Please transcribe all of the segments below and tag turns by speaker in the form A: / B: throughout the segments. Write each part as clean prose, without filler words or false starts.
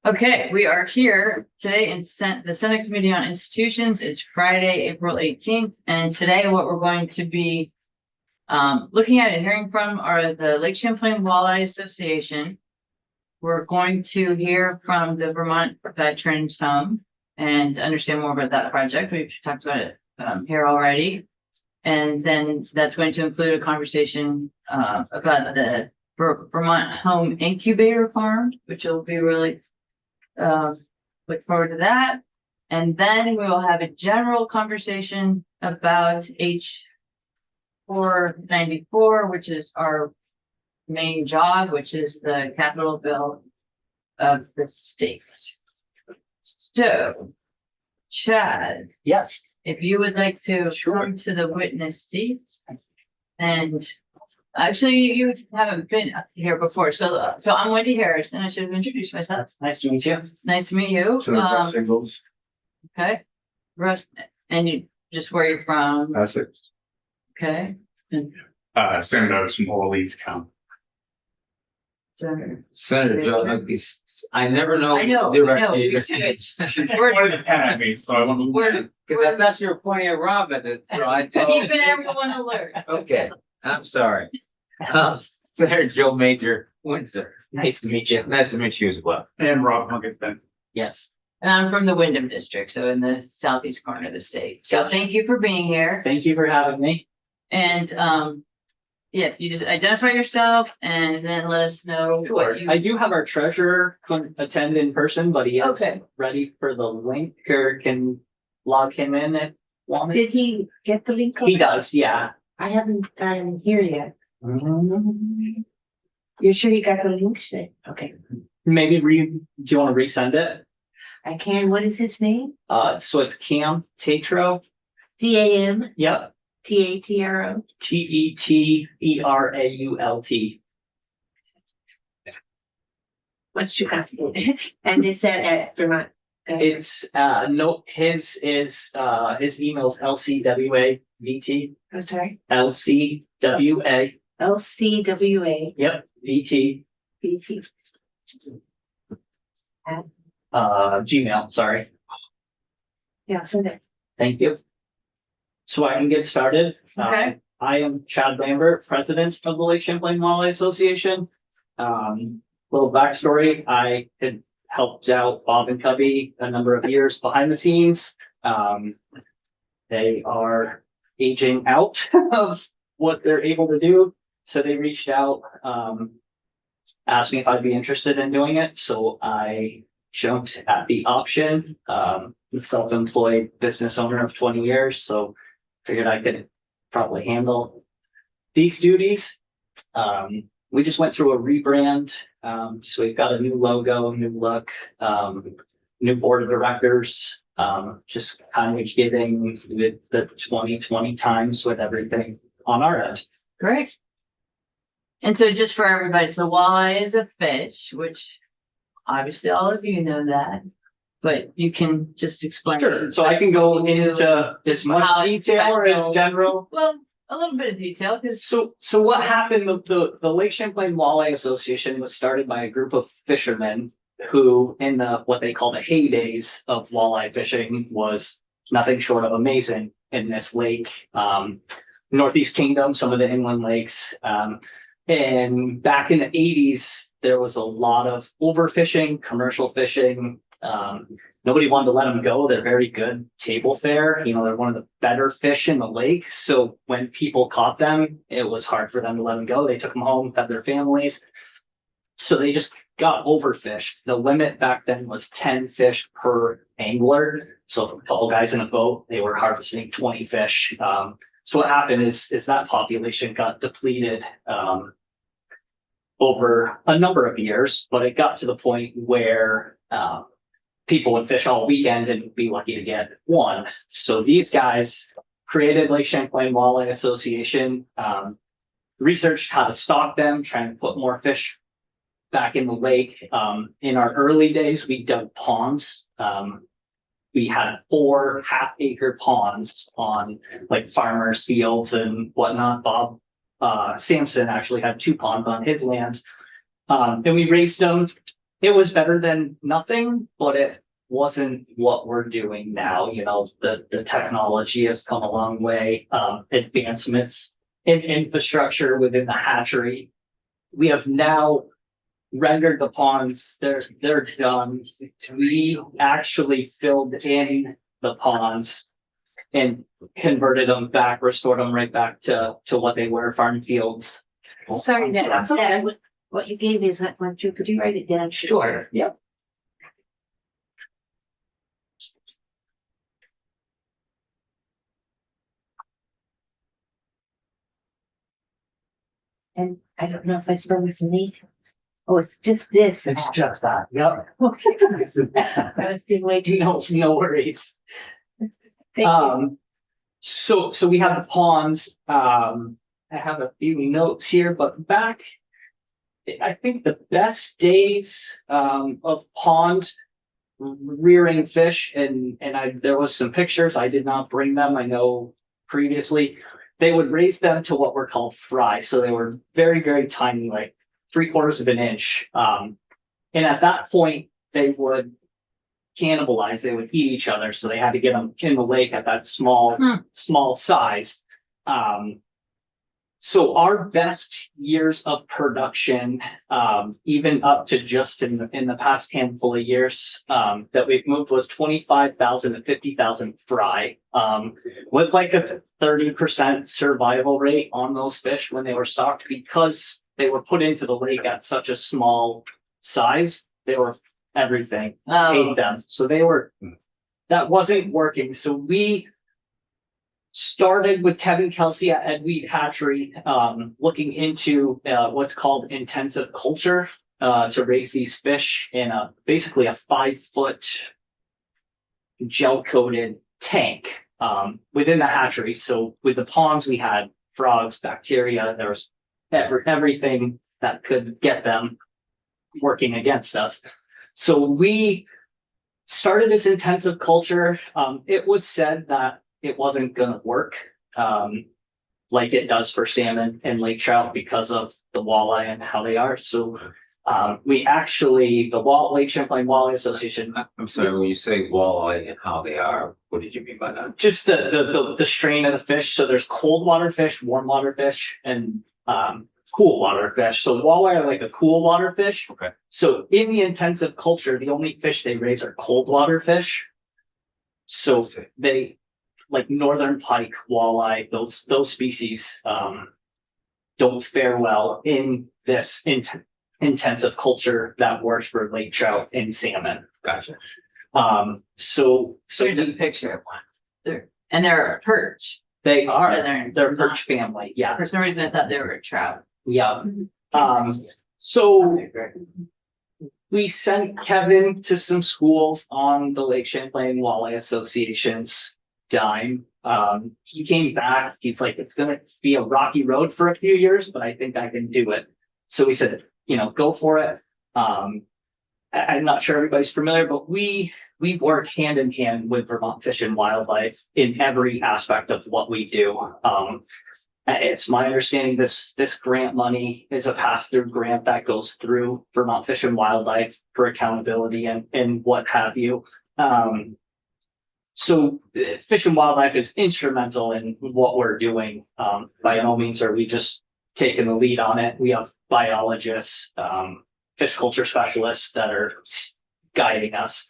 A: Okay, we are here today in the Senate Committee on Institutions. It's Friday, April 18th, and today what we're going to be looking at and hearing from are the Lake Champlain Walleye Association. We're going to hear from the Vermont Veterans Home and understand more about that project. We've talked about it here already. And then that's going to include a conversation about the Vermont Home Incubator Farm, which will be really look forward to that. And then we will have a general conversation about H494, which is our main job, which is the capital bill of the state. So, Chad.
B: Yes.
A: If you would like to come to the witness seats, and actually you haven't been here before, so I'm Wendy Harris, and I should have introduced myself.
B: Nice to meet you.
A: Nice to meet you.
C: Singles.
A: Okay, Russ, and you just where you're from.
C: Essex.
A: Okay, and
C: Sam Douglas from Oral Leeds County.
A: so
D: Senator Joe Mugby, I never know.
A: I know.
C: She pointed the pen at me, so I want to.
A: we're
D: Because I thought you were pointing at Rob at it, so I.
A: keeping everyone alert.
D: Okay, I'm sorry. Senator Joe Major Windsor.
B: Nice to meet you.
D: Nice to meet you as well.
C: And Rob Huntington.
B: Yes.
A: And I'm from the Wyndham district, so in the southeast corner of the state. So thank you for being here.
B: Thank you for having me.
A: And yeah, if you just identify yourself and then let us know what you.
B: I do have our treasurer attend in person, but he is
A: Okay.
B: ready for the link or can log him in if wanted.
E: Did he get the link?
B: He does, yeah.
E: I haven't gotten here yet. You're sure you got the link? Okay,
B: Maybe do you want to resend it?
E: I can. What is his name?
B: So it's Cam Tatro.
E: CAM
B: Yep.
E: TATRO.
B: TETERAULT.
E: What's your last name? And is that at Vermont?
B: It's no, his email's LCWAVT.
E: I'm sorry.
B: LCWA.
E: LCWA
B: Yep. VT.
E: BT.
B: Gmail, sorry.
E: Yeah, send it.
B: Thank you. So I can get started.
A: Okay.
B: I am Chad Lambert, president of the Lake Champlain Walleye Association. Little backstory, I had helped out Bob and Cubby a number of years behind the scenes. They are aging out of what they're able to do. So they reached out, asked me if I'd be interested in doing it. So I jumped at the option. I'm a self-employed business owner of 20 years, so figured I could probably handle these duties. We just went through a rebrand. So we've got a new logo, new look, new board of directors, just kind of getting with the 2020 times with everything on our end.
A: Great. And so just for everybody, so walleye is a fish, which obviously all of you know that, but you can just explain.
B: Sure. So I can go into as much
A: how
B: detail or in general.
A: Well, a little bit of detail, because
B: So what happened, the Lake Champlain Walleye Association was started by a group of fishermen who, in what they call the heydays of walleye fishing, was nothing short of amazing in this lake. Northeast Kingdom, some of the inland lakes. And back in the 80s, there was a lot of overfishing, commercial fishing. Nobody wanted to let them go. They're very good table fare. You know, they're one of the better fish in the lake. So when people caught them, it was hard for them to let them go. They took them home, fed their families. So they just got overfished. The limit back then was 10 fish per angler. So all guys in a boat, they were harvesting 20 fish. So what happened is that population got depleted over a number of years, but it got to the point where people would fish all weekend and be lucky to get one. So these guys created Lake Champlain Walleye Association, researched how to stock them, trying to put more fish back in the lake. In our early days, we dug ponds. We had 4 half-acre ponds on like farmers' fields and whatnot. Bob Sampson actually had 2 ponds on his land. And we raised them it was better than nothing, but it wasn't what we're doing now. You know, the technology has come a long way. Advancements in infrastructure within the hatchery. We have now rendered the ponds, they're done. We actually filled in the ponds and converted them back, restored them right back to what they were, farm fields.
E: Sorry,
B: That's okay.
E: what you gave me is not one, could you write it down?
B: Sure, yep.
E: And I don't know if I spelled this neat. Oh, it's just this.
B: It's just that, yep.
E: Okay. I was being way too.
B: No worries.
E: Thank you.
B: So we have the ponds, I have a few notes here, but back. I think the best days, of pond rearing fish and there was some pictures, I did not bring them, I know previously. They would raise them to what were called fry, so they were very, very tiny, like 3/4 of an inch. And at that point, they would cannibalize, they would eat each other, so they had to get them in the lake at that small size. So our best years of production, even up to just in the past handful of years, that we've moved was 25,000 to 50,000 fry, with like a 30% survival rate on those fish when they were stocked, because they were put into the lake at such a small size. They were everything, ate them. So that wasn't working. So we started with Kevin Kelsey at Edweed Hatchery, looking into what's called intensive culture to raise these fish in basically a 5-foot gel coated tank within the hatchery. So with the ponds, we had frogs, bacteria, there was everything that could get them working against us. So we started this intensive culture. It was said that it wasn't going to work like it does for salmon and lake trout because of the walleye and how they are. So we actually, the Lake Champlain Walleye Association.
D: I'm sorry, when you say walleye and how they are, what did you mean by that?
B: Just the strain of the fish. So there's cold water fish, warm water fish, and cool water fish. So walleye are like a cool water fish.
D: Okay.
B: So in the intensive culture, the only fish they raise are cold water fish. So they, like northern pike, walleye, those species don't fare well in this intensive culture that works for lake trout and salmon.
D: Gotcha.
B: So
A: Here's a picture of one. They're a perch.
B: they are,
A: Yeah,
B: they're
A: not-
B: perch family, yeah,
A: For some reason, I thought they were a trout.
B: yeah. So we sent Kevin to some schools on the Lake Champlain Walleye Association's dime. He came back, he's like, it's gonna be a rocky road for a few years, but I think I can do it. So we said, go for it. I'm not sure everybody's familiar, but we work hand in hand with Vermont Fish and Wildlife in every aspect of what we do. It's my understanding this grant money is a pass-through grant that goes through Vermont Fish and Wildlife for accountability and what have you. So Fish and Wildlife is instrumental in what we're doing. By no means are we just taking the lead on it. We have biologists, fish culture specialists that are guiding us.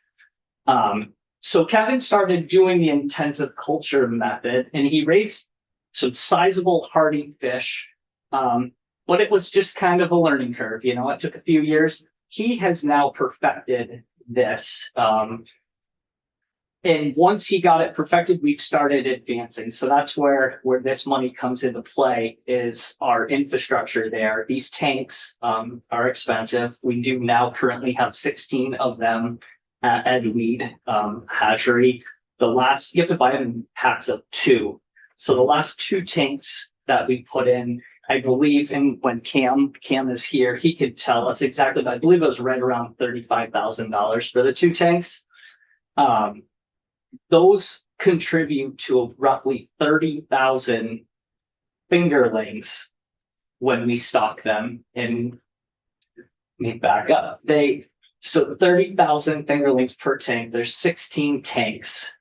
B: So Kevin started doing the intensive culture method, and he raised some sizable hardy fish. But it was just kind of a learning curve, it took a few years. He has now perfected this. And once he got it perfected, we've started advancing. So that's where this money comes into play, is our infrastructure there. These tanks are expensive. We do now currently have 16 of them at Edweed Hatchery. You have to buy them in packs of 2. So the last 2 tanks that we put in, I believe, and when Cam is here, he could tell us exactly, but I believe it was right around $35,000 for the 2 tanks. Those contribute to roughly 30,000 fingerlings when we stock them and make back up. So 30,000 fingerlings per tank, there's 16 tanks.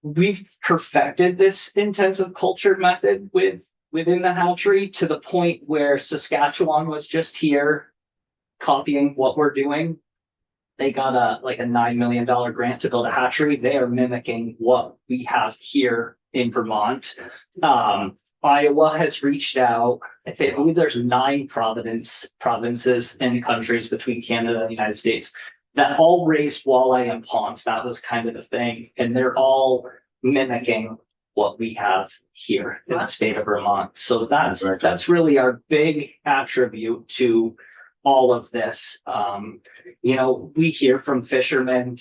B: We've perfected this intensive culture method within the hatchery to the point where Saskatchewan was just here copying what we're doing. They got a $9 million grant to build a hatchery. They are mimicking what we have here in Vermont. Iowa has reached out. I believe there's 9 provinces and countries between Canada and the United States that all raised walleye and ponds. That was kind of the thing. And they're all mimicking what we have here in the state of Vermont. So that's really our big attribute to all of this. We hear from fishermen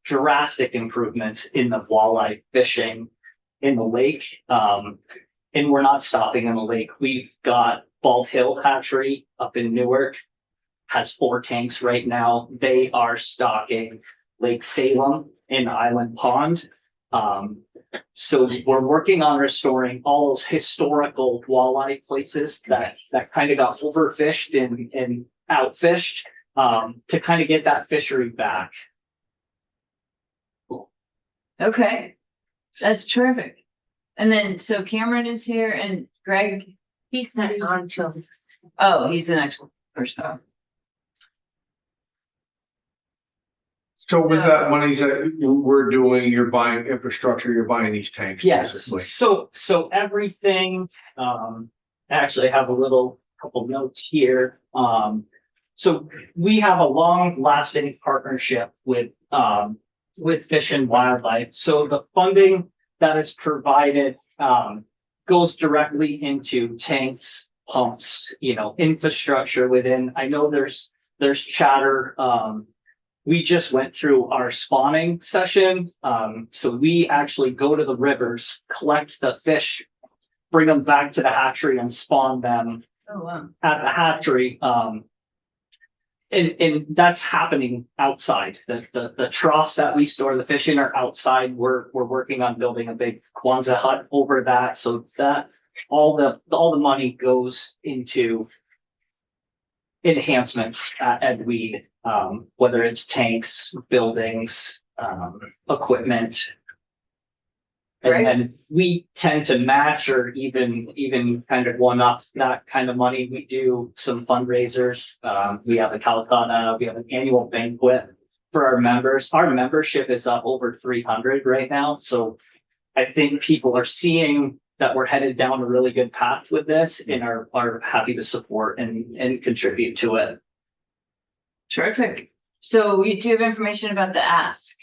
B: drastic improvements in the walleye fishing in the lake. And we're not stopping in the lake. We've got Bald Hill Hatchery up in Newark, has 4 tanks right now. They are stocking Lake Salem and Island Pond. So we're working on restoring all those historical walleye places that kind of got overfished and outfished, to kind of get that fishery back.
A: Okay, that's terrific. And then, so Cameron is here and Greg,
E: He's not on till next.
A: oh, he's the next person. Oh.
F: So with that money that we're doing, you're buying infrastructure, you're buying these tanks,
B: Yes,
F: basically.
B: so everything, actually I have a couple notes here. So we have a long lasting partnership with Fish and Wildlife. So the funding that is provided, goes directly into tanks, pumps, infrastructure within. I know there's chatter. We just went through our spawning session. So we actually go to the rivers, collect the fish, bring them back to the hatchery and spawn them
A: Oh, wow.
B: at the hatchery. And that's happening outside. The troughs that we store the fish in are outside. We're working on building a big Kwanzaa hut over that, so that all the money goes into enhancements at Edweed, whether it's tanks, buildings, equipment.
A: Right.
B: And then we tend to match or even kind of one up that kind of money. We do some fundraisers. We have a Calcutta, we have an annual banquet for our members. Our membership is up over 300 right now. So I think people are seeing that we're headed down a really good path with this and are happy to support and contribute to it.
A: Terrific. So do you have information about the ask?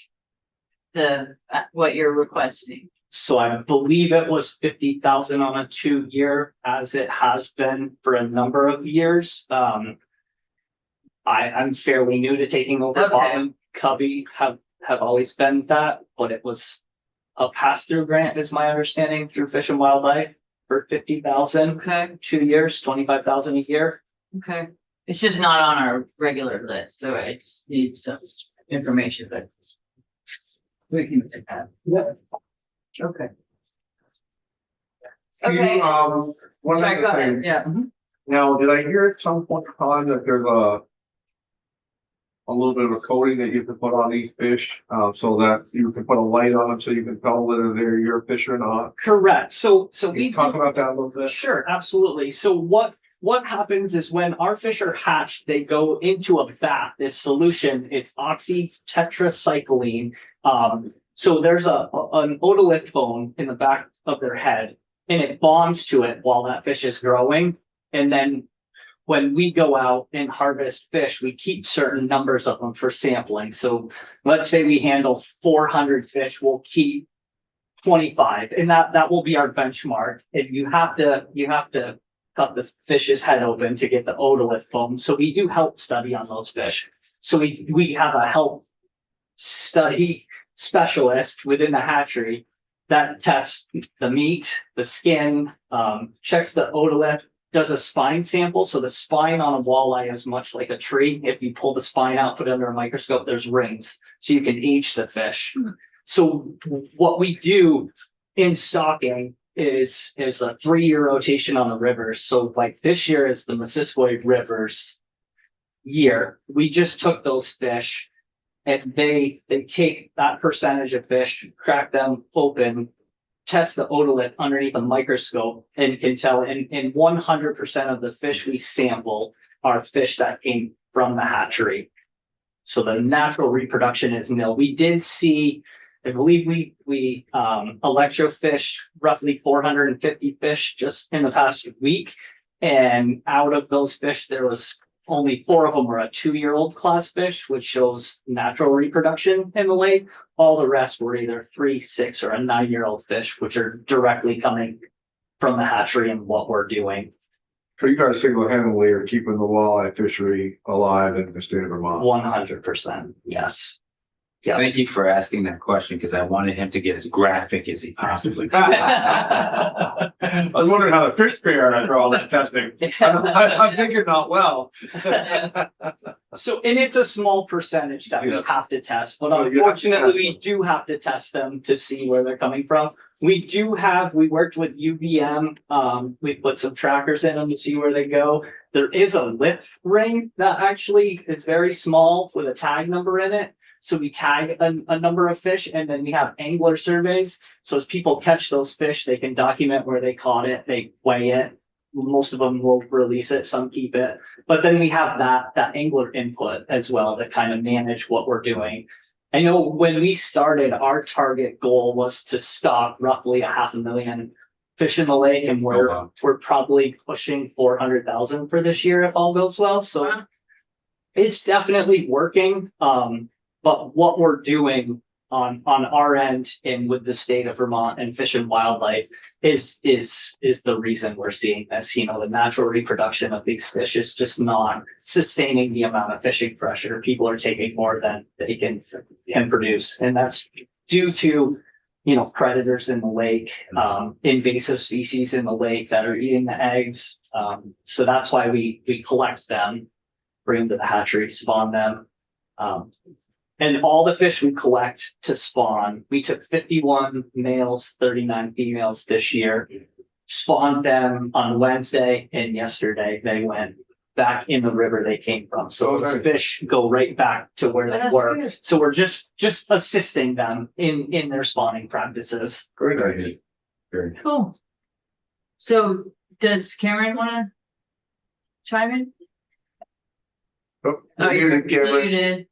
A: What you're requesting?
B: So I believe it was 50,000 on a 2-year, as it has been for a number of years. I'm fairly new to taking over.
A: Okay.
B: Bob and Cubby have always been that, but it was a pass-through grant, is my understanding, through Fish and Wildlife for 50,000,
A: Okay,
B: 2 years, 25,000 a year.
A: okay. It's just not on our regular list, so I just need some information, but we can get that.
B: Yeah.
A: Okay.
F: Can you,
A: Okay.
F: one
A: Sorry, go
F: other
A: ahead.
F: thing,
A: Yeah.
F: now, did I hear at some point in time that there's a little bit of a coating that you can put on these fish, so that you can put a light on them so you can tell whether they're your fish or not?
B: Correct. So
F: Can
B: we
F: you talk about that a little bit?
B: Sure, absolutely. So what happens is when our fish are hatched, they go into a bath, this solution, it's oxytetracycline. So there's an otolith bone in the back of their head, and it bonds to it while that fish is growing. And then when we go out and harvest fish, we keep certain numbers of them for sampling. So let's say we handle 400 fish, we'll keep 25, and that will be our benchmark. And you have to cut the fish's head open to get the otolith bone. So we do health study on those fish. So we have a health study specialist within the hatchery that tests the meat, the skin, checks the otolith, does a spine sample. So the spine on a walleye is much like a tree. If you pull the spine out, put it under a microscope, there's rings. So you can age the fish. So what we do in stocking is a 3-year rotation on the rivers. So like this year is the Missisquoi Rivers year, we just took those fish and they take that percentage of fish, crack them open, test the otolith underneath a microscope and can tell in 100% of the fish we sample are fish that came from the hatchery. So the natural reproduction is nil. We did see, I believe we electrofished roughly 450 fish just in the past week. And out of those fish, there was only 4 of them were a 2-year-old class fish, which shows natural reproduction in the lake. All the rest were either 3, 6, or a 9-year-old fish, which are directly coming from the hatchery and what we're doing.
F: So you guys single-handedly are keeping the walleye fishery alive in the state of Vermont.
B: 100%, yes. Yeah.
D: Thank you for asking that question because I wanted him to get as graphic as he possibly could.
F: I was wondering how the fish fared after all that testing. I'm thinking not well.
B: So, and it's a small percentage that we
F: Yeah.
B: have to test, but
F: Oh, you have to
B: unfortunately,
F: test
B: we
F: them.
B: do have to test them to see where they're coming from. We worked with UVM, we put some trackers in them to see where they go. There is a lip ring that actually is very small with a tag number in it. So we tag a number of fish and then we have angler surveys. So as people catch those fish, they can document where they caught it, they weigh it. Most of them will release it, some keep it. But then we have that angler input as well to kind of manage what we're doing. I know when we started, our target goal was to stock roughly 500,000 fish in the lake, and
D: wow.
B: we're probably pushing 400,000 for this year if all goes well. So it's definitely working. But what we're doing on our end and with the state of Vermont and Fish and Wildlife is the reason we're seeing this. You know, the natural reproduction of these fish is just not sustaining the amount of fishing pressure. People are taking more than they can produce, and that's due to, you know, predators in the lake, invasive species in the lake that are eating the eggs. So that's why we collect them, bring them to the hatchery, spawn them. And all the fish we collect to spawn, we took 51 males, 39 females this year, spawned them on Wednesday, and yesterday they went back in the river they came from. So
F: Oh,
B: those
F: nice.
B: fish go right back to where they
A: That's
B: were.
A: good.
B: So we're just assisting them in their spawning practices.
F: Very nice.
D: Very
A: Cool. So does Cameron wanna chime in? Oh, you did.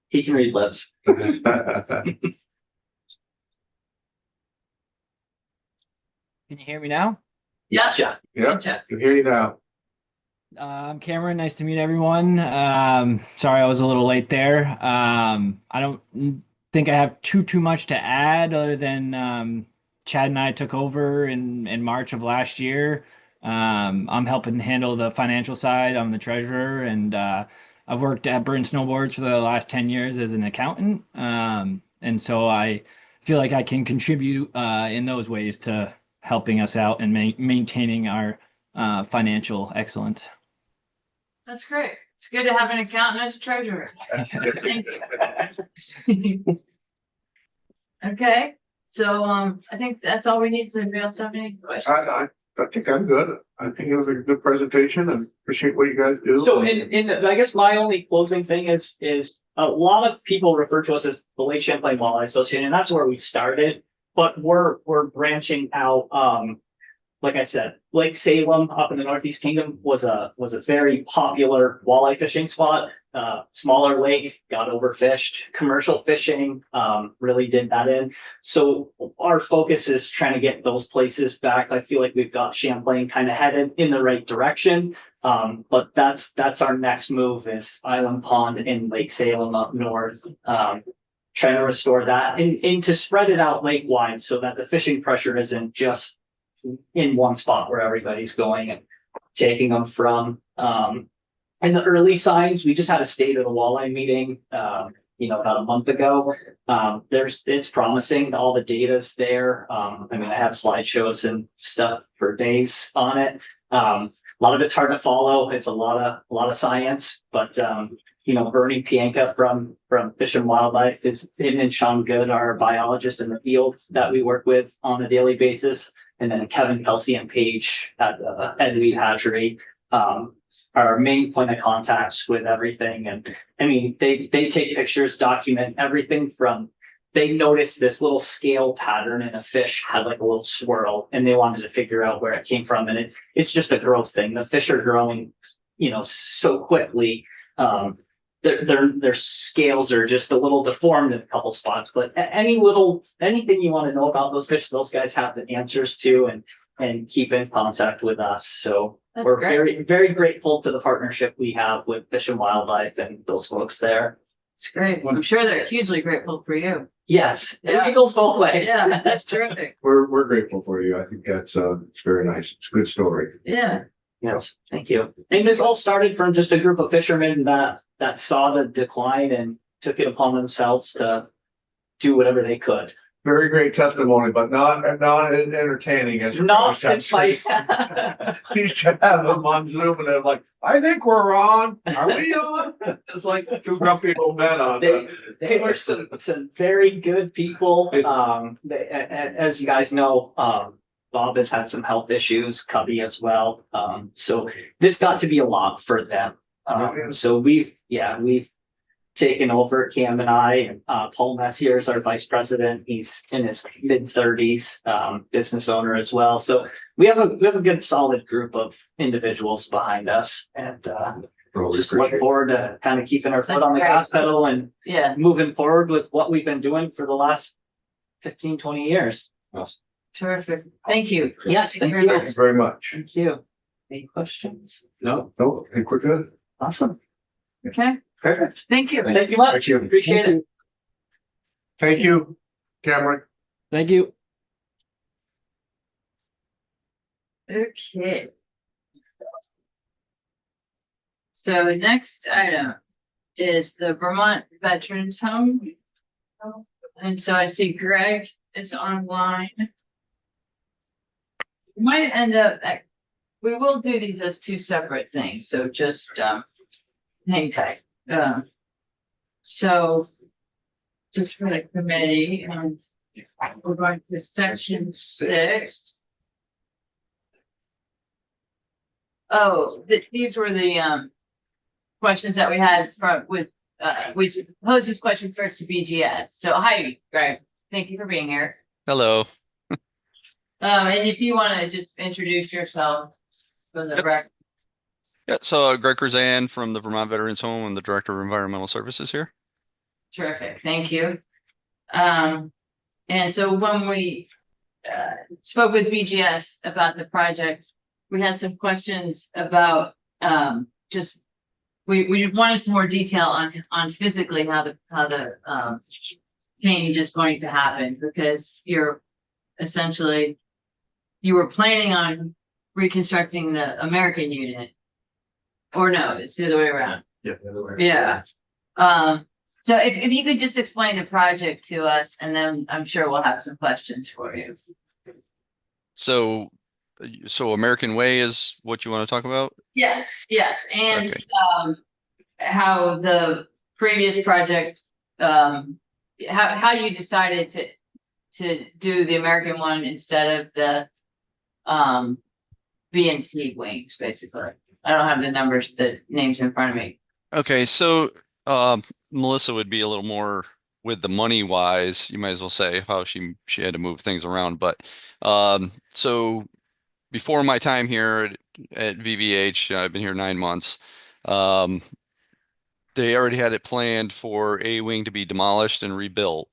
B: He can read lips.
G: Can you hear me now?
B: Gotcha.
F: Yeah,
A: Gotcha.
F: can hear you now.
G: I'm Cameron. Nice to meet everyone. Sorry I was a little late there. I don't think I have too much to add other than Chad and I took over in March of last year. I'm helping handle the financial side. I'm the treasurer, and I've worked at Burton Snowboards for the last 10 years as an accountant. And so I feel like I can contribute in those ways to helping us out and maintaining our financial excellence.
A: That's great. It's good to have an accountant as a treasurer. Thank you. Okay, so I think that's all we need. Does anybody else have any questions?
F: I think I'm good. I think it was a good presentation and appreciate what you guys do.
B: So I guess my only closing thing is a lot of people refer to us as the Lake Champlain Walleye Association, and that's where we started. But we're branching out. Like I said, Lake Salem up in the Northeast Kingdom was a very popular walleye fishing spot. Smaller lake, got overfished. Commercial fishing really did that in. So our focus is trying to get those places back. I feel like we've got Champlain kind of headed in the right direction. But that's our next move is Island Pond in Lake Salem up north. Trying to restore that and to spread it out lake wide so that the fishing pressure isn't just in one spot where everybody's going and taking them from. And the early signs, we just had a state of the walleye meeting, about a month ago. It's promising. All the data's there. I have slideshows and stuff for days on it. A lot of it's hard to follow. It's a lot of science, but Bernie Pianka from Fish and Wildlife is him and Sean Good are biologists in the field that we work with on a daily basis. And then Kevin Kelsey and Paige at the Ed Weed Hatchery our main point of contacts with everything. And I mean, they take pictures, document everything from, they noticed this little scale pattern in a fish had like a little swirl, and they wanted to figure out where it came from. And it's just a growth thing. The fish are growing, so quickly. Their scales are just a little deformed in a couple spots, but anything you want to know about those fish, those guys have the answers to, and keep in contact with us. So
A: That's
B: we're
A: great.
B: very, very grateful to the partnership we have with Fish and Wildlife and those folks there.
A: It's great. I'm sure they're hugely grateful for you.
B: Yes,
A: Yeah.
B: it goes both ways.
A: Yeah, that's terrific.
F: We're grateful for you. I think that's, it's very nice. It's a good story.
A: Yeah.
B: Yes, thank you. And this all started from just a group of fishermen that saw the decline and took it upon themselves to do whatever they could.
F: Very great testimony, but not as entertaining as.
B: Not as my.
F: We used to have them on Zoom and they're like, I think we're on. Are we on? It's like two grumpy old men on.
B: They were some very good people. As you guys know, Bob has had some health issues, Cubby as well. So this got to be a lot for them. So we've taken over, Cam and I, and Paul Messier is our vice president. He's in his mid-30s, business owner as well. So we have a good solid group of individuals behind us, and just look forward to kind of keeping our foot on the gas pedal and
A: Yeah.
B: moving forward with what we've been doing for the last 15, 20 years.
A: Terrific. Thank you.
B: Yes, thank
A: very
B: you.
F: Thank you very much.
B: Thank you. Any questions?
F: No, I think we're good.
B: Awesome.
A: Okay.
B: Perfect.
A: Thank you.
B: Thank you much.
F: Thank you.
B: Appreciate it.
F: Thank you, Cameron.
G: Thank you.
A: Okay. So next item is the Vermont Veterans Home. And so I see Greg is online. We might end up, we will do these as two separate things, so just hang tight. So just for the committee, we're going to section 6. Oh, these were the questions that we had we posed this question first to BGS. So hi, Greg. Thank you for being here.
H: Hello.
A: And if you want to just introduce yourself for the record.
H: Yeah, so Greg Kurzan from the Vermont Veterans Home. I'm the Director of Environmental Services here.
A: Terrific, thank you. And so when we spoke with BGS about the project, we had some questions about we wanted some more detail on physically how the change is going to happen, because you're essentially, you were planning on reconstructing the American unit, or no, it's the other way around.
F: Yeah, the other way.
A: Yeah. So if you could just explain the project to us, and then I'm sure we'll have some questions for you.
H: So American Way is what you want to talk about?
A: Yes, and
H: Okay.
A: How the previous project, how you decided to do the American one instead of the VNC wings, basically. I don't have the names in front of me.
H: Okay, so Melissa would be a little more with the money wise, you might as well say, how she had to move things around. But so before my time here at VVH, I've been here 9 months. They already had it planned for a wing to be demolished and rebuilt.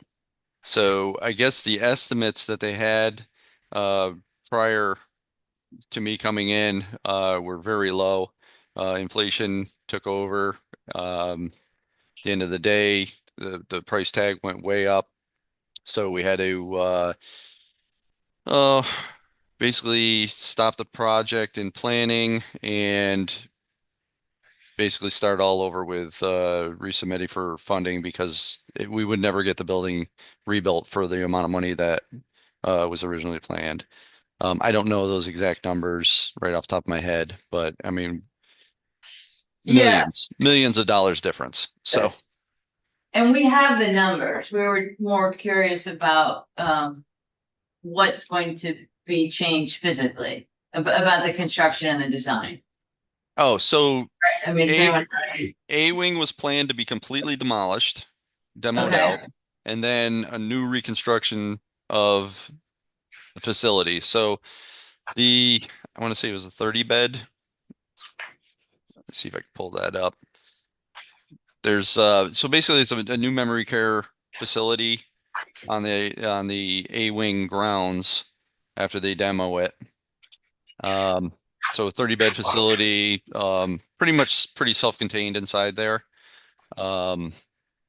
H: So I guess the estimates that they had prior to me coming in were very low. Inflation took over. At the end of the day, the price tag went way up. So we had to basically stop the project in planning and basically start all over with resubmitting for funding, because we would never get the building rebuilt for the amount of money that was originally planned. I don't know those exact numbers right off the top of my head, but I mean, millions of dollars difference. So,
A: and we have the numbers. We were more curious about what's going to be changed physically about the construction and the design.
H: Oh, so
A: I mean,
H: A-
A: anyone-
H: A wing was planned to be completely demolished, demoed
A: Okay.
H: out, and then a new reconstruction of the facility. So I want to say it was a 30 bed. Let's see if I can pull that up. There's so basically it's a new memory care facility on the A wing grounds after they demo it. So a 30 bed facility, pretty self-contained inside there. Um,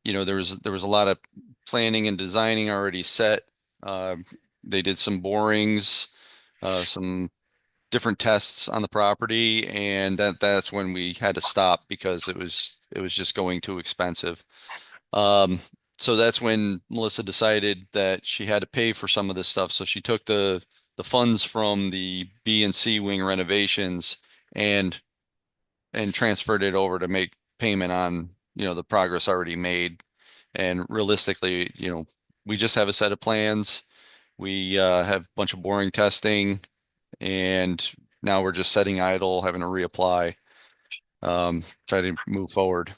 H: there was a lot of planning and designing already set. Uh, they did some borings, some different tests on the property, and that's when we had to stop because it was just going too expensive. Um, so that's when Melissa decided that she had to pay for some of this stuff. So she took the funds from the B and C wing renovations and transferred it over to make payment on, the progress already made. And realistically, we just have a set of plans. We have a bunch of boring testing, and now we're just setting idle, having to reapply, try to move forward.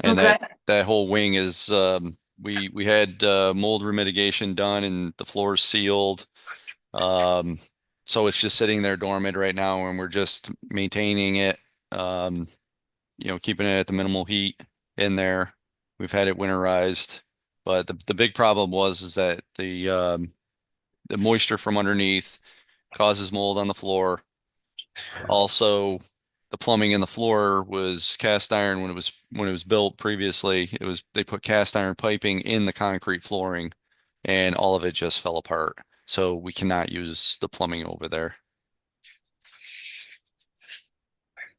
H: And
A: Okay.
H: that whole wing is we had mold remediation done and the floor's sealed. Um, so it's just sitting there dormant right now, and we're just maintaining it. Um, keeping it at the minimal heat in there. We've had it winterized, but the big problem is that the moisture from underneath causes mold on the floor. Also, the plumbing in the floor was cast iron when it was built previously. They put cast iron piping in the concrete flooring, and all of it just fell apart. So we cannot use the plumbing over there.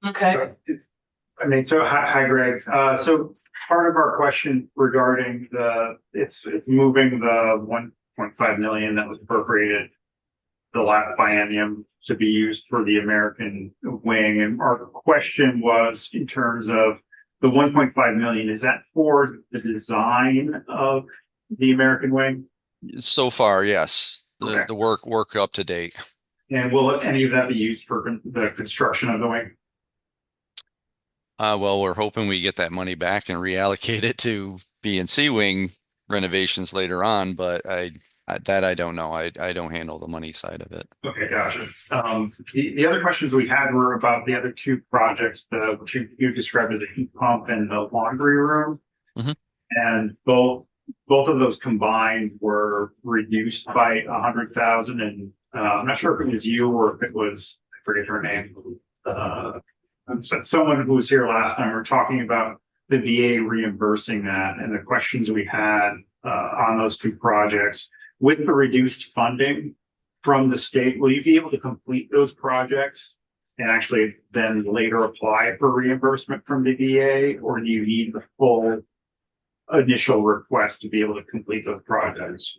A: Okay.
I: I mean, so hi, Greg. So part of our question regarding it's moving the 1.5 million that was appropriated the last biennium to be used for the American wing. And our question was in terms of the 1.5 million, is that for the design of the American wing?
H: So far, yes.
I: Okay.
H: The work up to date.
I: And will any of that be used for the construction of the wing?
H: Well, we're hoping we get that money back and reallocate it to B and C wing renovations later on, but I don't know. I don't handle the money side of it.
I: Okay, gotcha. The other questions we had were about the other two projects, which you described as the heat pump and the laundry room.
H: Mhm.
I: And both of those combined were reduced by 100,000. And I'm not sure if it was you or if it was, I forget her name. But someone who was here last time, we're talking about the VA reimbursing that, and the questions we had on those two projects. With the reduced funding from the state, will you be able to complete those projects and actually then later apply for reimbursement from the VA, or do you need the full initial request to be able to complete those projects?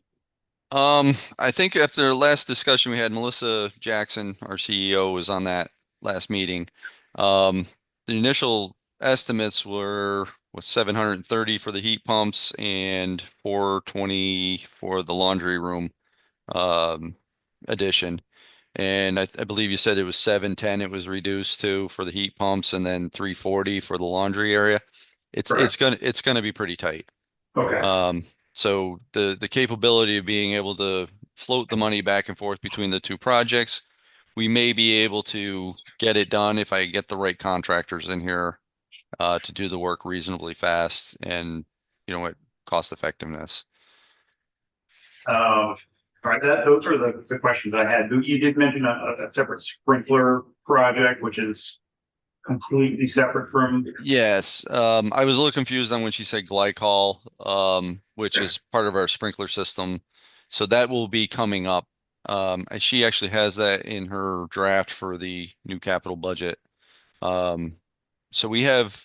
H: I think after the last discussion we had, Melissa Jackson, our CEO, was on that last meeting. The initial estimates was 730 for the heat pumps and 420 for the laundry room addition. And I believe you said it was 710 it was reduced to for the heat pumps, and then 340 for the laundry area. It's gonna be pretty tight.
I: Okay.
H: So the capability of being able to float the money back and forth between the two projects, we may be able to get it done if I get the right contractors in here to do the work reasonably fast and, at cost effectiveness.
I: All right, those are the questions I had. You did mention a separate sprinkler project, which is completely separate from.
H: Yes, I was a little confused on when she said glycol, which is part of our sprinkler system. So that will be coming up. And she actually has that in her draft for the new capital budget. So we have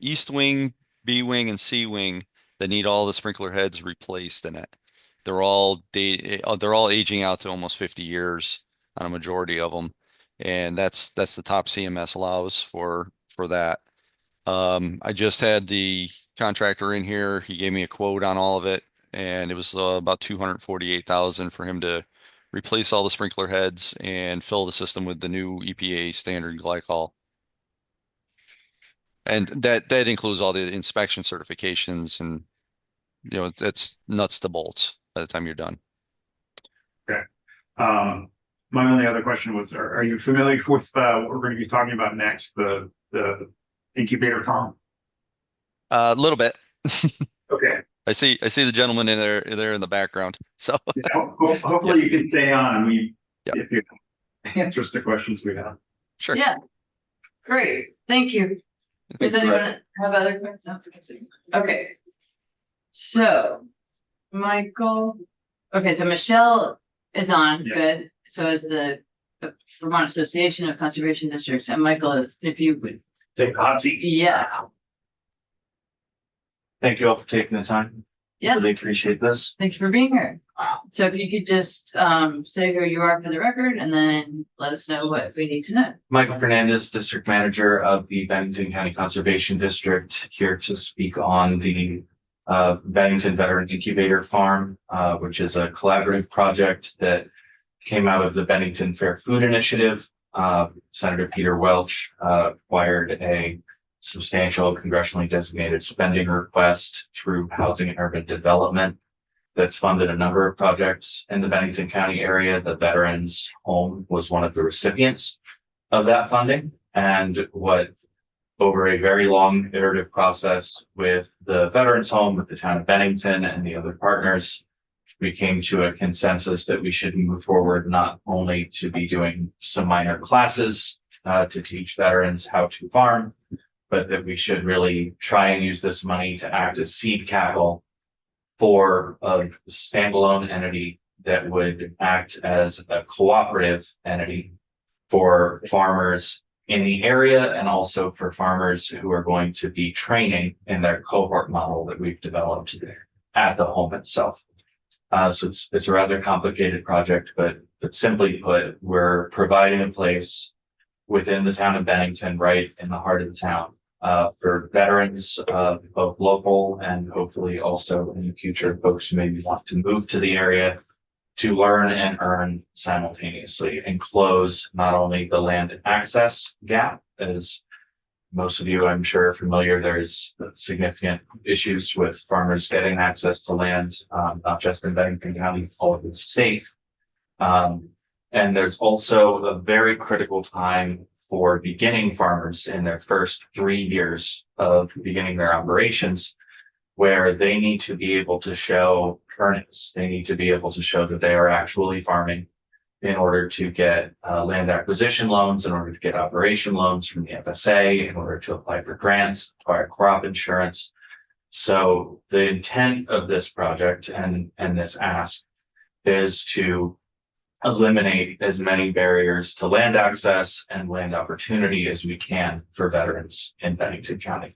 H: East Wing, B Wing, and C Wing that need all the sprinkler heads replaced in it. They're all aging out to almost 50 years on a majority of them, and that's the top CMS allows for that. I just had the contractor in here. He gave me a quote on all of it, and it was about 248,000 for him to replace all the sprinkler heads and fill the system with the new EPA standard glycol. And that includes all the inspection certifications and, you know, it's nuts to bolts by the time you're done.
I: My only other question was, are you familiar with, what we're going to be talking about next, the incubator farm?
H: A little bit.
I: Okay.
H: I see the gentleman in there in the background. So
I: Hopefully you can stay on,
H: Yep.
I: if you answers to questions we have.
H: sure.
A: Yeah. Great, thank you. Does anyone have other questions? No? Okay. So, Michael, okay, so Michelle is on,
I: Yeah.
A: good. So is the Vermont Association of Conservation Districts, and Michael, if you would,
I: Take the hot seat.
A: yeah,
J: Thank you all for taking the time.
A: yes,
J: Really appreciate this.
A: thanks for being here. So if you could just say who you are for the record, and then let us know what we need to know.
J: Michael Fernandez, District Manager of the Bennington County Conservation District, here to speak on the Bennington Veteran Incubator Farm, which is a collaborative project that came out of the Bennington Fair Food Initiative. Senator Peter Welch acquired a substantial congressionally designated spending request through Housing and Urban Development that's funded a number of projects in the Bennington County area. The Veterans Home was one of the recipients of that funding, and what over a very long iterative process with the Veterans Home, with the town of Bennington and the other partners, we came to a consensus that we should move forward not only to be doing some minor classes to teach veterans how to farm, but that we should really try and use this money to act as seed capital for a standalone entity that would act as a cooperative entity for farmers in the area, and also for farmers who are going to be training in their cohort model that we've developed at the home itself. So it's a rather complicated project, but simply put, we're providing a place within the town of Bennington, right in the heart of the town, for veterans, both local and hopefully also in the future, folks who maybe want to move to the area to learn and earn simultaneously, and close not only the land access gap, as most of you I'm sure are familiar, there's significant issues with farmers getting access to land, not just in Bennington County, all over the state. And there's also a very critical time for beginning farmers in their first 3 years of beginning their operations, where they need to be able to show earnings. They need to be able to show that they are actually farming in order to get land acquisition loans, in order to get operation loans from the FSA, in order to apply for grants, acquire crop insurance. So the intent of this project and this ask is to eliminate as many barriers to land access and land opportunity as we can for veterans in Bennington County.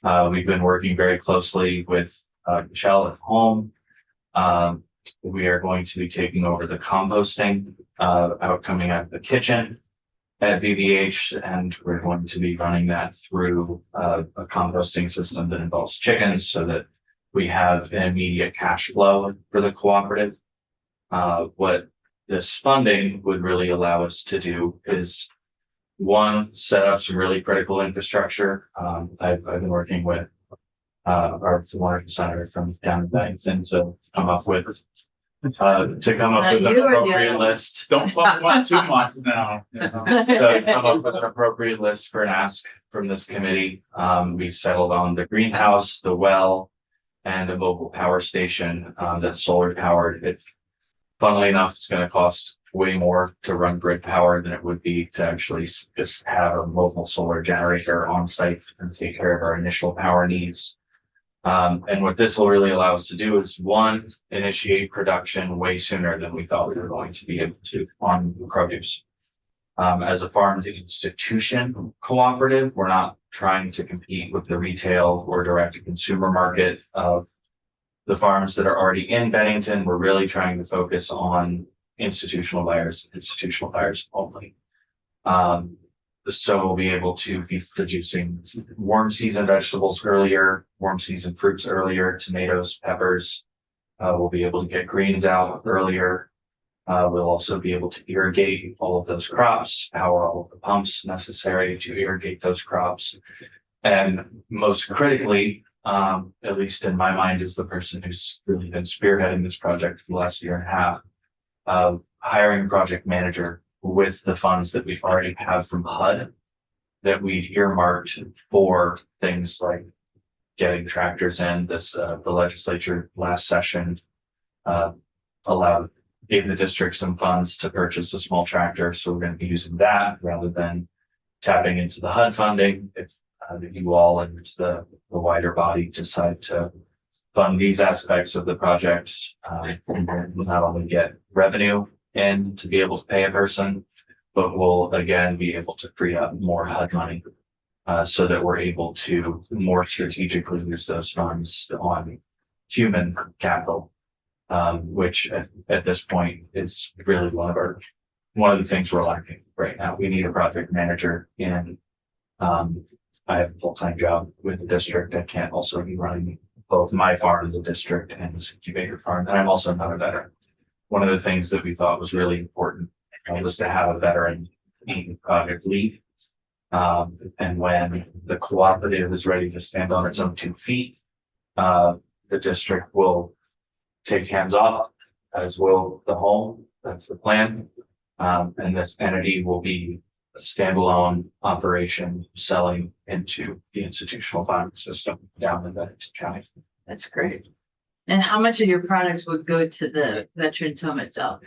J: We've been working very closely with Michelle at home. We are going to be taking over the composting coming out of the kitchen at VVH, and we're going to be running that through a composting system that involves chickens, so that we have an immediate cash flow for the cooperative. What this funding would really allow us to do is, one, set up some really critical infrastructure. I've been working with our Warren Senator from down in Bennington to come up with an appropriate list.
I: Don't talk about too much now.
J: To come up with an appropriate list for an ask from this committee. We settled on the greenhouse, the well, and a mobile power station that's solar powered. Funnily enough, it's going to cost way more to run grid power than it would be to actually just have a mobile solar generator on site and take care of our initial power needs. And what this will really allow us to do is, one, initiate production way sooner than we thought we were going to be able to on produce. As a farm to institution cooperative, we're not trying to compete with the retail or direct to consumer market of the farms that are already in Bennington. We're really trying to focus on institutional buyers only. So we'll be able to be producing warm season vegetables earlier, warm season fruits earlier, tomatoes, peppers. We'll be able to get greens out earlier. We'll also be able to irrigate all of those crops, power all of the pumps necessary to irrigate those crops. And most critically, at least in my mind, is the person who's really been spearheading this project for the last year and a half, hiring a project manager with the funds that we've already have from HUD that we earmarked for things like getting tractors in. The legislature last session gave the district some funds to purchase a small tractor. So we're going to be using that rather than tapping into the HUD funding. If you all and the wider body decide to fund these aspects of the project, we'll not only get revenue in to be able to pay a person, but we'll again be able to free up more HUD money so that we're able to more strategically use those funds on human capital, which at this point is really one of the things we're lacking right now. We need a project manager, and I have a full-time job with the district. I can't also be running both my farm in the district and this incubator farm, and I'm also not a veteran. One of the things that we thought was really important was to have a veteran being project lead. And when the cooperative is ready to stand on its own 2 feet, the district will take hands off, as will the home. That's the plan. And this entity will be a standalone operation selling into the institutional farming system down in Bennington County.
A: That's great. And how much of your products would go to the veterans home itself?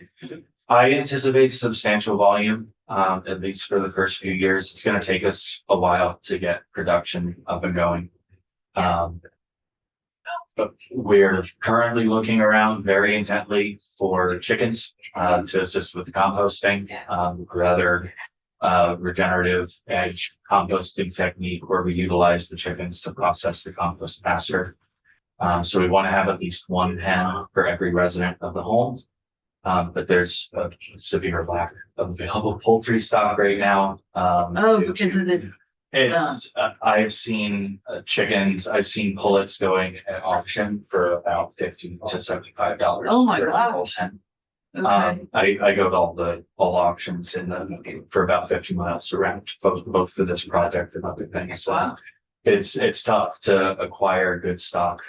J: I anticipate substantial volume, at least for the first few years. It's going to take us a while to get production up and going. But we're currently looking around very intently for chickens to assist with the composting, rather regenerative edge composting technique where we utilize the chickens to process the compost faster. So we want to have at least 1 pen for every resident of the home. But there's a severe lack of available poultry stock right now.
A: Because of the
J: I've seen chickens, I've seen pullets going at auction for about $50 to $75.
A: Oh my
J: per
A: gosh.
J: pen.
A: okay.
J: I go to all the auctions for about 50 miles around, both for this project and other things. So
A: Wow.
J: it's tough to acquire good stock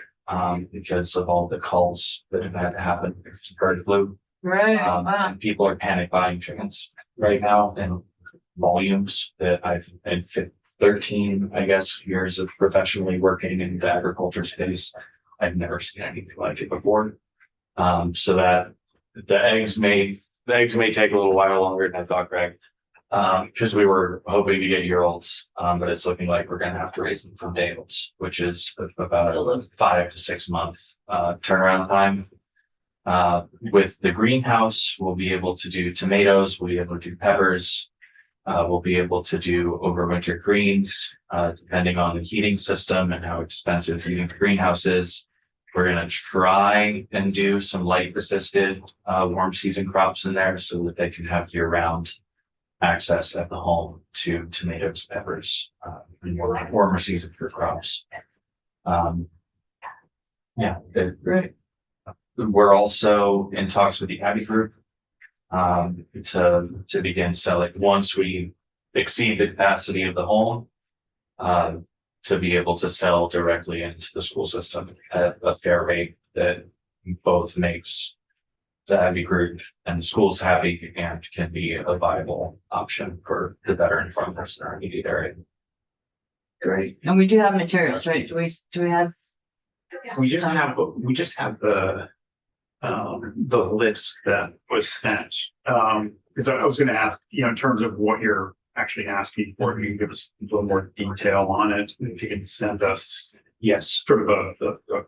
J: because of all the calls that have had to happen. There's bird flu.
A: Right. Wow.
J: And people are panic buying chickens right now in volumes that I've in 13, I guess, years of professionally working in the agriculture space. I've never seen anything like it before. So that the eggs may take a little while longer than I thought, Greg, because we were hoping to get year-olds, but it's looking like we're going to have to raise them from day-olds, which is about a 5 to 6 month turnaround time. With the greenhouse, we'll be able to do tomatoes, we'll be able to do peppers, we'll be able to do overwinter greens, depending on the heating system and how expensive heating the greenhouse is. We're going to try and do some light resisted warm season crops in there so that they can have year-round access at the home to tomatoes, peppers, and warmer season for crops.
A: Great.
J: We're also in talks with the Abbey Group to begin selling once we exceed the capacity of the home, to be able to sell directly into the school system at a fair rate that both makes the Abbey Group and the schools happy and can be a viable option for the veteran farmers in our immediate area.
A: Great. And we do have materials, right? Do we have?
I: We just have the list that was sent. Because I was gonna ask, in terms of what you're actually asking for, if you can give us a little more detail on it, if you can send us,
J: Yes.
I: sort of a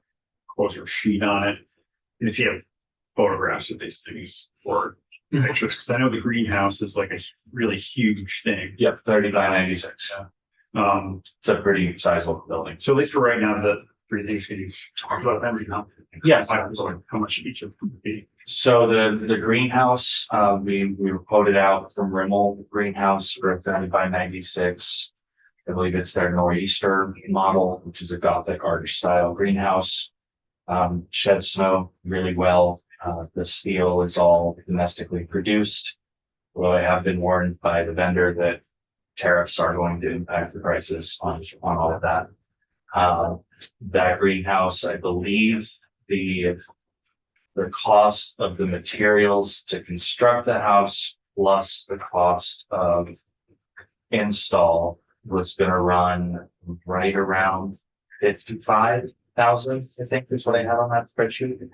I: closer sheet on it. And if you have photographs of these things or pictures, because I know the greenhouse is like a really huge thing.
J: Yep, 30 by 96. It's a pretty sizable building.
I: So at least for right now, the 3 things, can you talk about them?
J: Yes.
I: How much each of them would be?
J: So the greenhouse, we were quoted out from Rimmel Greenhouse for a 30 by 96. I believe it's their Nor'easter model, which is a Gothic arch style greenhouse. Shed snow really well. The steel is all domestically produced. Well, I have been warned by the vendor that tariffs are going to impact the prices on all of that. That greenhouse, I believe the cost of the materials to construct the house plus the cost of install was gonna run right around 55,000, I think is what I have on that spreadsheet.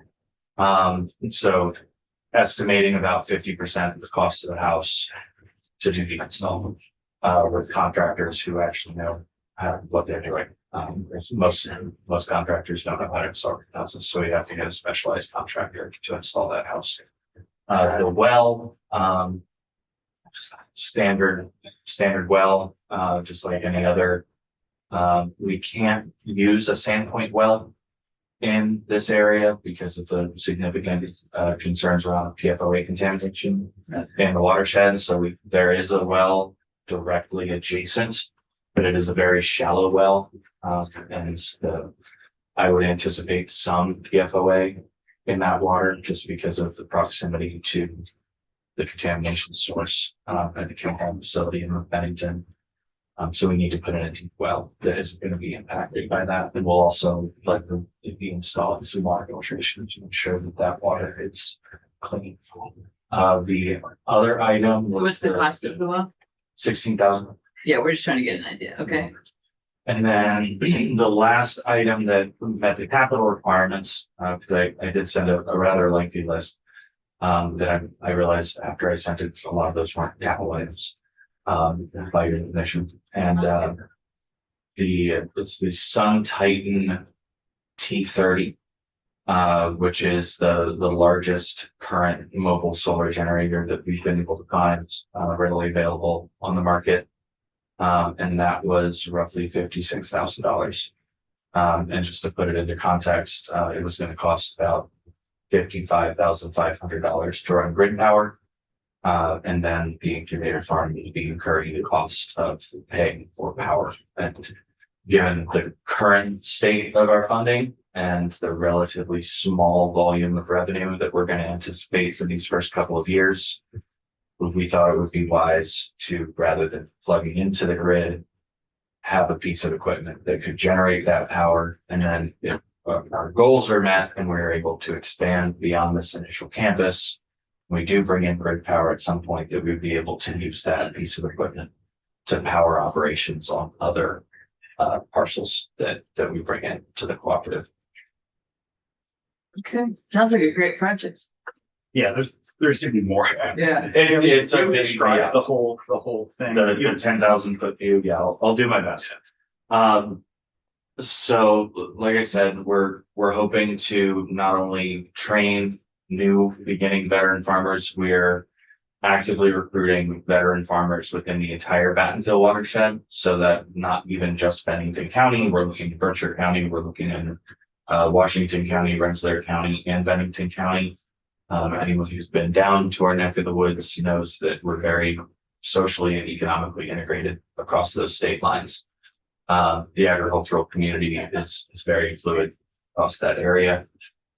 J: So estimating about 50% of the cost of the house to do the install, with contractors who actually know what they're doing. Most contractors don't know how to install houses, so you have to get a specialized contractor to install that house. The well, just standard well, just like any other. We can't use a Sandpoint well in this area because of the significant concerns around PFOA contamination in the watershed. So there is a well directly adjacent, but it is a very shallow well. And I would anticipate some PFOA in that water just because of the proximity to the contamination source at the chemical facility in Bennington. So we need to put in a deep well that isn't going to be impacted by that. And we'll also let it be installed some water filtration to ensure that that water is clean. The other item.
A: So what's the cost of the well?
J: 16,000.
A: Yeah, we're just trying to get an idea. Okay.
J: And then the last item that met the capital requirements, because I did send a rather lengthy list, that I realized after I sent it, a lot of those weren't capital items, by your definition. And, it's the Sun Titan T30, which is the largest current mobile solar generator that we've been able to find, readily available on the market. And that was roughly $56,000. And just to put it into context, it was going to cost about $55,500 to run grid power. And then the incubator farm would be incurring the cost of paying for power. And given the current state of our funding and the relatively small volume of revenue that we're going to anticipate for these first couple of years, we thought it would be wise to, rather than plugging into the grid, have a piece of equipment that could generate that power. And then if our goals are met and we're able to expand beyond this initial campus, we do bring in grid power at some point, that we'd be able to use that piece of equipment to power operations on other parcels that we bring in to the cooperative.
A: Okay. Sounds like a great project.
I: Yeah, there's to be more.
A: Yeah.
J: It's
I: Can you describe the whole thing.
J: The 10,000 foot view. Yeah, I'll do my best. So like I said, we're hoping to not only train new beginning veteran farmers, we're actively recruiting veteran farmers within the entire Battenville watershed, so that not even just Bennington County, we're looking at Berkshire County, we're looking in Washington County, Rensselaer County, and Bennington County. Anyone who's been down to our neck of the woods knows that we're very socially and economically integrated across those state lines. The agricultural community is very fluid across that area.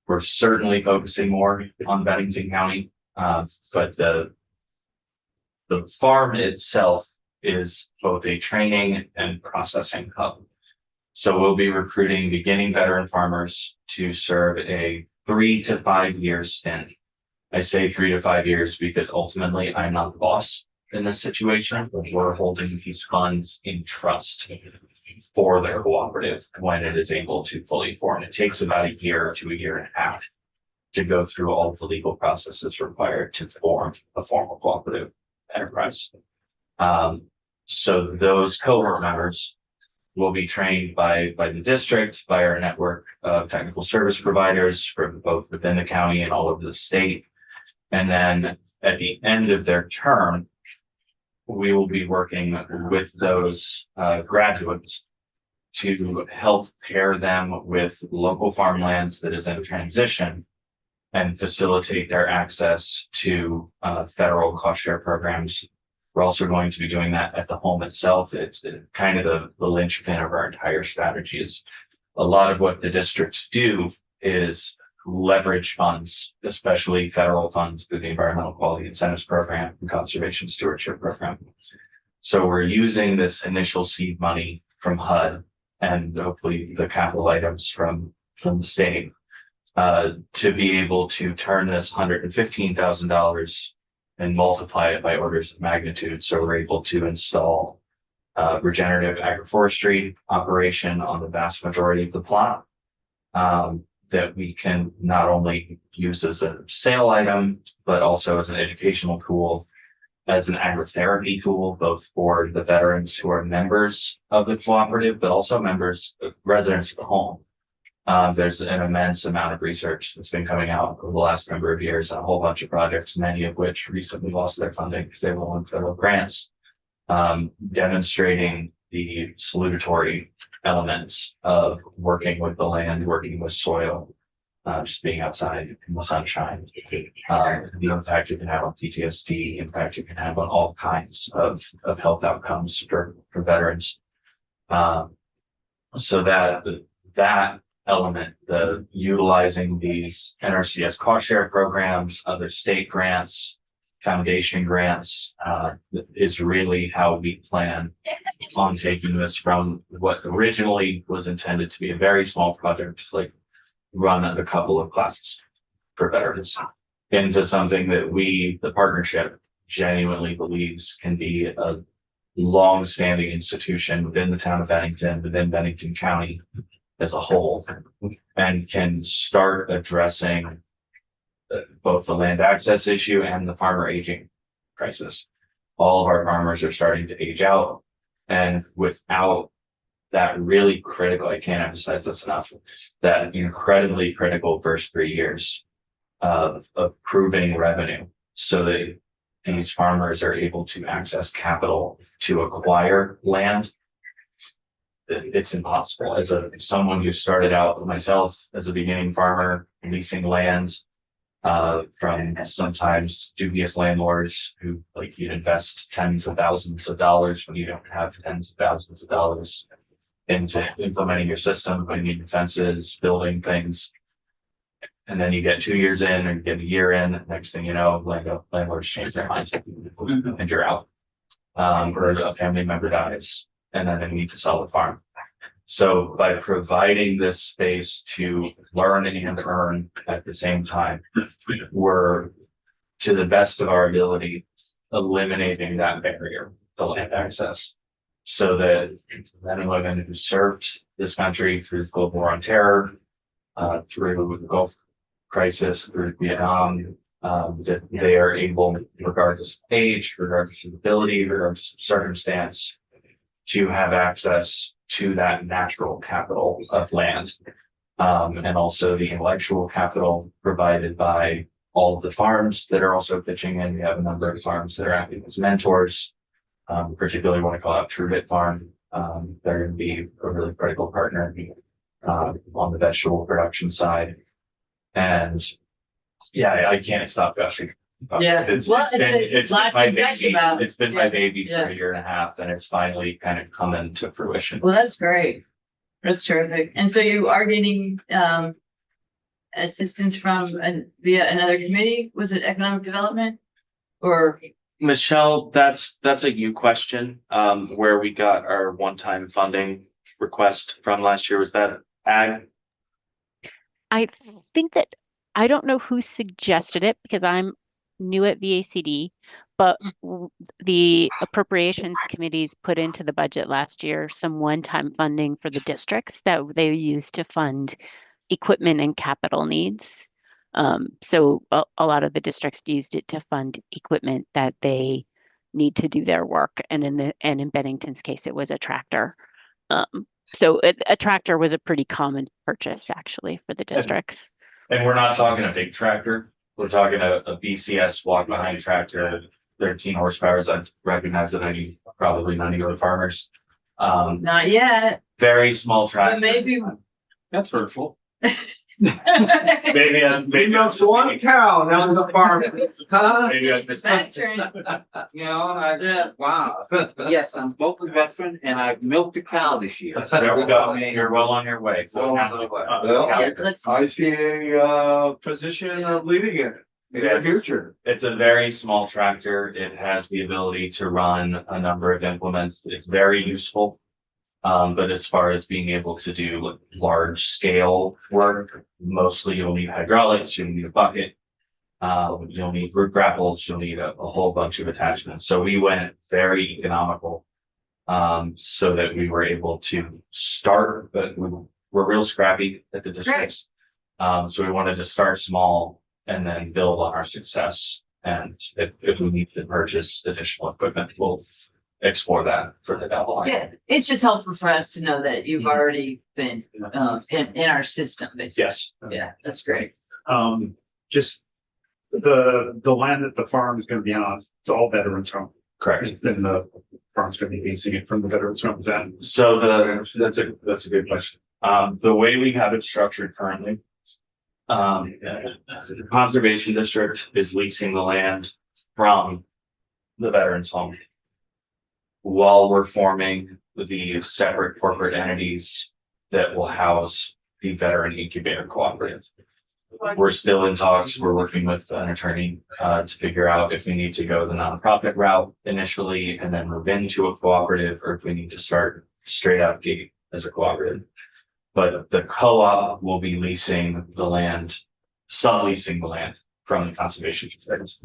J: We're certainly focusing more on Bennington County, but the farm itself is both a training and processing hub. So we'll be recruiting beginning veteran farmers to serve a 3 to 5 year stint. I say 3 to 5 years because ultimately I'm not the boss in this situation, but we're holding these funds in trust for their cooperative when it is able to fully form. It takes about a year to a year and a half to go through all of the legal processes required to form a formal cooperative enterprise. So those cohort members will be trained by the district, by our network of technical service providers from both within the county and all over the state. And then at the end of their term, we will be working with those graduates to help pair them with local farmlands that is in transition and facilitate their access to federal cost share programs. We're also going to be doing that at the home itself. It's kind of the linchpin of our entire strategy. Is a lot of what the districts do is leverage funds, especially federal funds through the Environmental Quality Incentives Program and Conservation Stewardship Program. So we're using this initial seed money from HUD and hopefully the capital items from the state to be able to turn this $115,000 and multiply it by orders of magnitude. So we're able to install regenerative agroforestry operation on the vast majority of the plot that we can not only use as a sale item, but also as an educational tool, as an agrotherapy tool, both for the veterans who are members of the cooperative, but also residents of the home. There's an immense amount of research that's been coming out over the last number of years on a whole bunch of projects, many of which recently lost their funding because they won federal grants, demonstrating the salutary elements of working with the land, working with soil, just being outside in the sunshine, the impact it can have on PTSD, the impact it can have on all kinds of health outcomes for veterans. So that element, the utilizing these NRCS cost share programs, other state grants, foundation grants, is really how we plan on taking this from what originally was intended to be a very small project, like run a couple of classes for veterans, into something that the partnership genuinely believes can be a long-standing institution within the town of Bennington, within Bennington County as a whole, and can start addressing both the land access issue and the farmer aging crisis. All of our farmers are starting to age out, and without that really critical, I can't emphasize this enough, that incredibly critical first 3 years of proving revenue so that these farmers are able to access capital to acquire land. It's impossible. As someone who started out myself as a beginning farmer, leasing land from sometimes dubious landlords who you invest tens of thousands of dollars when you don't have tens of thousands of dollars into implementing your system, putting in fences, building things. And then you get 2 years in or you get a year in, next thing you know, landlords change their minds and you're out. Or a family member dies and then they need to sell the farm. So by providing this space to learn and earn at the same time, we're, to the best of our ability, eliminating that barrier, the land access, so that men and women who served this country through the Global War on Terror, through the Gulf Crisis, through Vietnam, that they are able, regardless of age, regardless of ability, regardless of circumstance, to have access to that natural capital of land, and also the intellectual capital provided by all of the farms that are also pitching in. We have a number of farms that are acting as mentors. Particularly want to call out TrueBit Farm. They're going to be a really critical partner on the vegetable production side. And yeah, I can't stop gushing.
A: Yeah.
B: It's been my baby for a year and a half, and it's finally kind of coming to fruition.
A: Well, that's great. That's terrific. And so you are getting assistance from via another committee? Was it economic development or?
K: Michelle, that's a you question. Where we got our one-time funding request from last year, was that ag?
L: I think that I don't know who suggested it because I'm new at VACD, but the appropriations committees put into the budget last year some one-time funding for the districts that they used to fund equipment and capital needs. So a lot of the districts used it to fund equipment that they need to do their work. And in Bennington's case, it was a tractor. So a tractor was a pretty common purchase actually for the districts.
J: And we're not talking a big tractor. We're talking a BCS walk behind tractor, 13 horsepower. I recognize that probably none of your farmers.
A: Not yet.
J: Very small tractor.
A: But maybe.
B: That's hurtful.
I: Maybe,
F: He
I: maybe.
F: milks one cow, now he's a farmer.
D: Huh?
I: Maybe I
A: It's a
I: missed
A: bad
I: that.
A: turn.
D: You know,
A: Yeah.
D: wow. Yes, I'm both a veteran and I've milked a cow this year.
J: There we go.
D: I mean,
J: You're well on your way. So
D: Well
J: now-
D: on your way.
F: Well,
A: Yeah, let's,
F: I see a position of leading it in the
J: Yes.
F: future.
J: It's a very small tractor. It has the ability to run a number of implements. It's very useful. But as far as being able to do large scale work, mostly you'll need hydraulics, you'll need a bucket. You'll need root grapples, you'll need a whole bunch of attachments. So we went very economical. So that we were able to start, but we're real scrappy at the districts. So we wanted to start small and then build on our success. And if we need to purchase additional equipment, we'll explore that further down the line.
A: yeah, it's just helpful for us to know that you've already been, in our system, basically.
J: Yes.
A: Yeah, that's great.
I: Just the land that the farm is gonna be on, it's all veterans home.
J: Correct.
I: Then the farm's gonna be leasing it from the veterans home, is that?
J: So that's a good question. The way we have it structured currently. The Conservation District is leasing the land from the veterans home. While we're forming the separate corporate entities that will house the Veteran Incubator Cooperative. We're still in talks. We're working with an attorney to figure out if we need to go the nonprofit route initially and then move into a cooperative, or if we need to start straight out gate as a cooperative. But the co-op will be leasing the land, subleasing the land from the conservation district.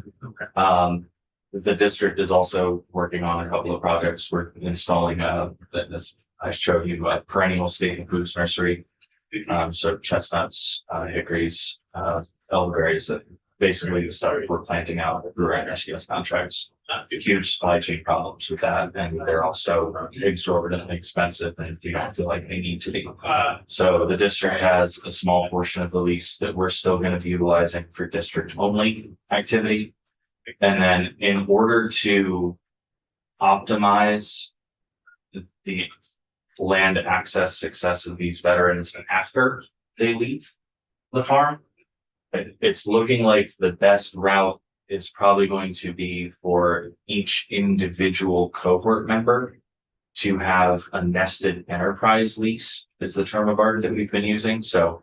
J: The district is also working on a couple of projects. We're installing as I showed you, a perennial state and foods nursery. So chestnuts, hickories, elderberries, that basically the stuff we're planting out through our NSCS contracts. Huge supply chain problems with that, and they're also exorbitantly expensive, and we don't feel like they need to be. So the district has a small portion of the lease that we're still going to be utilizing for district only activity. And then in order to optimize the land access success of these veterans after they leave the farm, it's looking like the best route is probably going to be for each individual cohort member to have a nested enterprise lease, is the term of art that we've been using. So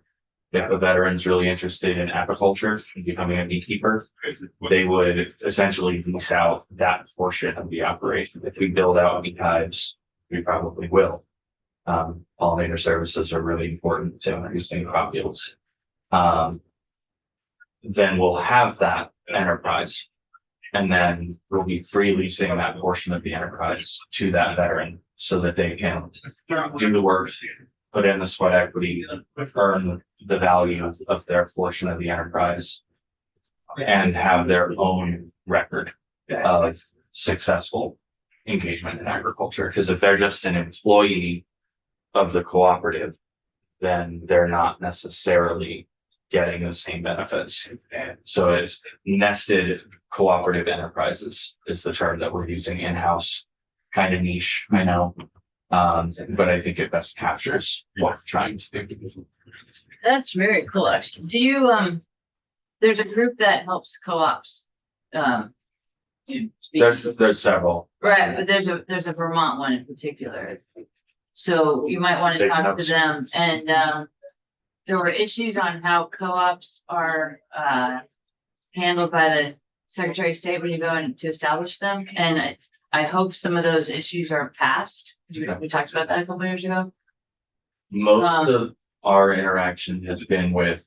J: if a veteran's really interested in apiculture and becoming a beekeeper, they would essentially lease out that portion of the operation. If we build out beehives, we probably will. Pollinator services are really important to increasing crop yields. Then we'll have that enterprise, and then we'll be free leasing that portion of the enterprise to that veteran so that they can do the work, put in the sweat equity, earn the value of their portion of the enterprise, and have their own record of successful engagement in agriculture. Because if they're just an employee of the cooperative, then they're not necessarily getting the same benefits. So it's nested cooperative enterprises is the term that we're using in-house. Kind of niche, I know. But I think it best captures what we're trying to do.
A: That's very cool, actually. Do you, there's a group that helps co-ops.
J: There's several.
A: Right, but there's a Vermont one in particular. So you might want to
J: Take
A: talk to
J: notes.
A: them, and there were issues on how co-ops are handled by the Secretary of State when you go in to establish them, and I hope some of those issues are passed. We talked about that a couple years ago.
J: Most of our interaction has been with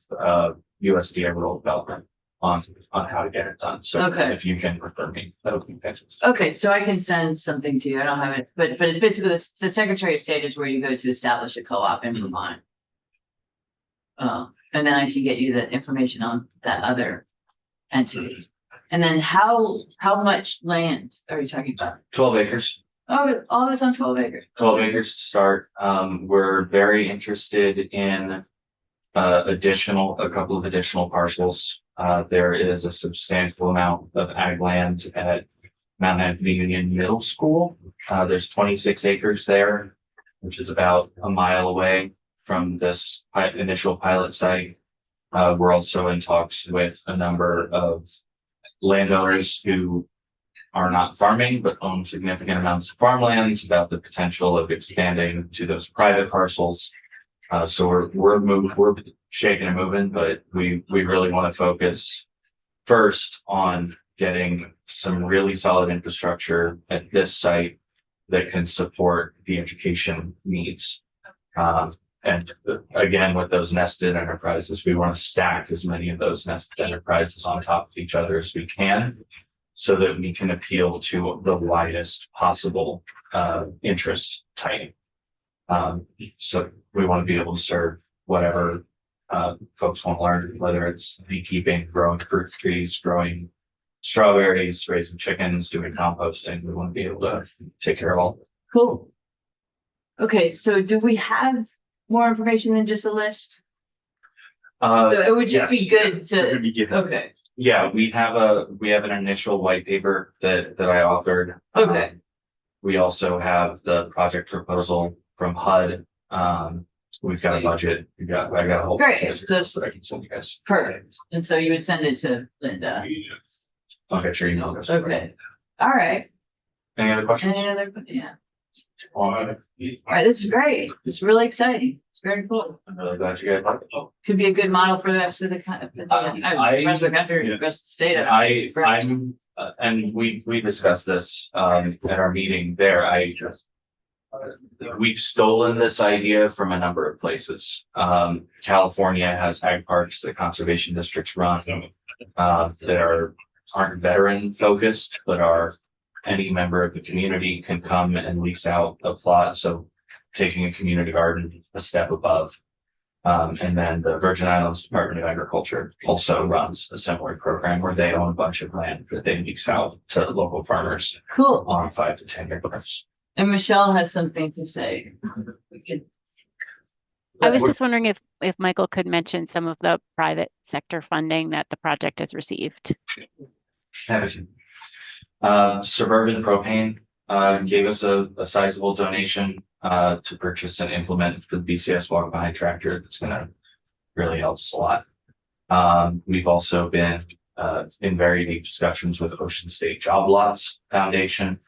J: USDA rural development on how to get it done. So
A: Okay.
J: if you can refer me, that would be fantastic.
A: Okay, so I can send something to you. I don't have it, but it's basically the Secretary of State is where you go to establish a co-op in Vermont. And then I can get you the information on that other entity. And then how much land are you talking about?
J: 12 acres.
A: Oh, all this on 12 acres.
J: 12 acres to start. We're very interested in a couple of additional parcels. There is a substantial amount of ag land at Mount Anthony Union Middle School. There's 26 acres there, which is about a mile away from this initial pilot site. We're also in talks with a number of landowners who are not farming, but own significant amounts of farmland about the potential of expanding to those private parcels. So we're shaking and moving, but we really want to focus first on getting some really solid infrastructure at this site that can support the education needs. And again, with those nested enterprises, we want to stack as many of those nested enterprises on top of each other as we can, so that we can appeal to the widest possible interest type. So we want to be able to serve whatever folks want to learn, whether it's beekeeping, growing fruit trees, growing strawberries, raising chickens, doing composting. We want to be able to take care of all.
A: Cool. Okay, so do we have more information than just a list? So it would just be good to, okay,
J: Yeah, we have an initial white paper that I authored.
A: Okay.
J: We also have the project proposal from HUD. We've got a budget. I got a whole.
A: Great,
J: bunch of
A: so-
J: that I can send you guys.
A: perfect. And so you would send it to Linda.
J: I'll get your email address.
A: Okay, all right.
J: Any other questions?
A: Any other, yeah. All right, this is great. It's really exciting. It's very cool.
J: I'm really glad you guys like it.
A: Could be a good model for the rest of the rest of the country, the rest of the state.
J: I'm, and we discussed this, at our meeting there. We've stolen this idea from a number of places. California has ag parks that conservation districts run, that aren't veteran focused, but are any member of the community can come and lease out a plot. So taking a community garden a step above. And then the Virgin Islands Department of Agriculture also runs a similar program where they own a bunch of land that they lease out to local farmers
A: Cool.
J: on 5 to 10 acres.
A: And Michelle has something to say. We could.
L: I was just wondering if Michael could mention some of the private sector funding that the project has received.
J: Suburban Propane gave us a sizable donation to purchase and implement for the BCS walk behind tractor. That's gonna really help us a lot. We've also been in very deep discussions with Ocean State Job Lots Foundation.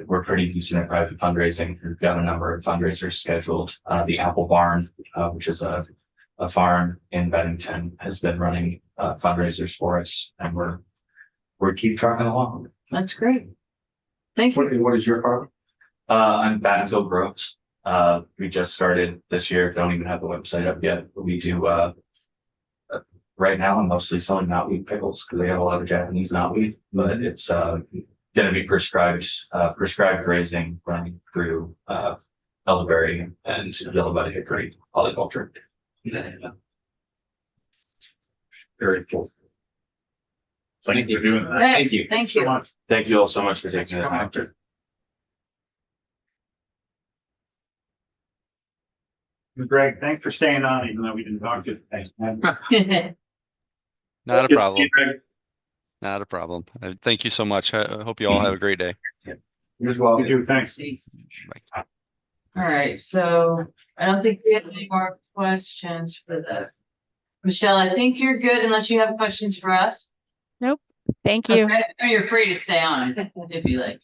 J: We're pretty decent at private fundraising. We've got a number of fundraisers scheduled. The Apple Barn, which is a farm in Bennington, has been running fundraisers for us, and we're keep trucking along.
A: That's great. Thank you.
F: What is your farm?
J: I'm Battenville Brooks. We just started this year. Don't even have the website up yet. But we do. Right now, I'm mostly selling knotweed pickles because they have a lot of Japanese knotweed, but it's going to be prescribed grazing running through elderberry and yellow-butted hickory polyculture.
I: Very cool. Thank you for doing that.
A: Great.
J: Thank you.
A: Thank
I: So
A: you.
I: much.
J: Thank you all so much for taking the time.
I: Greg, thanks for staying on, even though we didn't talk to you. Thanks, man.
H: Not a problem.
I: Greg.
H: Not a problem. Thank you so much. I hope you all have a great day.
F: You as well.
I: You do, thanks.
H: Bye.
A: All right, so I don't think we have any more questions for the. Michelle, I think you're good unless you have questions for us.
L: Thank you.
A: Okay, or you're free to stay on if you like.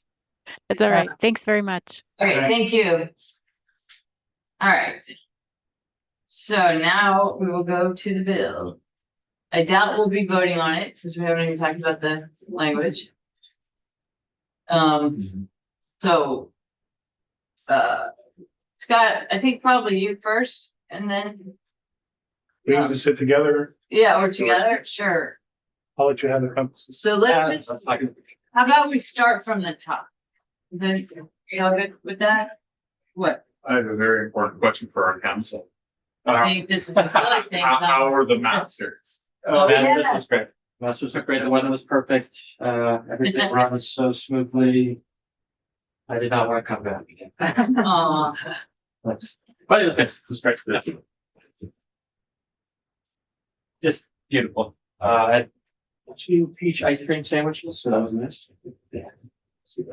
L: That's all right. Thanks very much.
A: Okay, thank you. All right. So now we will go to the bill. I doubt we'll be voting on it since we haven't even talked about the language. So, Scott, I think probably you first and then,
I: We need to sit together.
A: yeah, or together, sure.
I: I'll let you have the conversation.
A: So let's, how about we start from the top? Is that, you all good with that? What?
I: I have a very important question for our council.
A: I think this is a silly thing.
I: How are the masters?
A: Oh, yeah.
B: This was great. Masters were great. The weather was perfect. Everything ran so smoothly. I did not want to come back again.
A: Aw.
B: But it was good. It was great. Just beautiful. I had 2 peach ice cream sandwiches, so that was nice. Yeah.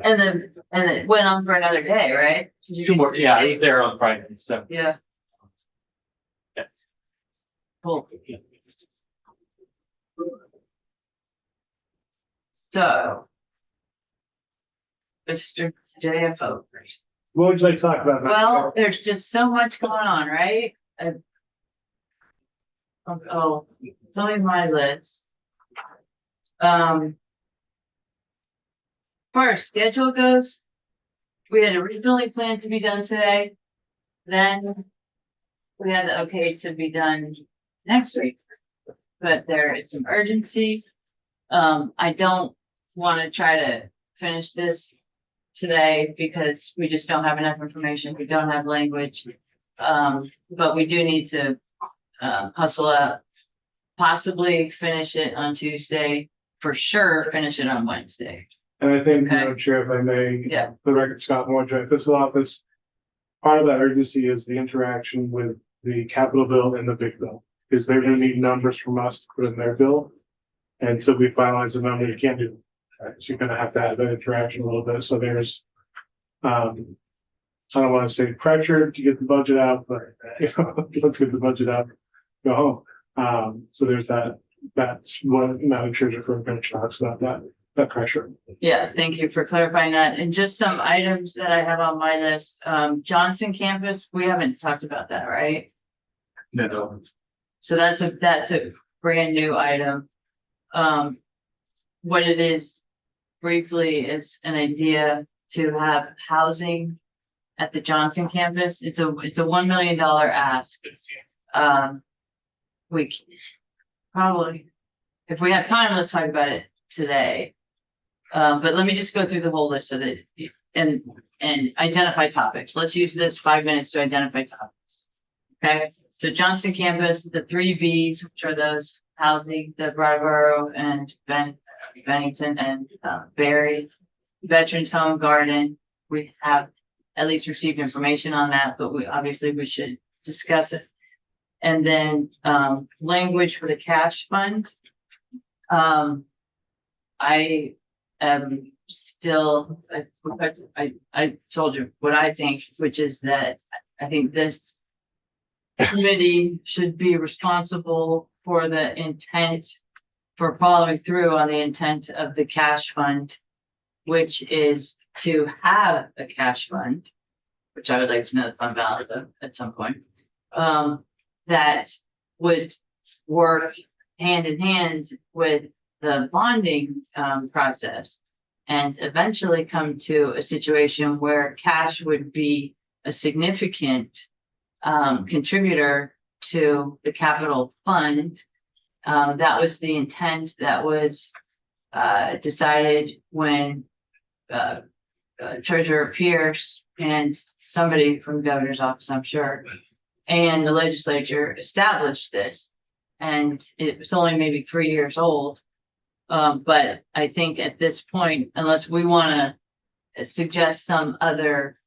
A: And then it went on for another day, right? Did you
B: 2 more.
A: get to
B: Yeah, I
A: stay?
B: was there on Friday. So
A: Yeah. Cool. So. Mr. JFO.
I: What would you like to talk about?
A: Well, there's just so much going on, right? Oh, tell me my list. As far as schedule goes, we had originally planned to be done today. Then we had the okay to be done next week, but there is some urgency. I don't want to try to finish this today because we just don't have enough information. We don't have language. But we do need to hustle up, possibly finish it on Tuesday, for sure, finish it on Wednesday.
I: And I think,
A: Okay.
I: Chair, if I may,
A: Yeah.
I: the record, Scott Moore, Joint Fiscal Office. Part of that urgency is the interaction with the capital bill and the big bill, because they're gonna need numbers from us to put in their bill. And until we finalize the number, you can't do it. Right? So you're gonna have to have that interaction a little bit, so there's. I don't wanna say pressure to get the budget out, but let's get the budget out, go home. So there's that, that's what Madam Treasurer for Bench talks about, that pressure.
A: Yeah, thank you for clarifying that. And just some items that I have on my list. Johnson campus, we haven't talked about that, right?
I: No.
A: So that's a brand new item. What it is briefly is an idea to have housing at the Johnson campus. It's a $1 million ask. We probably, if we have time, let's talk about it today. But let me just go through the whole list of it and identify topics. Let's use this 5 minutes to identify topics. Okay, so Johnson campus, the 3 Vs, which are those housing, the Brattleboro and Bennington and Barry, Veterans Home Garden. We have at least received information on that, but we should discuss it. And then language for the cash fund. I am still, I told you what I think, which is that I think this committee should be responsible for the intent, for following through on the intent of the cash fund, which is to have a cash fund, which I would like to know the fund balance of at some point, that would work hand in hand with the bonding process and eventually come to a situation where cash would be a significant contributor to the capital fund. That was the intent that was decided when Treasurer Pierce and somebody from the governor's office, I'm sure, and the legislature established this. And it was only maybe 3 years old. But I think at this point, unless we want to suggest some other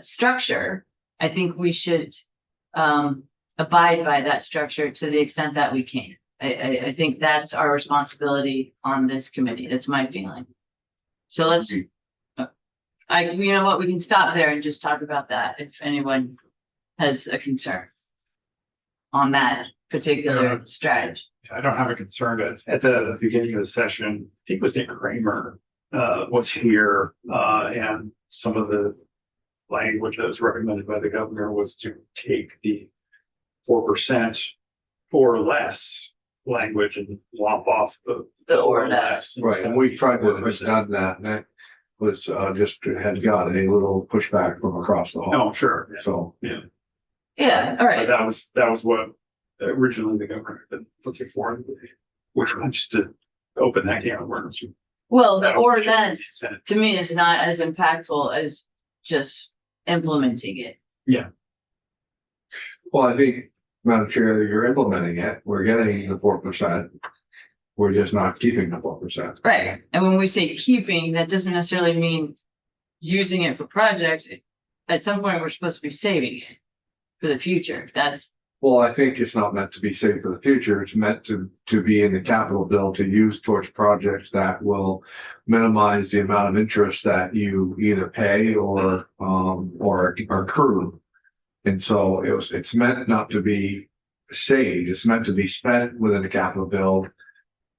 A: structure, I think we should abide by that structure to the extent that we can. I think that's our responsibility on this committee. That's my feeling. So let's, you know what, we can stop there and just talk about that if anyone has a concern on that particular strategy.
I: I don't have a concern. At the beginning of the session, I think it was Nick Kramer was here, and some of the language that was recommended by the governor was to take the 4% or less language and lop off
A: The or less.
F: Right, and we tried to push done that, and that was just had got a little pushback from across the hall.
I: No, sure.
F: So.
A: Yeah, all right.
I: But that was what originally the governor had been looking for. Which was to open that can of worms.
A: Well, the
I: That
A: or
I: would be
A: less
I: the intent.
A: to me is not as impactful as just implementing it.
F: Well, I think, Madam Chair, you're implementing it. We're getting the 4%. We're just not keeping the 4%.
A: Right. And when we say keeping, that doesn't necessarily mean using it for projects. At some point, we're supposed to be saving it for the future. That's,
F: Well, I think it's not meant to be saved for the future. It's meant to be in the capital bill to use towards projects that will minimize the amount of interest that you either pay or accrue. And so it's meant not to be saved. It's meant to be spent within the capital bill.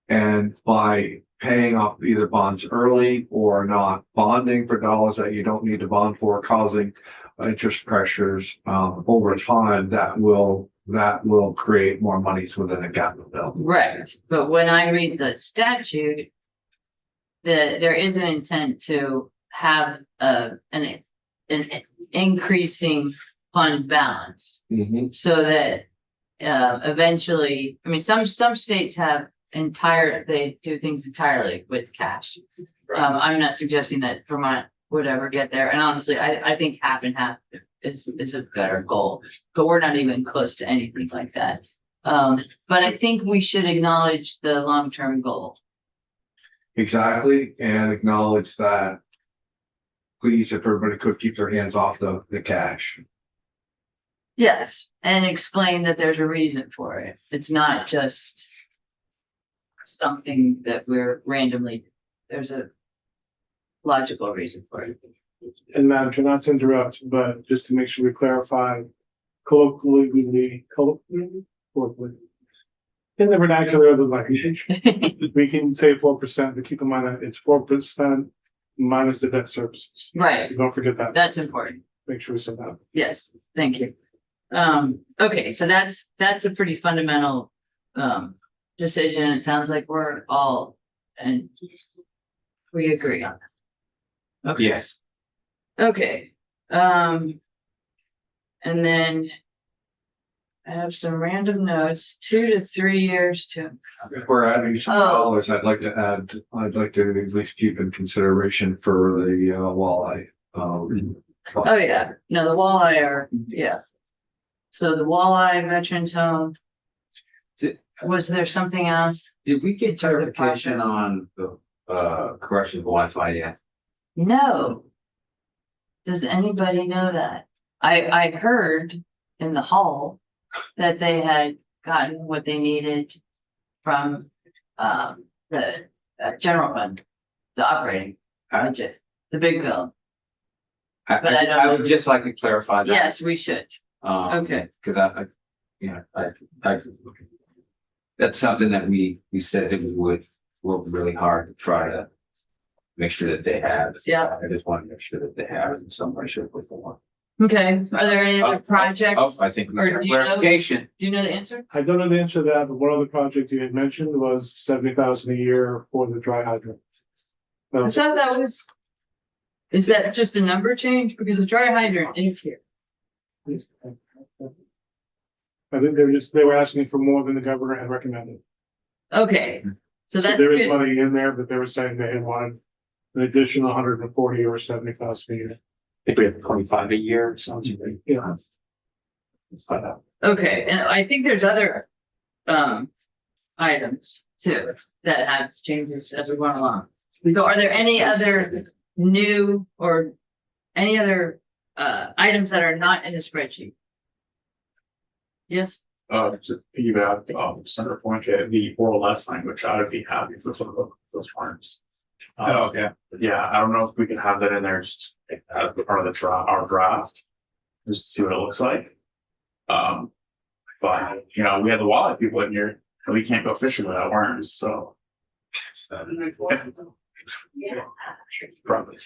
F: And by paying off either bonds early or not bonding for dollars that you don't need to bond for, causing interest pressures over time, that will create more monies within the capital bill.
A: Right, but when I read the statute, there is an intent to have an increasing fund balance. So that eventually, I mean, some states have they do things entirely with cash. I'm not suggesting that Vermont would ever get there, and honestly, I think half and half is a better goal, but we're not even close to anything like that. But I think we should acknowledge the long-term goal.
F: Exactly, and acknowledge that. Please, if everybody could keep their hands off the cash.
A: Yes, and explain that there's a reason for it. It's not just something that we're randomly, there's a logical reason for it.
M: And Madam Chair, not to interrupt, but just to make sure we clarify, colloquially, in the vernacular of the language, we can say 4%, but keep in mind that it's 4% minus the debt services.
A: Right,
M: Don't forget that.
A: that's important.
M: Make sure we say that.
A: Yes, thank you. Okay, so that's a pretty fundamental decision. It sounds like we're all, and we agree on that. Okay.
D: Yes.
A: Okay, and then I have some random notes, 2 to 3 years to,
F: If we're adding some dollars, I'd like to at least keep in consideration for the walleye.
A: oh yeah, no, the walleye yeah. So the walleye veterans home. Was there something else?
D: Did we get clarification on the correction of Wi-Fi yet?
A: No. Does anybody know that? I heard in the hall that they had gotten what they needed from the general fund, the operating budget, the big bill. But I don't
D: I
A: know.
D: would just like to clarify that.
A: Yes, we should. Okay.
D: Because I that's something that we said that we would work really hard to try to make sure that they have.
A: Yeah.
D: I just want to make sure that they have it in some way, shape, or form.
A: Okay, are there any other projects?
D: I think we
A: Or
D: got
A: do you know-
D: clarification.
A: Do you know the answer?
M: I don't know the answer to that, but one other project you had mentioned was 70,000 a year for the dry hydrant.
A: I thought that was. Is that just a number change? Because the dry hydrant is here.
M: I think they were asking for more than the governor had recommended.
A: Okay, so
M: So
A: that's
M: there is
A: good.
M: money in there, but they were saying they had wanted an additional 140 or 70,000 a year.
B: I think we have 25 a year, sounds like.
M: Yeah.
B: Let's find out.
A: Okay, and I think there's other items too that have changes as we went along. So are there any other new or any other items that are not in the spreadsheet? Yes,
I: To piggyback, Senator Point, the oral less language, I would be happy for some of those forms.
C: Okay.
I: Yeah, I don't know if we can have that in there just as part of our draft, just to see what it looks like. But, you know, we have the walleye people in here, and we can't go fishing without worms, so. Probably.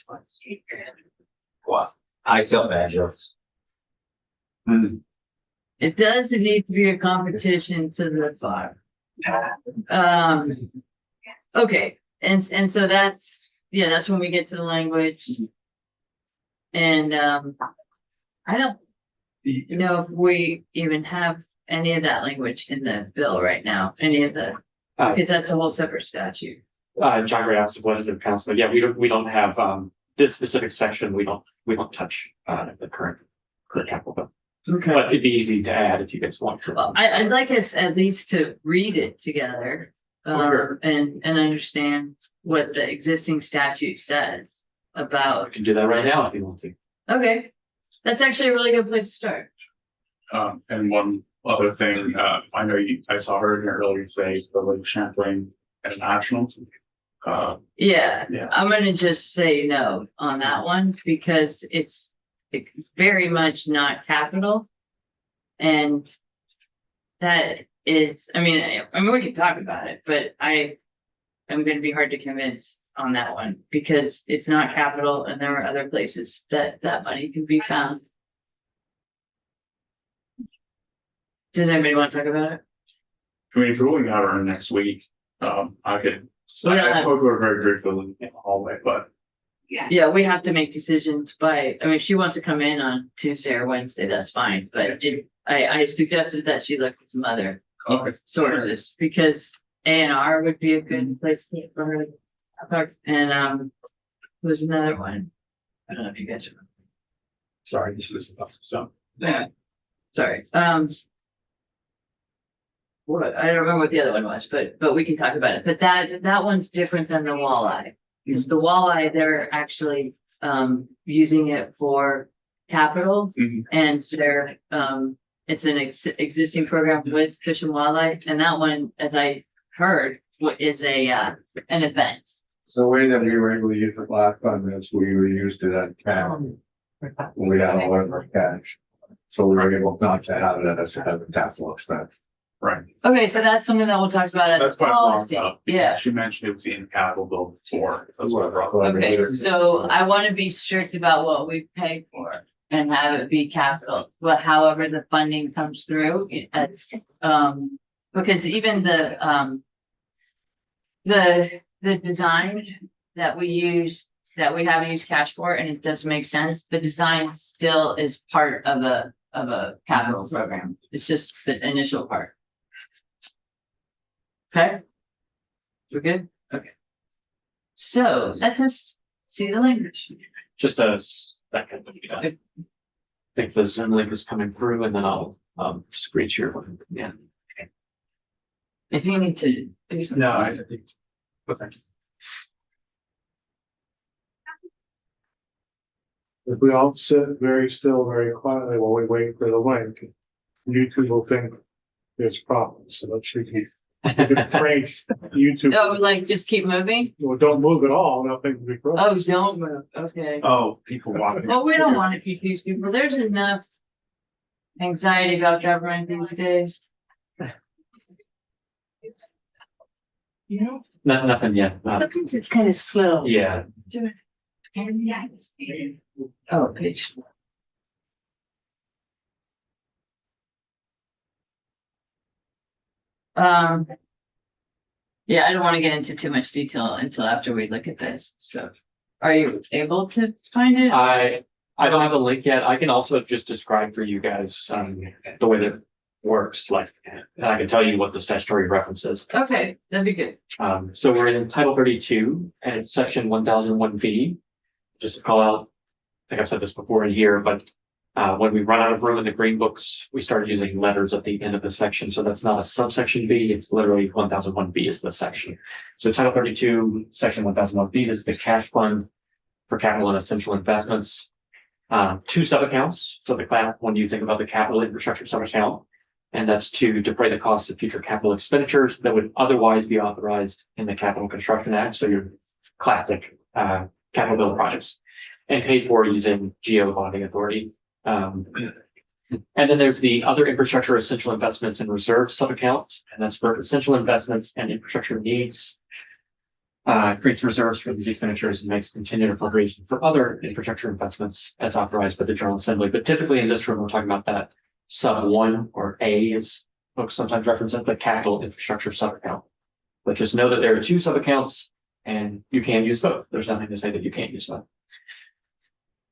D: Well, I tell bad jokes.
A: it does need to be a competition to the farm. Okay, and so that's when we get to the language. And I don't know if we even have any of that language in the bill right now, because that's a whole separate statute.
B: John Gray asked what is the council? Yeah, we don't have this specific section. We don't touch the current capital bill.
A: Okay.
B: But it'd be easy to add if you guys want to.
A: Well, I'd like us at least to read it together.
B: Sure.
A: And understand what the existing statute says
B: I
A: about.
B: can do that right now if you want to.
A: Okay, that's actually a really good place to start.
I: And one other thing, I know I saw her in earlier today, the Lake Champlain International.
A: Yeah,
I: Yeah.
A: I'm gonna just say no on that one because it's very much not capital. And that is, I mean, we can talk about it, but I'm gonna be hard to convince on that one because it's not capital and there are other places that money can be found. Does anybody want to talk about it?
I: I mean, if we're going out on next week, I could. So I hope we're very grateful in the hallway, but
A: Yeah, we have to make decisions by, I mean, if she wants to come in on Tuesday or Wednesday, that's fine, but I suggested that she look at some other
I: okay.
A: sources because A&R would be a good place for her. And, there's another one. I don't know if you guys remember.
I: Sorry, this is about so.
A: Yeah. Sorry, what, I don't remember what the other one was, but we can talk about it, but that one's different than the walleye. Because the walleye, they're actually, using it for capital and they're, it's an existing program with Fish and Wildlife, and that one, as I heard, is an event.
F: So way that we were able to use the black fund is we were used to that cash. When we had all of our cash. So we were able not to have it as a capital expense.
I: Right.
A: Okay, so that's something that we'll talk about at
I: That's
A: the
I: what I brought
A: policy.
I: up.
A: Yeah.
I: She mentioned it was in capital bill before. That's what I brought up.
A: Okay, so I want to be strict about what we pay for and have it be capital, but however the funding comes through, it's, because even the design that we use, that we haven't used cash for, and it does make sense, the design still is part of a capital program. It's just the initial part. Okay? We're good? Okay. So let us see the language.
B: Just a second. I think the Zoom link is coming through and then I'll screen share. Yeah.
A: If you need to do something.
I: No, I think, but thank you.
M: If we all sit very still, very quietly while we wait for the link, YouTube will think there's problems, so let's we can prank YouTube.
A: Oh, like just keep moving?
M: Well, don't move at all, nothing will be broken.
A: Oh, don't move. Okay.
I: Oh, people walking.
A: Well, we don't want to confuse people. There's enough anxiety about government these days.
E: You know,
B: Nothing yet.
E: sometimes it's kind of slow.
B: Yeah.
A: Oh, page. Yeah, I don't want to get into too much detail until after we look at this. So are you able to find it?
B: I don't have a link yet. I can also just describe for you guys the way that it works, like, and I can tell you what the statutory reference is.
A: Okay, that'd be good.
B: So we're in Title 32 and it's section 1001B. Just to call out, I think I've said this before in here, but when we run out of room in the green books, we started using letters at the end of the section. So that's not a subsection B, it's literally 1001B is the section. So Title 32, section 1001B, this is the cash fund for capital and essential investments. Two sub-accounts. So when you think about the capital infrastructure sub-account, and that's to defray the costs of future capital expenditures that would otherwise be authorized in the Capital Construction Act. So your classic capital bill projects, and paid for using GO bonding authority. And then there's the other infrastructure essential investments and reserve sub-account, and that's for essential investments and infrastructure needs. Creates reserves for these expenditures and makes continued appropriation for other infrastructure investments as authorized by the General Assembly. But typically in this room, we're talking about that sub 1 or A, as folks sometimes reference it, the capital infrastructure sub-account. But just know that there are two sub-accounts and you can use both. There's nothing to say that you can't use both.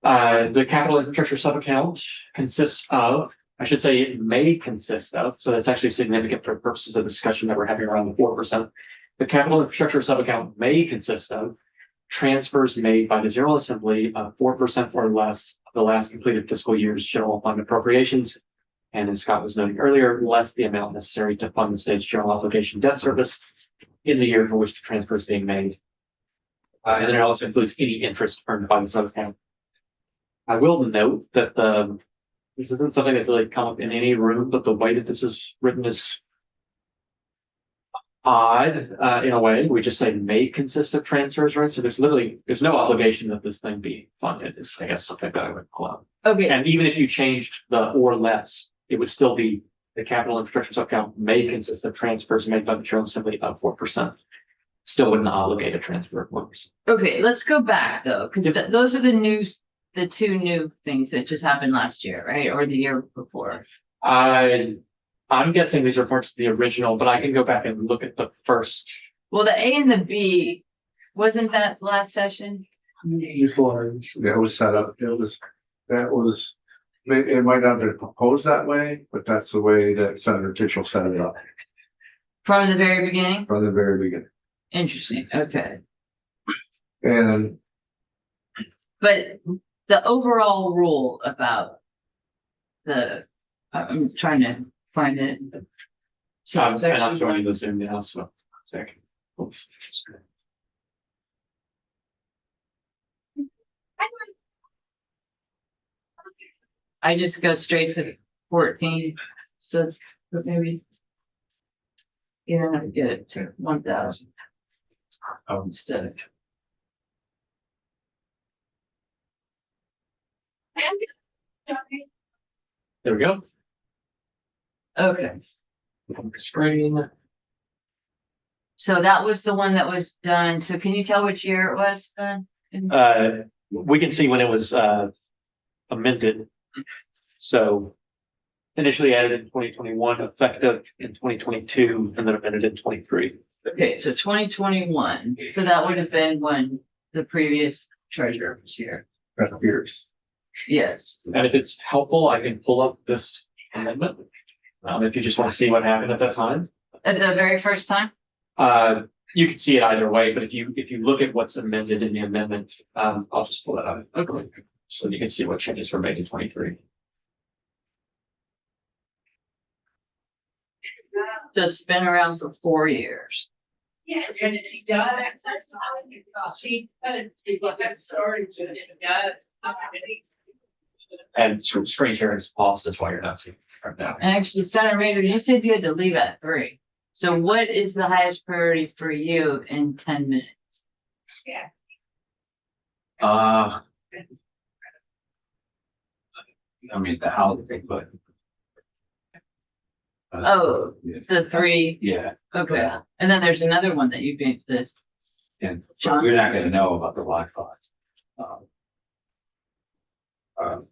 B: The capital infrastructure sub-account consists of, I should say it may consist of, so that's actually significant for purposes of discussion that we're having around the 4%. The capital infrastructure sub-account may consist of transfers made by the General Assembly of 4% or less of the last completed fiscal year's general fund appropriations. And as Scott was noting earlier, less the amount necessary to fund the state's general obligation debt service in the year for which the transfer is being made. And then it also includes any interest earned by the sub-account. I will note that this isn't something that's really come up in any room, but the way that this is written is odd in a way. We just say may consist of transfers, right? So there's no obligation that this thing be funded is, I guess, something that I would call out.
A: Okay.
B: And even if you changed the or less, it would still be the capital infrastructure sub-account may consist of transfers made by the General Assembly about 4%. Still wouldn't obligate a transfer of 1%.
A: Okay, let's go back though, because those are the two new things that just happened last year, right? Or the year before.
B: I'm guessing these are parts of the original, but I can go back and look at the first.
A: Well, the A and the B, wasn't that last session?
M: Before.
F: That was set up, it might not have been proposed that way, but that's the way that Senator Kitchell set it up
A: From the very beginning?
F: from the very beginning.
A: Interesting, okay.
F: And
A: But the overall rule about I'm trying to find it.
B: And I'm joining the Zoom now, so. Second. Oops.
A: I just go straight to 14, so but maybe. You don't have to get it to 1,000. Instead of.
B: There we go.
A: Okay,
B: Screen.
A: so that was the one that was done. So can you tell which year it was done?
B: We can see when it was amended. So initially added in 2021, effective in 2022, and then amended in 23.
A: Okay, so 2021. So that would have been when the previous treasurer was here.
F: that's years.
A: Yes.
B: And if it's helpful, I can pull up this amendment. If you just want to see what happened at that time.
A: At the very first time?
B: You can see it either way, but if you look at what's amended in the amendment, I'll just pull it up.
A: Okay.
B: So you can see what changes were made in 23.
A: So it's been around for 4 years.
E: Yeah.
B: And screen sharing is paused, that's why you're not seeing it right now.
A: And actually, Senator Rader, you said you had to leave at 3. So what is the highest priority for you in 10 minutes?
D: I mean, the housing, but.
A: Oh,
D: Yeah.
A: the 3,
D: Yeah,
A: okay. And then there's another one that you gave this.
D: and we're not gonna know about the Wi-Fi.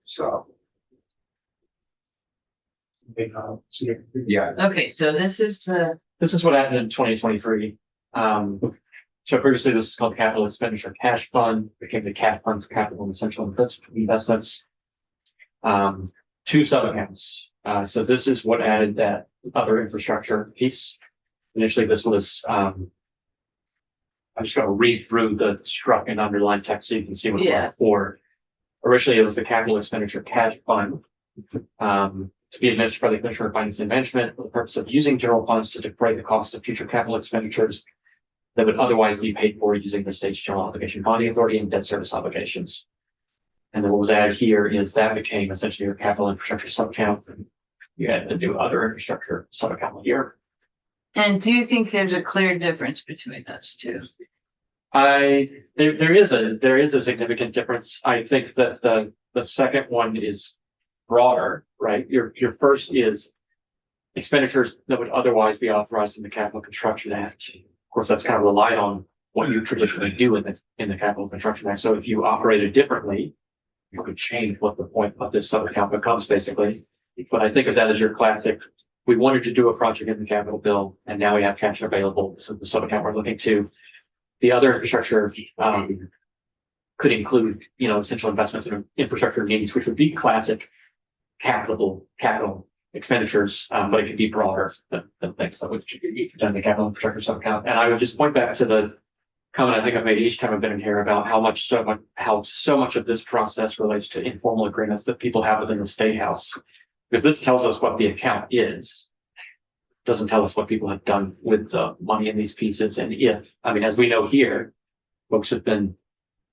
D: So, yeah,
A: Okay, so this is
B: What happened in 2023. So previously this was called the Capital Expenditure Cash Fund, became the CAT Fund for Capital and Essential Investments. 2 sub-accounts. So this is what added that other infrastructure piece. Initially, this was, I'm just going to read through the struck and underlined text so you can see what it was before. Originally, it was the Capital Expenditure Cash Fund, to be administered by the Commissioner of Finance and Management for the purpose of using general funds to defray the cost of future capital expenditures that would otherwise be paid for using the state's general obligation bonding authority and debt service obligations. And then what was added here is that became essentially your capital infrastructure sub-account. You had the new other infrastructure sub-account here.
A: And do you think there's a clear difference between those two?
B: There is a significant difference. I think that the second one is broader, right? Your first is expenditures that would otherwise be authorized in the Capital Construction Act. Of course, that's kind of relied on what you traditionally do in the Capital Construction Act. So if you operated differently, you could change what the point of this sub-account becomes, basically. But I think of that as your classic. We wanted to do a project in the capital bill, and now we have cash available. So the sub-account we're looking to. The other infrastructure could include, essential investments in infrastructure needs, which would be classic capital expenditures, but it could be broader than things that would be done in the capital infrastructure sub-account. And I would just point back to the comment I think I've made each time I've been in here about how so much of this process relates to informal agreements that people have within the State House. Because this tells us what the account is. Doesn't tell us what people have done with the money in these pieces. And as we know here, folks have been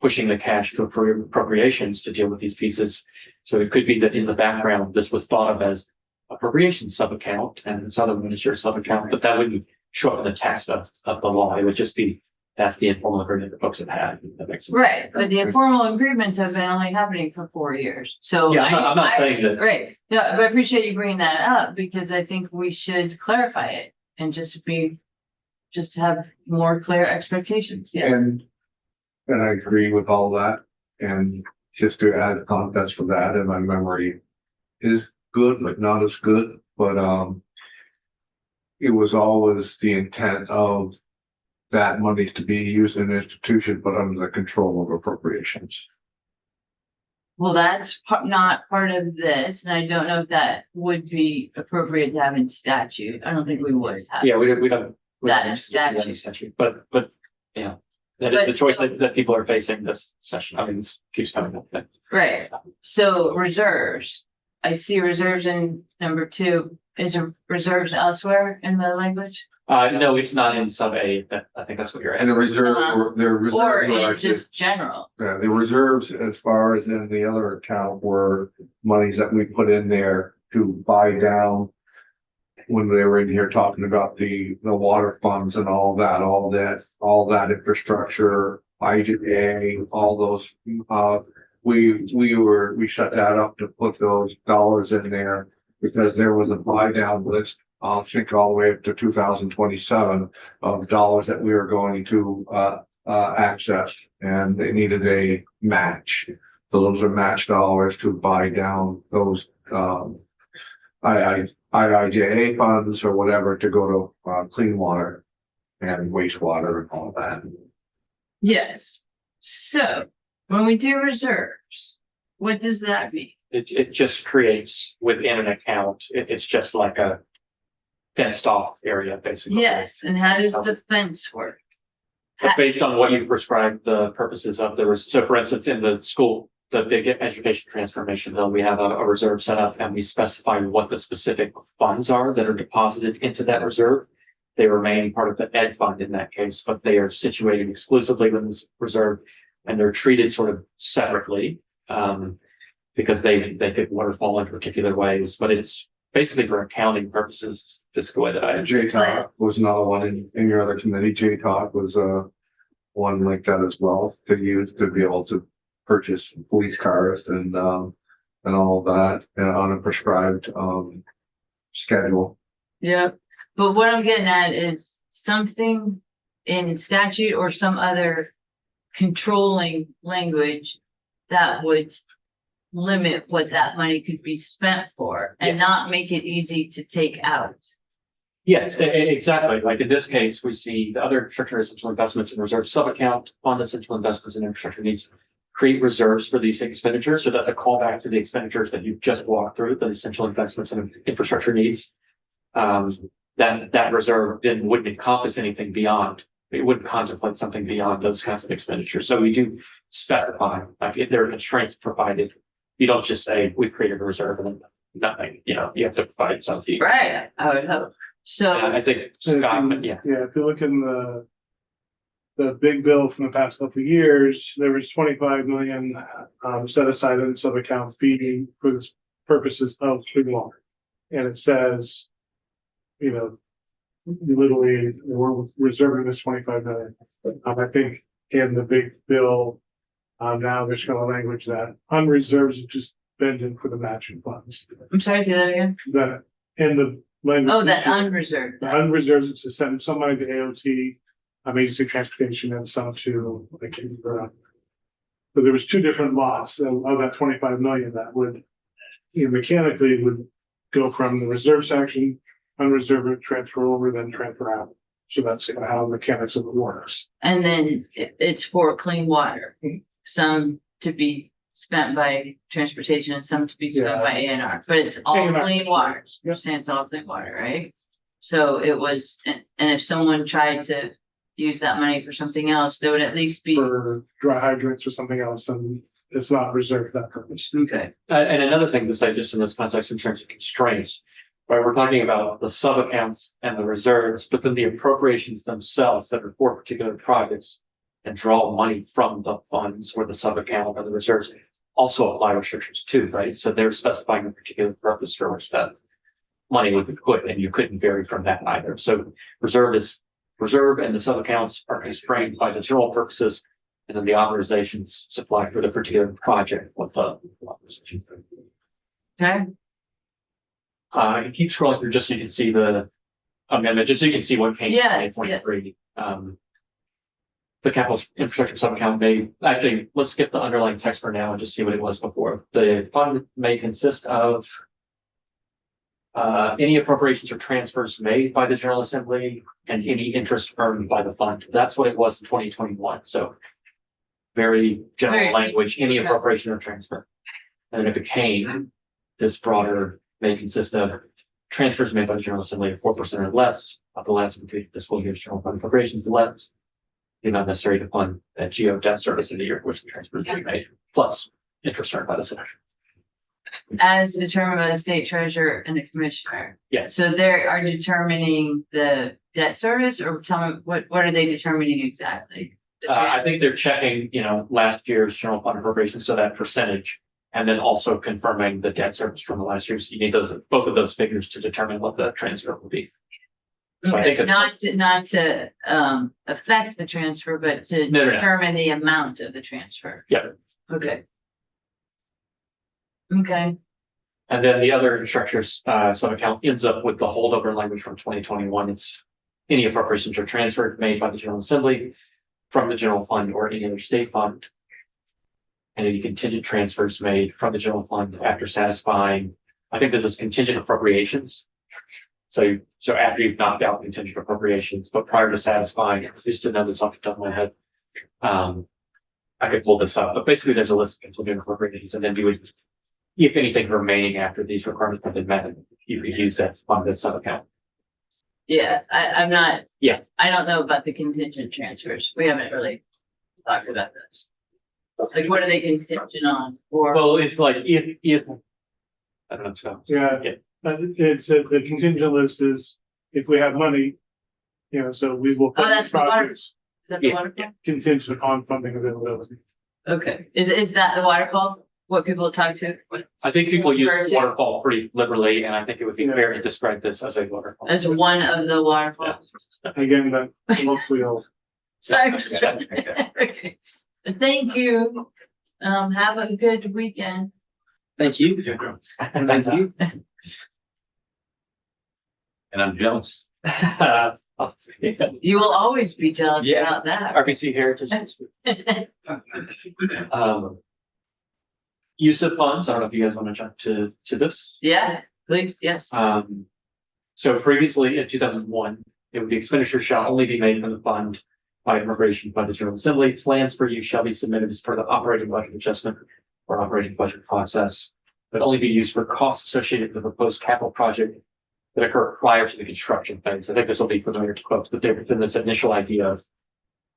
B: pushing the cash to appropriations to deal with these pieces. So it could be that in the background, this was thought of as appropriation sub-account and this other one is your sub-account, but that wouldn't show up in the text of the law. It would just be that's the informal agreement that folks have had. That makes sense.
A: Right, but the informal agreements have been only happening for 4 years, so.
B: Yeah, I'm not saying that.
A: Right, no, but I appreciate you bringing that up, because I think we should clarify it and just have more clear expectations, yes.
F: And I agree with all that. And just to add context for that, and my memory is good, but not as good, but, it was always the intent of that monies to be used in an institution, but under the control of appropriations.
A: Well, that's not part of this, and I don't know if that would be appropriate to have in statute. I don't think we would have.
B: Yeah, we don't.
A: That is statute.
B: But, yeah, that is the choice that people are facing this session. I mean, this keeps coming up.
A: Right, so reserves, I see reserves in number 2. Is there reserves elsewhere in the language?
B: No, it's not in sub A. I think that's what you're
F: And
B: asking.
F: the reserves were, their
A: Or
F: reserves were
A: in
F: actually,
A: just general?
F: yeah, the reserves as far as in the other account were monies that we put in there to buy down. When they were in here talking about the water funds and all that infrastructure, IGA, all those, we shut that up to put those dollars in there because there was a buy down list, I think all the way up to 2027 of dollars that we were going to, access, and they needed a match. So those are match dollars to buy down those, IIJA funds or whatever to go to, clean water and wastewater and all that.
A: Yes, so when we do reserves, what does that mean?
B: It just creates within an account, it's just like a fenced off area, basically.
A: Yes, and how does the fence work?
B: But based on what you prescribed, the purposes of so for instance, in the school, the big education transformation bill, we have a reserve set up and we specify what the specific funds are that are deposited into that reserve. They remain part of the ed fund in that case, but they are situated exclusively within this reserve and they're treated sort of separately. Because they could waterfall in particular ways, but it's basically for accounting purposes, just the way that I.
F: JTOC was another one in your other committee. JTOC was one like that as well to use to be able to purchase police cars and all of that on a prescribed schedule.
A: Yeah, but what I'm getting at is something in statute or some other controlling language that would limit what that money could be spent for and
B: Yes.
A: not make it easy to take out.
B: Yes, exactly. Like in this case, we see the other infrastructure essential investments and reserve sub-account fund essential investments and infrastructure needs. Create reserves for these expenditures. So that's a callback to the expenditures that you've just walked through, the essential investments and infrastructure needs. That reserve then wouldn't encompass anything beyond. It wouldn't contemplate something beyond those kinds of expenditures. So we do specify, like if there are constraints provided, you don't just say we've created a reserve and then nothing, you have to provide something.
A: Right, I would hope. So,
B: I think Scott, yeah.
M: Yeah, if you look in the big bill from the past couple of years, there was 25 million set aside in sub-account fee for the purposes of clean water. And it says, literally, we're reserving this 25 million. I think in the big bill, now there's kind of language that unreserved is just spending for the matching funds.
A: I'm sorry, say that again?
M: That in the language.
A: Oh, that unreserved.
M: The unreserved is to send some money to AOT, agency transportation, and some to like. So there was 2 different lots of that 25 million that would, mechanically would go from the reserve section, unreserved, transfer over, then transfer out. So that's kind of how the mechanics of it works.
A: And then it's for clean water, some to be spent by transportation and some to be spent by ANR, but it's all
M: A&R.
A: clean water. You're saying it's all clean water, right? So it was, and if someone tried to use that money for something else, there would at least be.
M: For dry hydrants or something else, and it's not reserved for that purpose.
A: Okay.
B: And another thing to say, just in this context, in terms of constraints, right? We're talking about the sub accounts and the reserves, but then the appropriations themselves that are for particular projects and draw money from the funds or the sub account or the reserves also apply restrictions too, right? So they're specifying a particular purpose for which that money would be put, and you couldn't vary from that either. So reserve is reserve and the sub-accounts are constrained by the general purposes. And then the authorizations supplied for the particular project with the authorization.
A: Okay,
B: You keep scrolling through just so you can see the amendment, just so you can see what came.
A: Yes,
B: from 2023. The capital infrastructure sub-account may, actually, let's skip the underlying text for now and just see what it was before. The fund may consist of any appropriations or transfers made by the General Assembly and any interest earned by the fund. That's what it was in 2021. So very general
A: Very-
B: language, any
A: okay.
B: appropriation or transfer. And then it became this broader, may consist of transfers made by the General Assembly of 4% or less of the last completed fiscal year's general fund appropriations left. The amount necessary to fund that geo debt service in the year for which the transfer is being made, plus interest earned by the Senate.
A: as determined by the state treasurer and the commissioner.
B: Yes.
A: So they are determining the debt service, or tell me, what are they determining exactly?
B: I think they're checking, last year's general fund appropriations, so that percentage. And then also confirming the debt service from the last year. So you need both of those figures to determine what the transfer will be. So I
A: Okay,
B: think
A: not to affect the transfer, but to
B: No.
A: determine the amount of the transfer.
B: Yeah.
A: Okay. Okay,
B: And then the other structures, sub-account ends up with the holdover language from 2021. It's any appropriations or transfer made by the General Assembly from the general fund or any other state fund. And any contingent transfers made from the general fund after satisfying, I think this is contingent appropriations. So after you've knocked out contingent appropriations, but prior to satisfying, I just didn't know this off the top of my head. I could pull this up, but basically there's a list of contingent appropriations, and then you would, if anything remaining after these requirements have been met, you could use that to fund this sub-account.
A: yeah, I'm not.
B: Yeah.
A: I don't know about the contingent transfers. We haven't really talked about this. Like, what are they contingent on? Or,
B: Well, it's like if I don't know, so.
M: Yeah,
B: Yeah.
M: it's the contingent list is if we have money, so we will.
A: Oh, that's the water.
M: projects
A: is that the
B: yeah,
A: waterfall?
M: contingent on funding availability.
A: Okay, is that the waterfall? What people talk to?
B: I think people use
A: Refer to-
B: waterfall pretty liberally, and I think it would be
M: Yeah.
B: fair to describe this as a waterfall.
A: As one of the waterfalls.
M: Again, that mostly all.
A: Sorry, I'm just trying- okay. Thank you. Have a good weekend.
B: Thank you. Thank you.
D: And I'm jealous.
A: You will always be jealous
B: Yeah.
A: about that.
B: RBC Heritage. Use of funds, I don't know if you guys want to jump to this.
A: Yeah, please, yes.
B: So previously in 2001, it would be expenditures shall only be made from the fund by appropriation by the General Assembly. Plans for use shall be submitted as per the operating budget adjustment or operating budget process, but only be used for costs associated with the proposed capital project that occur prior to the construction phase. I think this will be familiar to folks, but there's been this initial idea of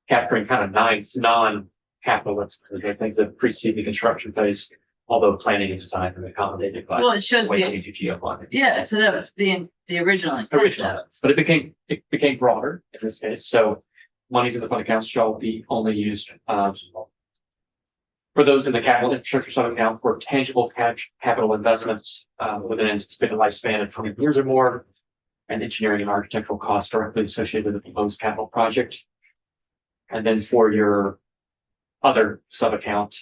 B: capturing kind of non-capital expenses, things that precede the construction phase, although planning and design are accommodated by.
A: Well, it shows
B: the way
A: me,
B: you do geoplanning.
A: yeah, so that was the original intent.
B: Original, but it became broader in this case, so monies in the fund accounts shall be only used, for those in the capital infrastructure sub-account for tangible capital investments, with an anticipated lifespan of 20 years or more, and engineering and architectural costs directly associated with the proposed capital project. And then for your other sub-account,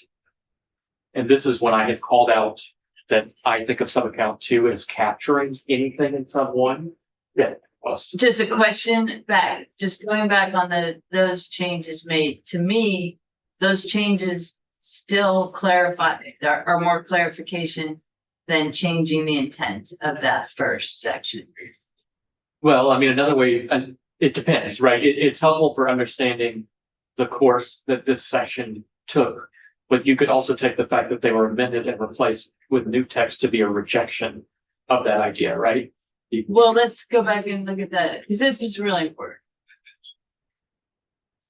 B: and this is when I have called out that I think of sub-account 2 as capturing anything in sub 1 that was.
A: Just a question back, just going back on those changes made, to me, those changes still clarify, are more clarification than changing the intent of that first section.
B: Well, I mean, another way, and it depends, right? It's helpful for understanding the course that this section took. But you could also take the fact that they were amended and replaced with new text to be a rejection of that idea, right?
A: Well, let's go back and look at that, because this is really important.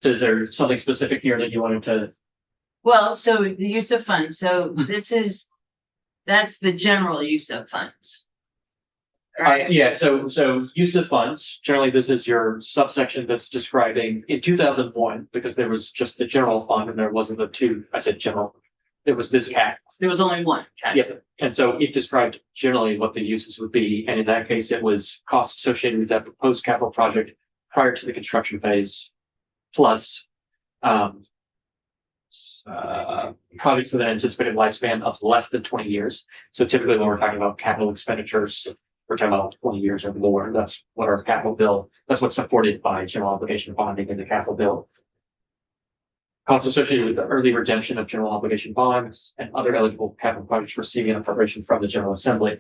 B: So is there something specific here that you wanted to?
A: Well, so the use of funds, so that's the general use of funds. Right?
B: Yeah, so use of funds, generally this is your subsection that's describing in 2001, because there was just the general fund and there wasn't the two, I said general. There was this cap.
A: There was only one.
B: Yeah, and so it described generally what the uses would be, and in that case, it was costs associated with that proposed capital project prior to the construction phase, plus projects with an anticipated lifespan of less than 20 years. So typically when we're talking about capital expenditures, we're talking about 20 years or more. That's what our capital bill, that's what's supported by general obligation bonding in the capital bill. Costs associated with the early redemption of general obligation bonds and other eligible capital projects receiving an appropriation from the General Assembly.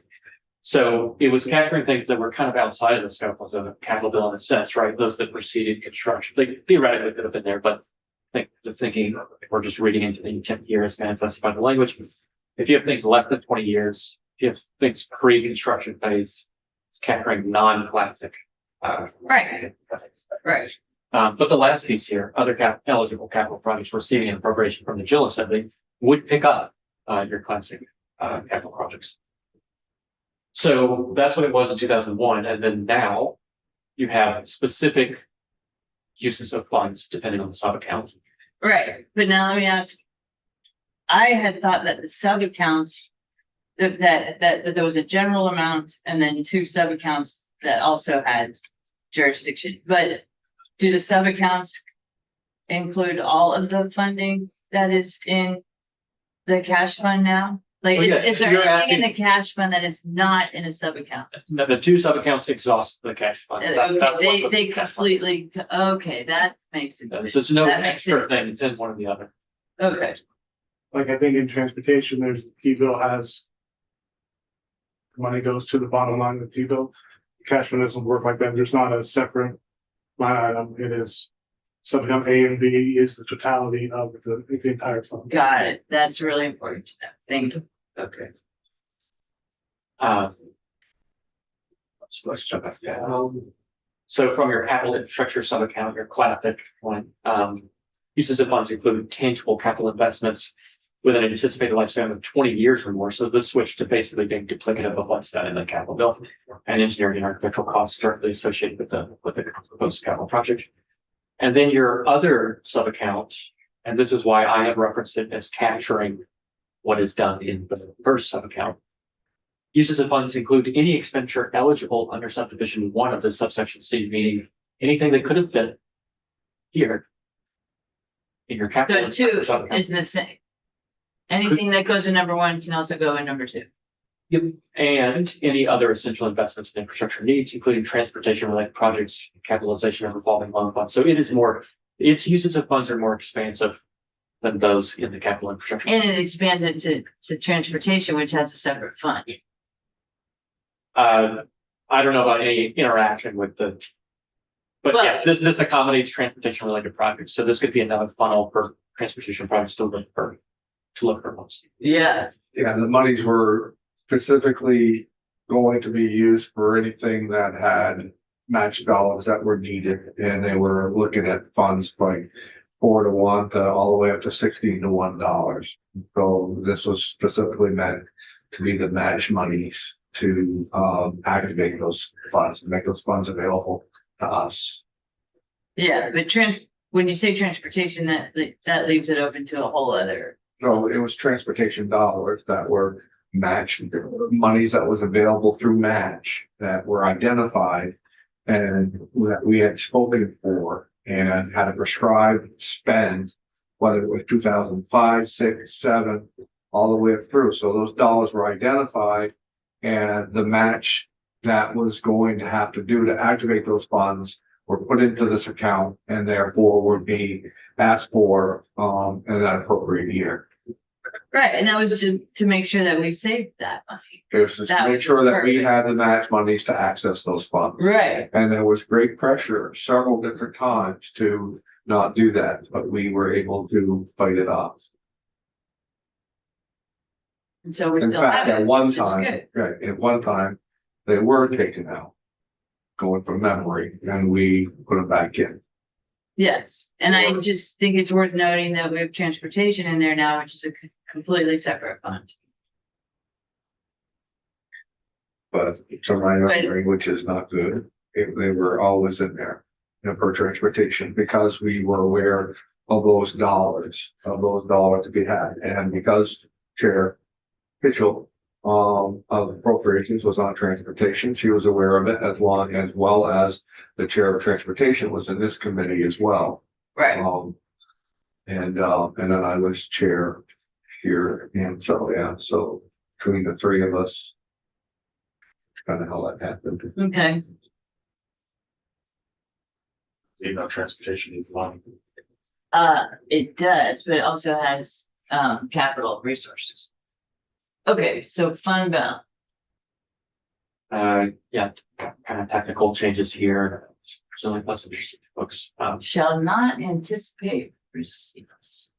B: So it was capturing things that were kind of outside of the scope of the capital bill in a sense, right? Those that preceded construction, they theoretically could have been there, but I think the thinking, if we're just reading into the intent here is manifested by the language. If you have things less than 20 years, if you have things pre-construction phase, it's capturing non-classic.
A: Right. Right.
B: But the last piece here, other eligible capital projects receiving an appropriation from the General Assembly would pick up your classic capital projects. So that's what it was in 2001. And then now you have specific uses of funds depending on the sub account.
A: Right, but now let me ask. I had thought that the sub accounts, that there was a general amount and then 2 sub accounts that also had jurisdiction, but do the sub accounts include all of the funding that is in the cash fund now? Like,
B: Oh, yeah,
A: is there
B: you're
A: anything in
B: asking-
A: the cash fund that is not in a sub account?
B: No, the 2 sub accounts exhaust the cash fund. That's what
A: Okay,
B: the
A: they
B: cash fund
A: completely, okay, that makes it.
B: is. There's no
A: that makes
B: extra
A: it-
B: thing. It's in one or the other.
A: Okay,
M: Like I think in transportation, there's T-bill has. Money goes to the bottom line of T-bill. Cash flow doesn't work like that. There's not a separate line item. It is. Sub-account A and B is the totality of the entire fund.
A: got it. That's really important to know. Thank you.
B: Okay. So let's jump back down. So from your capital infrastructure sub account, your classic one, uses of funds include tangible capital investments with an anticipated lifespan of 20 years or more. So this switched to basically being duplicative of what's done in the capital bill and engineering and architectural costs directly associated with the proposed capital project. And then your other sub account, and this is why I have referenced it as capturing what is done in the first sub account. Uses of funds include any expenditure eligible under subdivision 1 of the subsection C, meaning anything that could have fit here in your capital.
A: So 2 is the same. Anything that goes in number 1 can also go in number 2.
B: Yep. And any other essential investments in infrastructure needs, including transportation related projects, capitalization of revolving loan funds. So it is more, its uses of funds are more expansive than those in the capital infrastructure.
A: And it expands it to transportation, which has a separate fund.
B: I don't know about any interaction with the. But yeah,
A: Well-
B: this accommodates transportation related projects. So this could be another funnel for transportation projects to look for funds.
A: Yeah.
F: Yeah, the monies were specifically going to be used for anything that had match dollars that were needed. And they were looking at funds like 4 to 1 to all the way up to 16 to $1. So this was specifically meant to be the match monies to activate those funds, make those funds available to us.
A: Yeah, but when you say transportation, that leaves it open to a whole other.
F: No, it was transportation dollars that were matched, monies that was available through match that were identified and that we had spoken for and had a prescribed spend, whether it was 2005, 6, 7, all the way through. So those dollars were identified and the match that was going to have to do to activate those funds were put into this account and therefore would be asked for in that appropriate year.
A: Right, and that was to make sure that we saved that money.
F: It was just to
A: That
F: make
A: was
F: sure that we
A: perfect.
F: had the match monies to access those funds.
A: Right,
F: And there was great pressure several different times to not do that, but we were able to fight it off.
A: and so we
F: In
A: still
F: fact,
A: have
F: at
A: it,
F: one
A: which is
F: time,
A: good.
F: right, at one time, they were taken out. Going from memory, and we put them back in.
A: Yes, and I just think it's worth noting that we have transportation in there now, which is a completely separate fund.
F: But from my memory, which is not good, they were always in there. For transportation, because we were aware of those dollars to be had, and because Chair Mitchell of appropriations was on transportation. She was aware of it as well as the chair of transportation was in this committee as well.
A: Right.
F: And then I was chair here, and so, yeah, so between the three of us, kind of how that happened.
A: Okay.
I: So, you know, transportation is one.
A: It does, but it also has, capital resources. Okay, so fund balance.
B: Yeah, kind of technical changes here. So like less interesting folks.
A: Shall not anticipate receipts.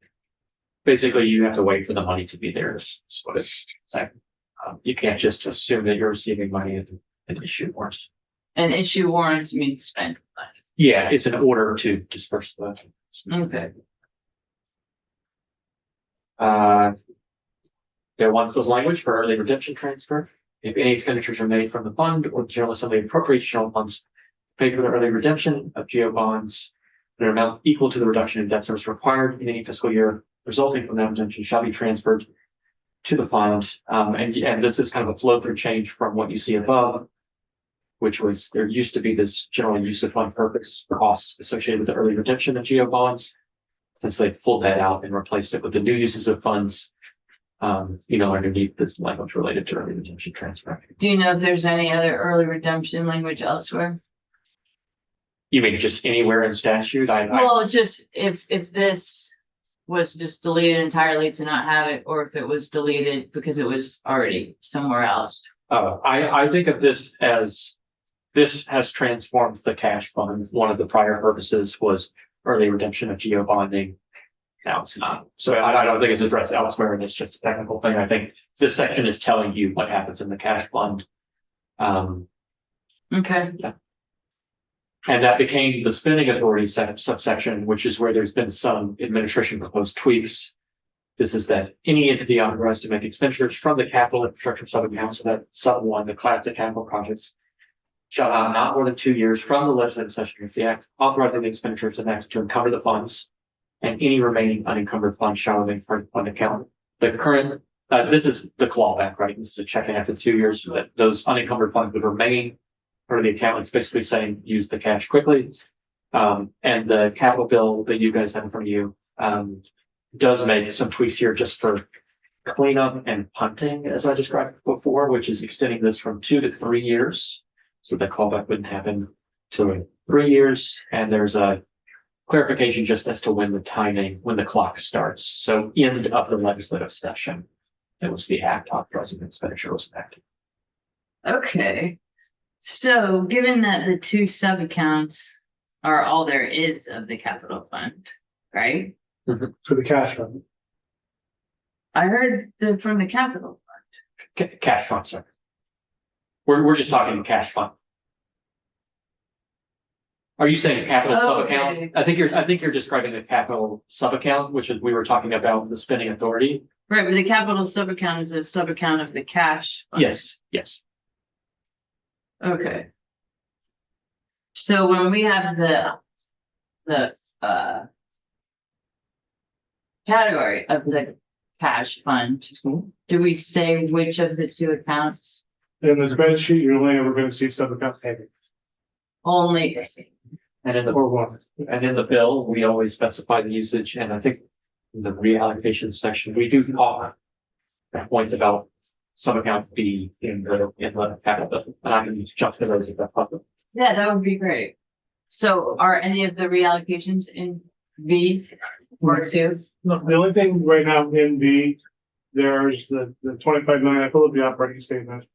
B: Basically, you have to wait for the money to be there. Is what it's saying. You can't just assume that you're receiving money and issue warrants.
A: And issue warrants means spend.
B: Yeah, it's an order to disperse the.
A: Okay.
B: There was language for early redemption transfer. If any expenditures are made from the fund or the General Assembly appropriates general funds paid for the early redemption of GO bonds, an amount equal to the reduction in debt service required in any fiscal year resulting from that redemption shall be transferred to the fund. And this is kind of a flow through change from what you see above, which was there used to be this general use of fund purpose for costs associated with the early redemption of GO bonds. Since they pulled that out and replaced it with the new uses of funds, underneath this language related to early redemption transfer.
A: Do you know if there's any other early redemption language elsewhere?
B: You mean just anywhere in statute?
A: Well, just if this was just deleted entirely to not have it, or if it was deleted because it was already somewhere else.
B: I think of this as this has transformed the cash fund. One of the prior purposes was early redemption of GO bonding. Now it's not. So I don't think it's addressed elsewhere, and it's just a technical thing. I think this section is telling you what happens in the cash fund.
A: Okay.
B: Yeah. And that became the spending authority subsection, which is where there's been some administration proposed tweaks. This is that any entity authorized to make expenditures from the capital infrastructure sub-account, so that sub one, the classic capital projects, shall have not more than 2 years from the legislative session of the act authorizing the expenditures enacted to encumber the funds, and any remaining unencumbered funds shall remain for the fund account. The current, this is the clawback, right? This is a check-in after 2 years, so that those unencumbered funds would remain for the account. It's basically saying use the cash quickly. And the capital bill that you guys have in front of you does make some tweaks here just for cleanup and punting, as I described before, which is extending this from 2 to 3 years. So the callback wouldn't happen till 3 years. And there's a clarification just as to when the clock starts. So end of the legislative session. That was the act authorizing expenditure was enacted.
A: Okay. So given that the two sub-accounts are all there is of the capital fund, right?
M: For the cash fund.
A: I heard from the capital fund.
B: Cash fund, sir. We're just talking cash fund. Are you saying capital sub-account?
A: Okay.
B: I think you're describing the capital sub-account, which is we were talking about the spending authority.
A: Right, but the capital sub-account is a sub-account of the cash fund.
B: Yes.
A: Okay. So when we have the category of the cash fund, do we say which of the two accounts?
M: In the spreadsheet, you're only ever gonna see sub-account payment
A: Only,
B: And in
M: or one.
B: the bill, we always specify the usage, and I think in the reallocation section, we do talk at points about sub-account B in the capital bill, and I can jump to those if that's possible.
A: yeah, that would be great. So are any of the reallocations in V or two?
M: No, the only thing right now in B, there's the 25 million, I pulled up the operating statement.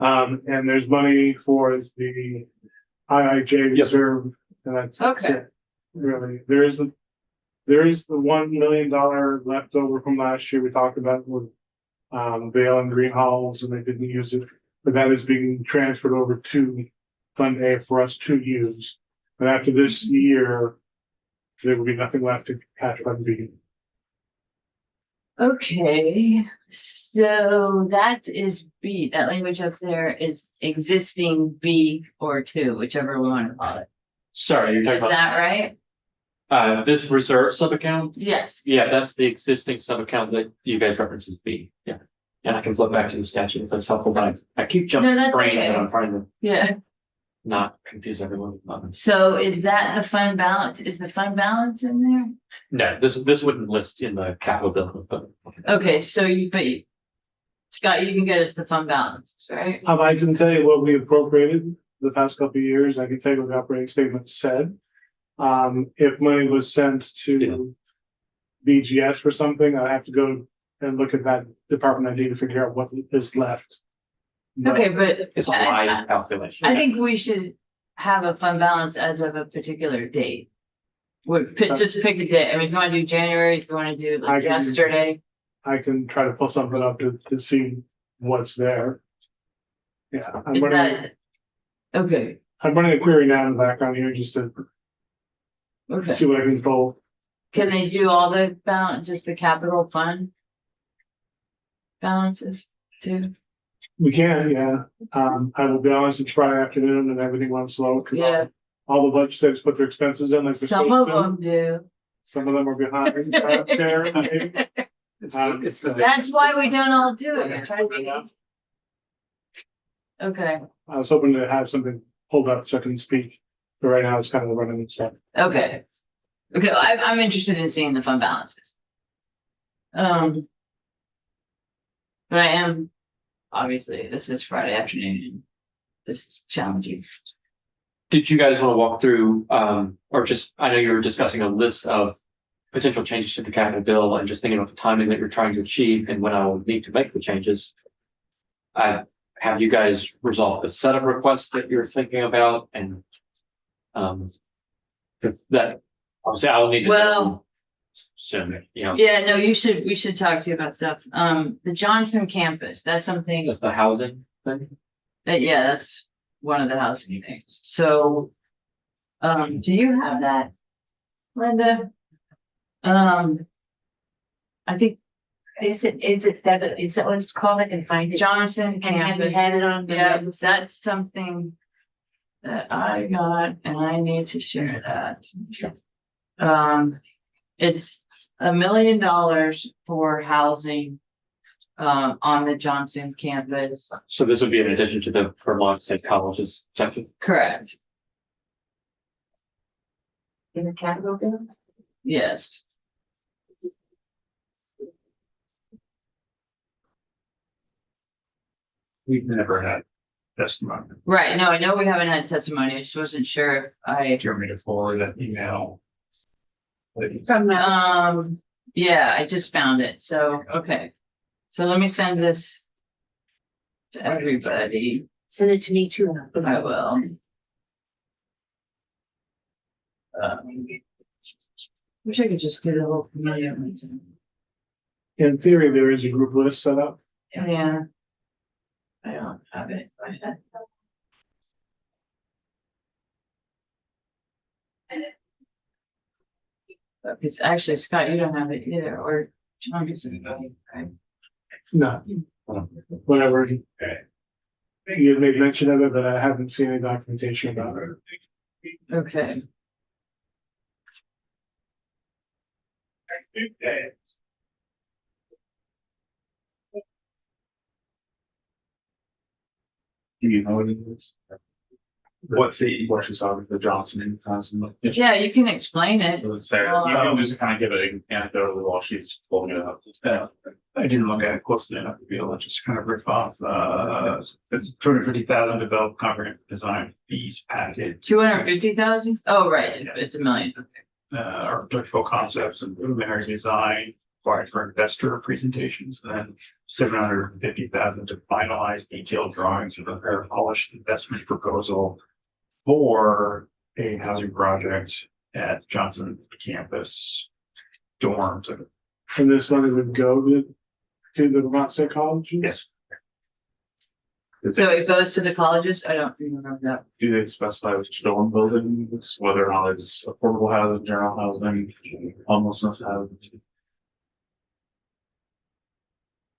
M: And there's money for the IIJ reserve, and that's
A: Okay.
M: it. Really, there is the $1 million left over from last year we talked about with Vale and Green Halls, and they didn't use it, but that is being transferred over to Fund A for us to use. But after this year, there will be nothing left to catch Fund B.
A: Okay, so that is B, that language up there is existing B or two, whichever we want to call it.
B: Sorry, you're
A: Is
B: talking
A: that right?
B: about this reserve sub-account?
A: Yes.
B: Yeah, that's the existing sub-account that you guys reference as B. Yeah. And I can flip back to the statute if that's helpful, but I keep
A: No,
B: jumping
A: that's
B: screens
A: okay.
B: and I'm trying to
A: Yeah.
B: not confuse everyone.
A: So is that the fund balance? Is the fund balance in there?
B: No, this wouldn't list in the capital bill, but
A: Okay, so Scott, you can get us the fund balance, right?
M: I can tell you what we appropriated the past couple of years. I can tell you what the operating statement said. If money was sent to BGS for something, I have to go and look at that department ID to figure out what is left. But
A: Okay, but
B: it's a
A: I-
B: live calculation.
A: I think we should have a fund balance as of a particular date. Just pick a date. I mean, if you want to do January, if you want to do
M: I
A: like
M: can-
A: yesterday.
M: I can try to pull something up to see what's there. Yeah,
A: Is that? Okay,
M: I'm running a query now in the background here just to
A: okay.
M: see what I can pull.
A: Can they do all the balance, just the capital fund? Balances too?
M: We can, yeah. I will be honest, it's Friday afternoon and everything went slow because
A: Yeah,
M: all the legislators put their expenses in like they're
A: some
M: supposed
A: of
M: to.
A: them do.
M: Some of them are behind. There.
A: That's why we don't all do it. Try to be- Okay,
M: I was hoping to have something pulled up so I can speak, but right now it's kind of running itself.
A: okay. Okay, well, I'm interested in seeing the fund balances. But I am, obviously, this is Friday afternoon. This is challenging.
B: Did you guys want to walk through, or just, I know you were discussing a list of potential changes to the capital bill and just thinking about the timing that you're trying to achieve and when I will need to make the changes. Have you guys resolved the set of requests that you're thinking about and, because that, obviously I will need to know
A: Well,
B: soon, you know,
A: yeah, no, we should talk to you about stuff. The Johnson campus, that's something
B: that's the housing thing.
A: yeah, that's one of the housing things. So, do you have that, Linda? I think
E: Is that what it's called? I can find it.
A: Johnson
E: And have you
A: campus.
E: had it on? the
A: Yeah,
E: web?
A: that's something that I got and I need to share that. It's $1 million for housing on the Johnson campus.
B: So this would be in addition to the Vermont State College's section.
A: Correct.
E: In the capital bill?
A: Yes.
I: We've never had testimony.
A: Right. No, I know we haven't had testimony. I just wasn't sure if I,
I: Do you want me to forward that email?
E: From,
A: yeah, I just found it. So, okay. So let me send this to everybody.
E: send it to me too. and I'll put it
A: I
E: up.
A: will. Wish I could just do the whole familiar.
M: In theory, there is a group list set up.
A: Yeah. I don't have it. It's actually, Scott, you don't have it either, or John doesn't, right?
M: No. Whatever. You made mention of it, but I haven't seen any documentation about it.
A: Okay.
I: Do you know what it is? What you saw with the Johnson and Johnson?
A: Yeah, you can explain it.
I: Let's say, you can just kind of give it an anecdote while she's pulling it up. I didn't look at it closely enough to be able to just kind of rip off, $250,000 developed comprehensive design fees package.
A: 250,000? Oh, right, it's $1 million.
I: Architectural concepts and preliminary design required for investor presentations, and then $750,000 to finalize detailed drawings and prepare a polished investment proposal for a housing project at Johnson campus dorms.
M: And this money would go to the Vermont State College?
I: Yes.
A: So it goes to the colleges? I don't remember that.
I: Do they specify which dorm buildings, whether or not it's affordable housing, general housing, homelessness housing?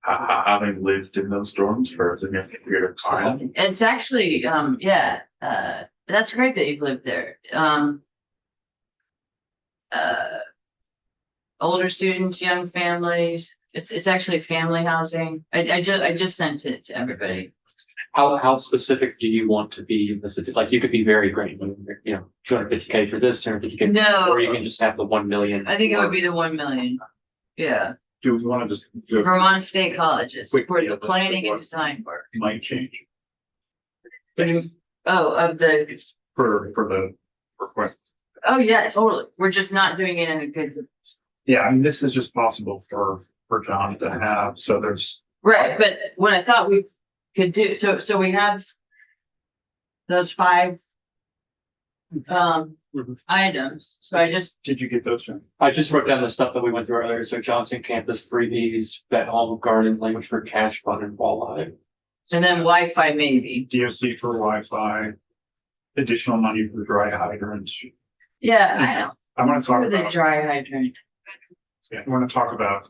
I: Having lived in those dorms for a significant period of time.
A: It's actually, yeah, that's great that you've lived there. Older students, young families, It's actually family housing. I just sent it to everybody.
B: How specific do you want to be in this? Like, you could be very great, you know, 250K for this, 250K.
A: No.
B: Or you can just have the 1 million.
A: I think it would be the 1 million. Yeah,
I: Do we want to just do a
A: Vermont State Colleges
I: Quick
A: for
I: deal,
A: the
I: that's
A: planning and
I: what-
A: design work.
I: might change
A: Oh, of the,
I: for the request?
A: oh yeah, totally. We're just not doing it in a good,
I: Yeah, I mean, this is just possible for John to have, so there's,
A: right, but what I thought we could do, so we have those 5 items, so I just,
I: did you get those, John?
B: I just wrote down the stuff that we went through earlier. So Johnson Campus, 3Bs, Vet Home, Garden, Language for Cash Fund, and Walleye.
A: and then Wi-Fi maybe.
I: DOC for Wi-Fi, additional money for dry hydrants.
A: Yeah, I know.
I: I want to talk
A: For the
I: about,
A: dry hydrant.
I: yeah, I want to talk about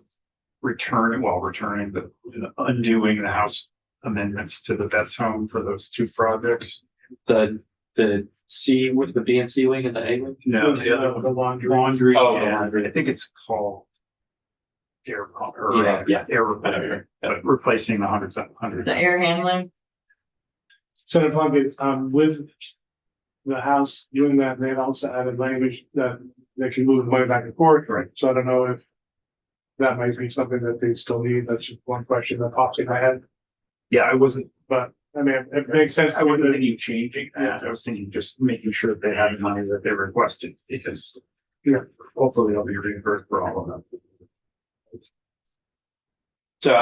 I: returning, the undoing the House amendments to the vets home for those 2 projects.
B: The C with the B and C wing and the A wing?
I: No,
M: The laundry.
I: laundry,
B: Oh, the
I: and
B: laundry.
I: I think it's called air pump or
B: Yeah.
I: air repair, but replacing the 100.
A: The air handling.
M: Senator Plunkett, with the House doing that, they also added language that they can move money back and forth.
I: Right.
M: So I don't know if that might be something that they still need. That's just one question that pops in my head.
I: Yeah, I wasn't,
M: But I mean, it makes sense.
I: I wasn't thinking changing that. I was thinking just making sure that they had the money that they requested because hopefully they'll be reimbursed for all of them.
B: So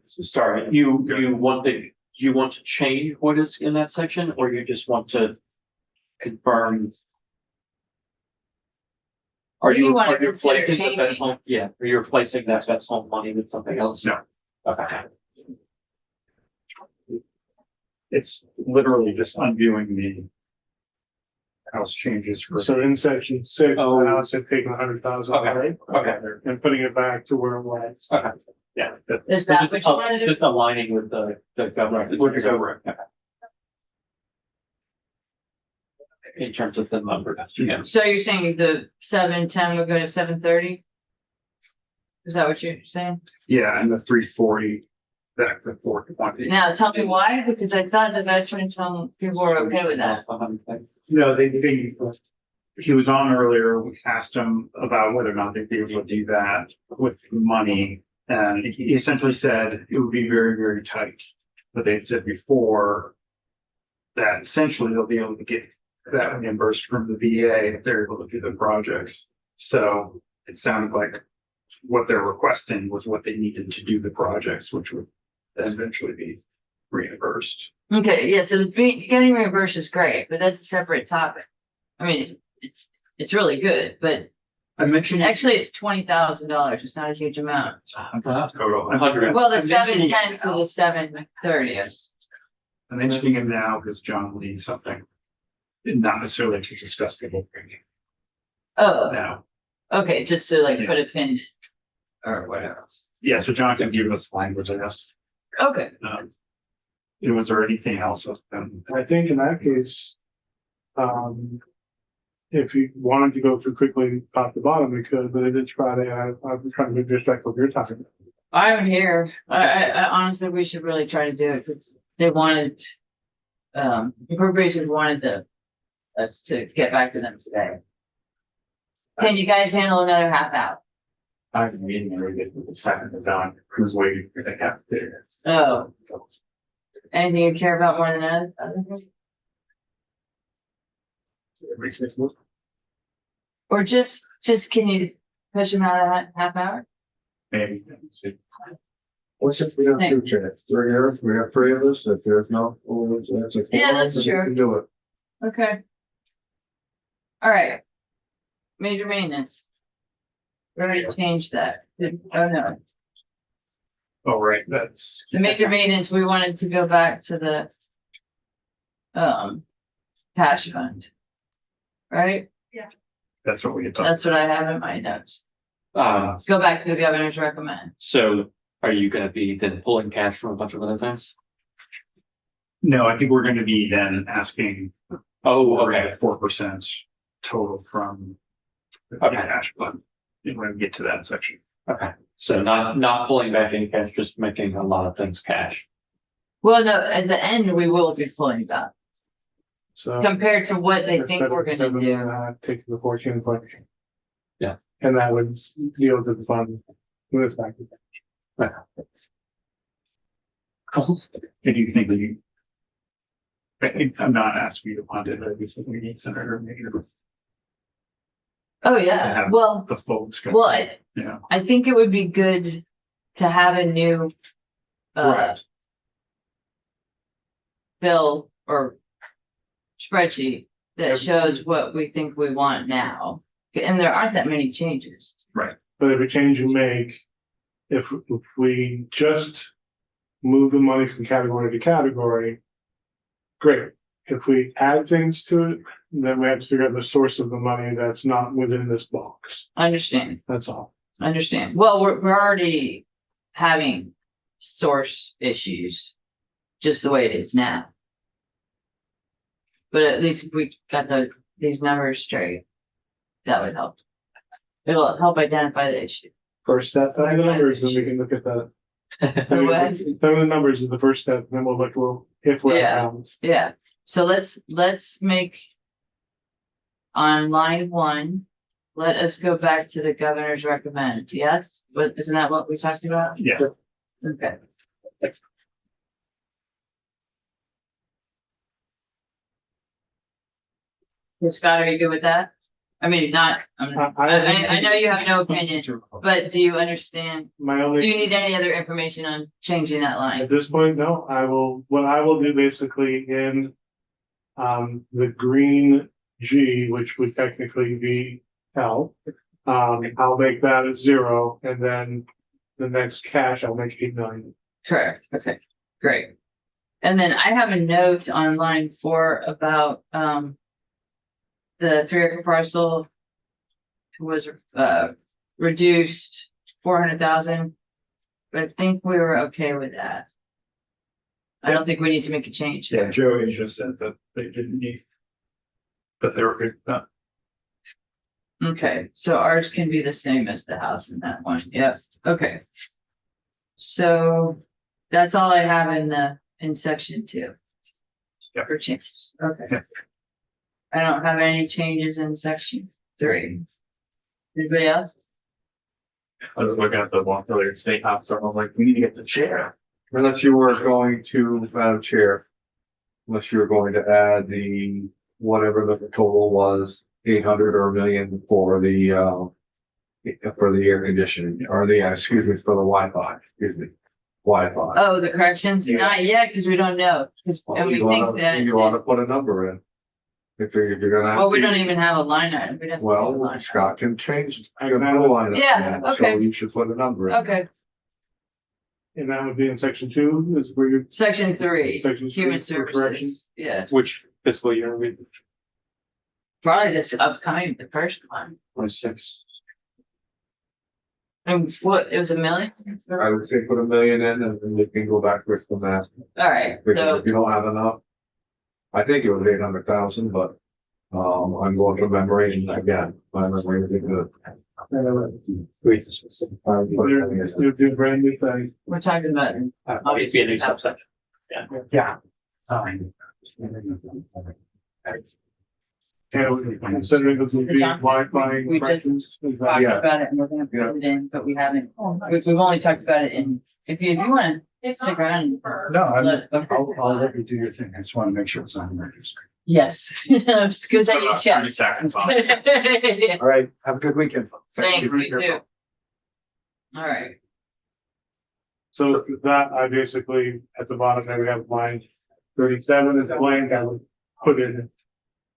B: sorry, you want to change what is in that section, or you just want to confirm? Are
A: You
B: you
A: wanna consider
B: replacing the
A: changing?
B: Vets Home? Yeah, are you replacing that Vets Home money with something else?
I: No.
B: Okay.
I: It's literally just undoing the house changes for.
M: So in section 6,
B: Oh.
M: the House had taken 100,000 away
B: Okay.
M: and putting it back to where it was.
B: Okay.
I: Yeah, that's,
A: Is that what you wanted to?
B: Just aligning with the government. With the government. Okay. In terms of the number. Yeah.
A: So you're saying the 710 would go to 730? Is that what you're saying?
I: yeah, and the 340 back to 420.
A: Now, tell me why, because I thought the veterans home people were okay with that.
I: No, he was on earlier. We asked him about whether or not they'd be able to do that with money. And he essentially said it would be very, very tight. But they'd said before that essentially they'll be able to get that reimbursed from the VA if they're able to do the projects. So it sounded like what they're requesting was what they needed to do the projects, which would then eventually be reimbursed.
A: Okay, yeah, so getting reimbursed is great, but that's a separate topic. I mean, it's really good, but
I: I mentioned
A: actually it's $20,000. It's not a huge amount.
I: total.
A: Well, the
I: I'm mentioning it
A: 710 to
I: now.
A: the 730 is.
I: I'm mentioning him now because John needs something. Not necessarily to discuss the whole thing
A: Oh,
I: now.
A: okay, just to like
I: Yeah.
A: put a pin in it or whatever.
I: Yeah, so John can give us language, I guess.
A: Okay,
I: Was there anything else?
M: I think in that case, if you wanted to go through quickly top to bottom, we could, but it is Friday. I'm trying to be respectful of your time.
A: I'm here. I honestly, we should really try to do it because they wanted, appropriations wanted us to get back to them today. Can you guys handle another half hour?
I: I'm meeting and we get the second of Don, who's waiting for the cafeteria.
A: Oh, anything you care about more than other things? Or just can you push them out a half hour?
I: Maybe.
F: What's if we have
A: Hey.
F: two chairs? We're here, we have 3 of us, if there's no, that's a.
A: Yeah, that's
F: we
A: true.
F: can do it.
A: Okay. All right. Major maintenance. We already changed that. Oh, no.
I: Oh, right, that's.
A: The major maintenance, we wanted to go back to the cash fund. Right?
I: That's what we had talked.
A: That's what I have in my notes.
B: Uh,
A: Let's go back to the governor's recommend.
B: so are you gonna be then pulling cash from a bunch of other things?
I: No, I think we're gonna be then asking.
B: Oh, okay.
I: 4% total from. The
B: Okay.
I: cash fund. When we get to that section.
B: Okay. So not pulling back any cash, just making a lot of things cash.
A: Well, no, at the end, we will be pulling back
M: So.
A: compared to what they think
M: instead
A: we're
M: of
A: gonna
M: 7
A: do.
M: and a half, take the 14 point.
B: Yeah.
M: And that would yield the fund with back.
I: Cool. And you think that you? I'm not asking you to fund it, but I do think we need Senator Major
A: Oh,
I: to
A: yeah,
I: have
A: well,
I: the full discussion.
A: well, I,
I: Yeah.
A: I think it would be good to have a new
M: Right.
A: bill or spreadsheet that shows what we think we want now. And there aren't that many changes.
I: Right.
M: But every change you make, if we just move the money from category to category, great. If we add things to it, then we have to figure out the source of the money that's not within this box.
A: Understand,
M: That's all.
A: understand. Well, we're already having source issues just the way it is now. But at least if we got these numbers straight, that would help. It'll help identify the issue.
M: First step, find the numbers, and we can look at that.
A: What?
M: Find the numbers is the first step, and then we'll look, if we're
A: Yeah.
M: out of bounds.
A: Yeah, so let's make on line 1, let us go back to the governor's recommend, yes? But isn't that what we talked about?
I: Yeah.
A: Okay. Hey, Scott, are you good with that? I mean, not, I know you have no opinion, but do you understand?
M: My
A: Do
M: only.
A: you need any other information on changing that line?
M: At this point, no, what I will do basically in. The green G, which would technically be L. I'll make that a 0, and then the next cash, I'll make 8 million.
A: Correct, okay, great. And then I have a note on line 4 about, the 3-acre parcel was, reduced 400,000. But I think we were okay with that. I don't think we need to make a change.
I: Yeah, Joey just said that they didn't need. But they were good.
A: Okay, so ours can be the same as the house in that one, yep, okay. So that's all I have in section 2.
I: Yep.
A: For changes, okay.
I: Yep.
A: I don't have any changes in section 3. Anybody else?
I: I was looking at the Montpelier State House, so I was like, we need to get the chair.
F: Unless you were going to, Madam Chair. Unless you were going to add the, whatever the total was, 800 or 1 million for the air conditioning, or the, excuse me, for the Wi-Fi, excuse me. Wi-Fi.
A: Oh, the corrections,
F: Yeah.
A: not yet, because we don't know, and we think that.
F: You ought to put a number in. If you're gonna have.
A: Well, we
F: to-
A: don't even have a line item. We don't have a line
F: Well,
A: item.
F: Scott can change. I can put a line up
A: Yeah,
F: there,
A: okay.
F: So you should put a number in.
A: Okay,
M: And that would be in section 2, is where you're.
A: section 3,
M: Section 3
A: human
M: for correction.
A: services, yeah,
B: Which fiscal year are we?
A: probably this upcoming, the first one.
B: 26.
A: And what, it was 1 million?
F: I would say put 1 million in and then we can go backwards from that.
A: All right,
F: Because
A: so,
F: if you don't have enough. I think it was 800,000, but, I'm going from memory and again, my memory is good.
B: Wait, the specific.
M: You're doing brand new thing.
A: we're talking about.
B: Obviously, a new subsection.
M: Yeah. Considering this would be Wi-Fi
A: We just
M: corrections. is that-
A: Talked
F: Yeah.
A: about it and we're gonna put it in, but we haven't, we've only talked about it in, if you wanna stick around.
C: No,
A: let-
C: I'll let you do your thing. I just want to make sure it's on the register.
A: Yes, it's good that you
I: About 30
A: checked.
I: seconds on it.
A: Yeah,
C: All right. Have a good weekend.
A: thanks, you too. All right,
M: So with that, I basically, at the bottom there, we have line 37 is blank, I would put in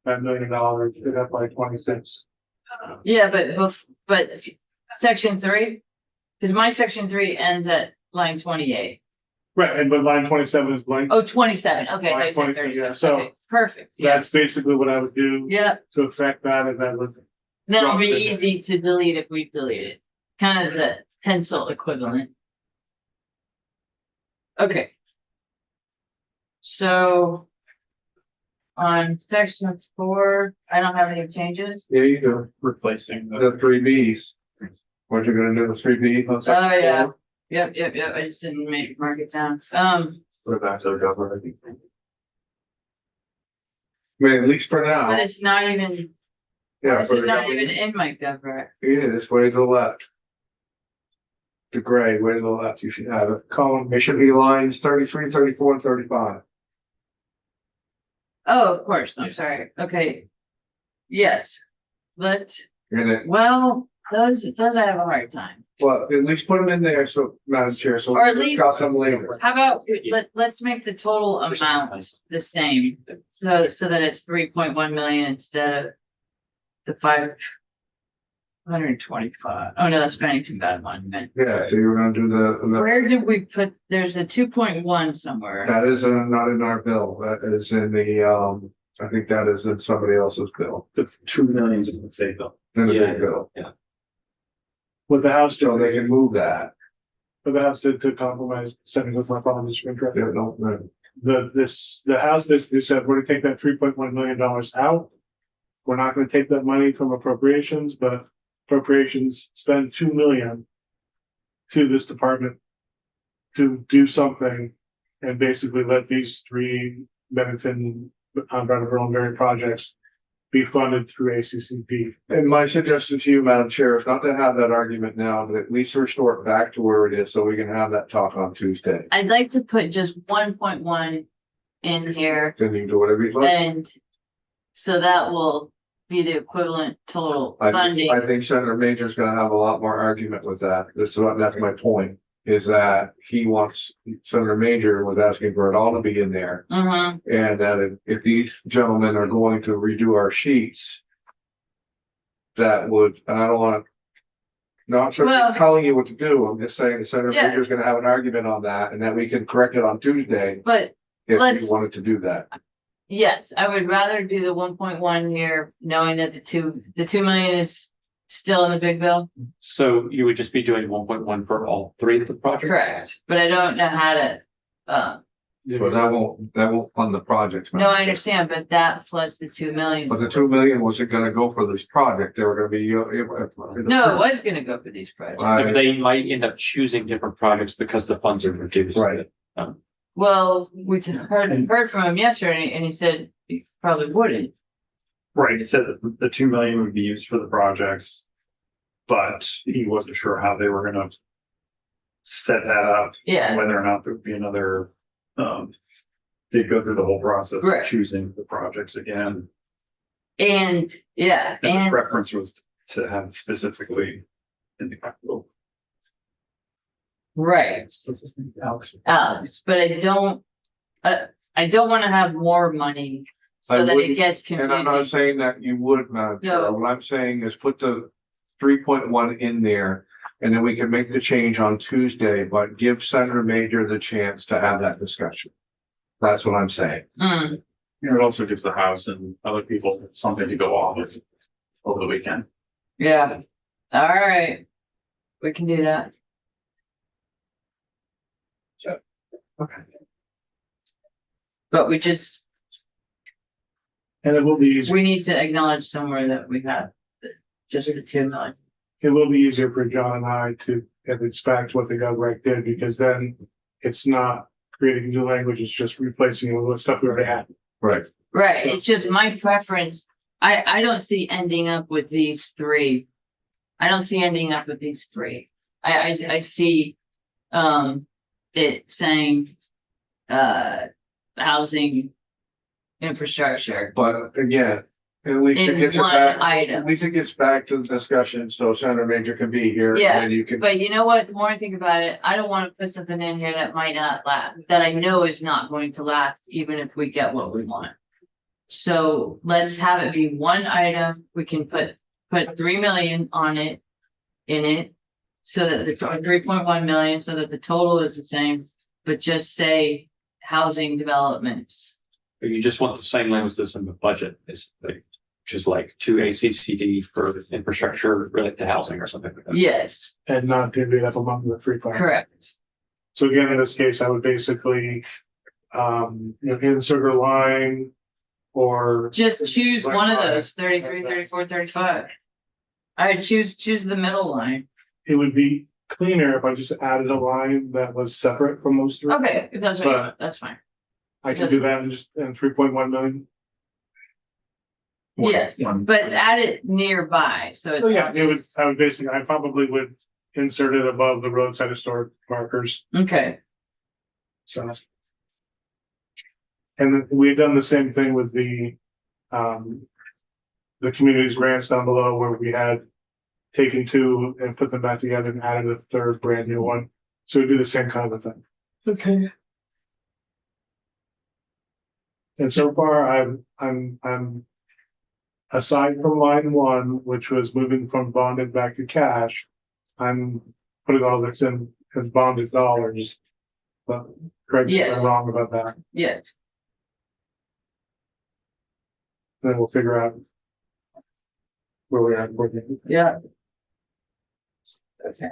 M: that $1 million, hit up by 26.
A: yeah, but section 3, because my section 3 ends at line 28.
M: Right, and but line 27 is blank.
A: Oh, 27, okay,
M: Line
A: I said
M: 27,
A: 37,
M: yeah, so
A: okay, perfect, yeah,
M: That's basically what I would do
A: yeah,
M: to affect that, and that would.
A: then it'll be
M: Drop it.
A: easy to delete if we delete it, kind of the pencil equivalent. Okay. So. On section 4, I don't have any changes.
F: Yeah, you do.
I: Replacing the.
F: The 3 Bs. What you're gonna do with 3B?
A: Oh, yeah. Yep. I just didn't mark it down.
F: Put it back to the government. I mean, at least for
A: But
F: now,
A: it's not even,
F: yeah.
A: this
F: for
A: is
F: the
A: not
F: government.
A: even in my government.
F: It is, way to the left. The gray, way to the left, you should have it.
M: Column,
F: It should be lines 33, 34, and 35.
A: Oh, of course, I'm sorry. Okay. Yes.
F: And it,
A: Well, those I have a hard time.
F: well, at least put them in there, so, Madam Chair, so.
A: Or at
F: we'll
A: least-
F: discuss them later.
A: How about, let's make the total amount the same, so that it's 3.1 million instead of the 525. Oh, no, that's Bennington bad one, man.
F: Yeah, so you're gonna do the,
A: Where did we put, there's a 2.1 somewhere.
F: that is not in our bill, that is in the, I think that is in somebody else's bill.
I: The 2 millions in the state bill.
F: In the
K: Yeah.
F: big bill,
M: what the House
F: so they
M: did,
F: can move that.
M: what the House did to compromise, setting with my problem, Mr. Winter.
F: Yeah, no,
M: The House basically said, we're gonna take that $3.1 million out. We're not gonna take that money from appropriations, but appropriations spend 2 million to this department to do something and basically let these three Bennington, Brattleboro and Berry projects be funded through ACCP.
F: And my suggestion to you, Madam Chair, is not to have that argument now, but at least restore it back to where it is, so we can have that talk on Tuesday.
A: I'd like to put just 1.1 in here,
F: Then you can do whatever you want.
A: and so that will be the equivalent total
F: I
A: funding.
F: think Senator Major's gonna have a lot more argument with that. That's my point, is that he wants, Senator Major was asking for it all to be in there.
A: Mhm.
F: And that if these gentlemen are going to redo our sheets, that would, and I don't wanna, not sort
A: Well-
F: of telling you what to do, I'm just saying Senator
A: Yeah.
F: Major's gonna have an argument on that, and that we can correct it on Tuesday
A: But
F: if
A: let's-
F: you wanted to do that.
A: yes, I would rather do the 1.1 here, knowing that the 2 million is still in the big bill.
B: So you would just be doing 1.1 for all three of the projects?
A: Correct, but I don't know how to,
F: But that won't fund the projects.
A: no, I understand, but that plus the 2 million.
F: But the 2 million wasn't gonna go for this project, they were gonna be.
A: No, it was gonna go for these projects.
B: They might end up choosing different projects because the funds are reduced.
F: Right.
A: Well, we heard from him yesterday, and he said he probably wouldn't.
I: Right, he said that the 2 million would be used for the projects. But he wasn't sure how they were gonna set that up.
A: Yeah.
I: Whether or not there would be another, they'd go through the whole process
A: Right.
I: of choosing the projects again.
A: And, yeah,
I: And the
A: and
I: preference was to have it specifically in the capital.
A: right,
I: What's his name? Alex.
A: but I don't wanna have more money
F: I
A: so that it
F: wouldn't-
A: gets
F: And I'm not
A: confusing.
F: saying that you would, Madam Chair.
A: No.
F: What I'm saying is put the 3.1 in there. And then we can make the change on Tuesday, but give Senator Major the chance to have that discussion. That's what I'm saying.
A: Mm,
I: It also gives the House and other people something to go off of over the weekend.
A: yeah, all right, we can do that.
I: Okay.
A: But we just,
M: And it will be easier,
A: we need to acknowledge somewhere that we have just the 2 million.
M: it will be easier for John and I to inspect what the GovRec did, because then it's not creating new language, it's just replacing it with stuff we already have.
F: Right.
A: Right, it's just my preference. I don't see ending up with these three. I don't see ending up with these three. I see, it saying, housing infrastructure.
F: But again, at least it
A: In
F: gets it
A: one
F: back,
A: item.
F: at least it gets back to the discussion, so Senator Major can be here. and
A: Yeah,
F: then you can,
A: But you know what, the more I think about it, I don't wanna put something in here that might not last, that I know is not going to last, even if we get what we want. So let's have it be one item, we can put 3 million on it, in it. So that the 3.1 million, so that the total is the same, but just say housing developments.
B: But you just want the same language that's in the budget, is like, which is like 2 ACCD for infrastructure related to housing or something like that.
A: Yes,
M: And not divvy it up among the three projects.
A: correct.
M: So again, in this case, I would basically, insert a line or.
A: Just choose one of those, 33, 34, 35. I choose the middle line.
M: it would be cleaner if I just added a line that was separate from those three.
A: Okay, if that's what you
M: But-
A: want, that's fine.
M: I can do that in 3.1 million.
A: Yes, but add it nearby, so it's.
M: So yeah,
A: obvious.
M: I would basically, I probably would insert it above the roadside historic markers,
A: Okay,
M: so. And then we had done the same thing with the community's grants down below where we had taken two and put them back together and added a third brand new one. So we do the same kind of a thing.
A: okay.
M: And so far, I'm aside from line one, which was moving from bonded back to cash, I'm putting all this in as bonded dollars. But correct me if
A: Yes.
M: I'm wrong about that,
A: Yes,
M: then we'll figure out where we're at.
A: yeah. Okay.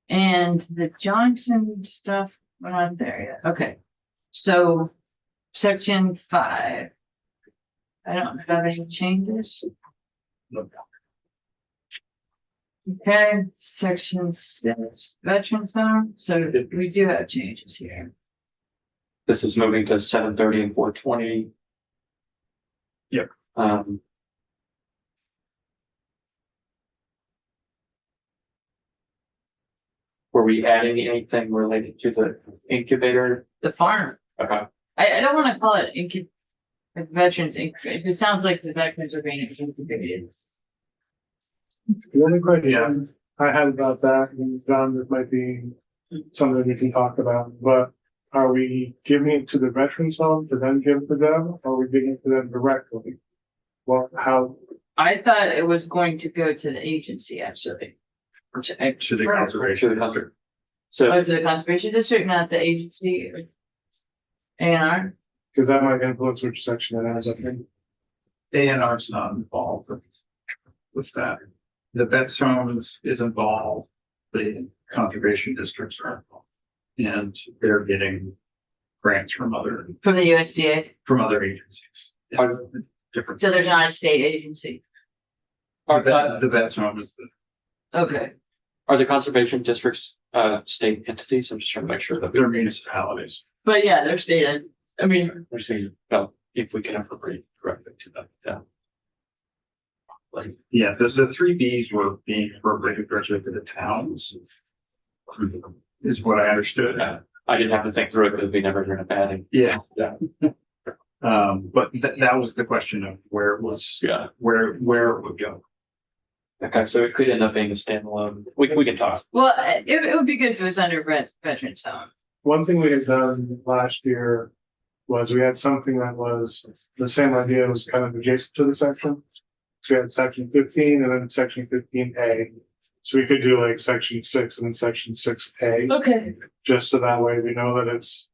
A: And the Johnson stuff, we're not there yet, okay. So, section 5. I don't have any changes. Okay, section 6, veteran zone, so we do have changes here.
B: This is moving to 7:30 and 4:20.
I: Yep.
B: Were we adding anything related to the incubator?
A: The farm,
B: Okay.
A: I don't wanna call it like veterans, it sounds like the veterans are being incubated.
M: The only question I have about that, and John, this might be something we can talk about, but are we giving it to the veterans home to then give to them, or are we giving it to them directly? Well, how,
A: I thought it was going to go to the agency, actually.
I: To the conservation.
B: So.
A: Oh, to the conservation district, not the agency. A&R,
M: because that might influence which section it has, I think.
C: ANR's not involved with that. The Betts Homes is involved, the conservation districts are involved. And they're getting grants from other
A: from the USDA,
C: agencies. Yeah, different.
A: so there's not a state agency.
C: The Betts Home is the,
A: Okay,
B: Are the conservation districts, state entities? I'm just trying to make sure that
C: they're municipalities.
A: but yeah, they're state, I mean,
B: we're saying, well, if we can appropriate correctly to them, yeah.
C: Like, yeah, the 3Bs were being appropriated directly to the towns. Is what I understood.
B: Yeah. I didn't have to think through it because we never heard of adding.
C: Yeah. But that was the question of where it was,
B: Yeah.
C: where it would go.
B: Okay, so it could end up being a standalone. We can talk.
A: well, it would be good if it was under veterans zone.
M: One thing we had done last year was we had something that was the same idea, it was kind of adjacent to the section. So we had section 15 and then section 15A. So we could do like section 6 and then section 6A,
A: Okay,
M: just so that way we know that it's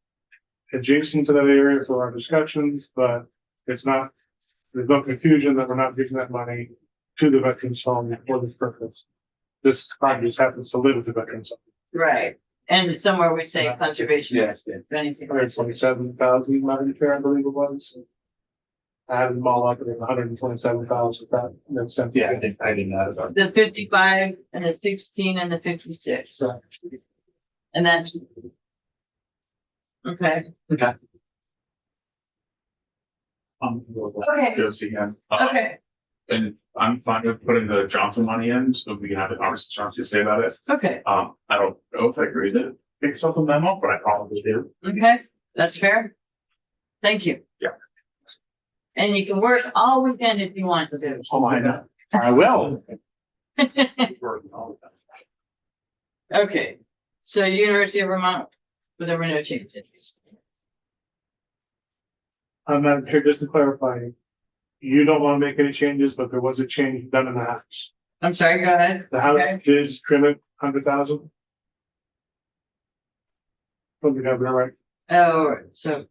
M: adjacent to that area for our discussions, but it's not, there's no confusion that we're not giving that money to the veterans home for this purpose. This project just happens to live with the veterans home.
A: right, and somewhere we say conservation.
B: Yes.
A: If anything.
M: 127,000 Medicare, I believe it was. I had them all up at 127,000, that's empty.
C: Yeah, I didn't know about.
A: The 55 and the 16 and the 56, and that's. Okay,
C: Okay.
A: okay,
C: Go see him.
A: okay,
C: And I'm fine with putting the Johnson money in, so we can have the conversation to say about it.
A: okay,
C: I don't know if I agree that it's something memo, but I probably do.
A: okay, that's fair. Thank you.
C: Yeah.
A: And you can work all weekend if you want to.
C: Oh, I know. I will.
A: Okay, so University of Vermont, but there were no changes.
M: I'm not here just to clarify. You don't want to make any changes, but there was a change done in the house.
A: I'm sorry, go ahead.
M: The house
A: Okay.
M: is trim it 100,000. Don't think I have that right.
A: Oh, so,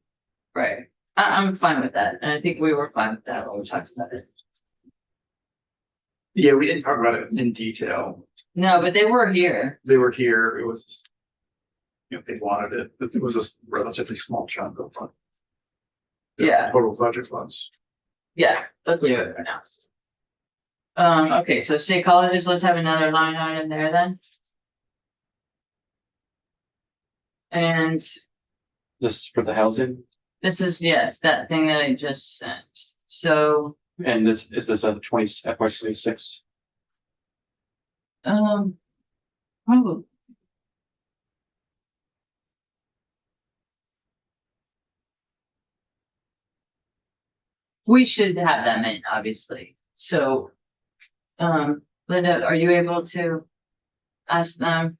A: right, I'm fine with that, and I think we were fine with that when we talked about it.
C: Yeah, we didn't talk about it in detail.
A: No, but they were here.
C: They were here, it was. You know, they wanted it, but it was a relatively small chunk of.
A: Yeah.
C: Total project was.
A: Yeah, let's leave it for now. Okay, so state colleges, let's have another line item there then. And
B: This is for the housing,
A: this is, yes, that thing that I just sent. So,
B: and this, is this a FY 26?
A: probably. We should have them in, obviously. So, Linda, are you able to ask them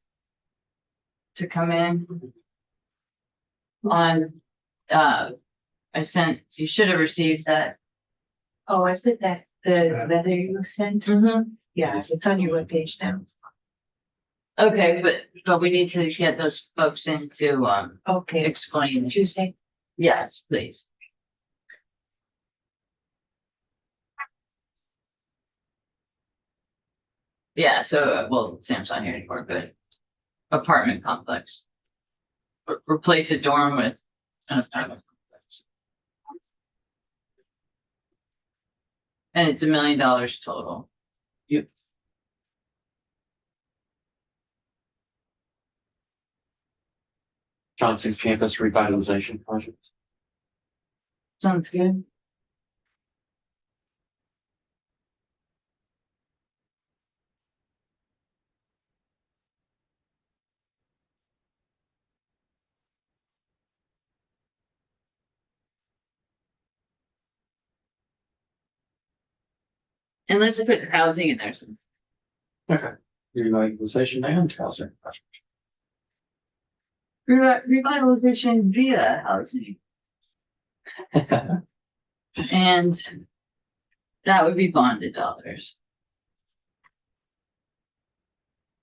A: to come in on, you should have received that.
E: Oh, I put that, the letter you sent, yeah, it's on your webpage now.
A: Okay, but we need to get those folks in to,
E: Okay,
A: explain.
E: Tuesday.
A: Yes, please. Yeah, so, well, Sam's not here anymore, but apartment complex. Replace a dorm with an apartment complex. And it's $1 million total.
B: Johnson's campus revitalization project.
A: Sounds good. And let's put housing in there.
B: Okay. Revitalization and housing.
A: Revitalization via housing. And that would be bonded dollars.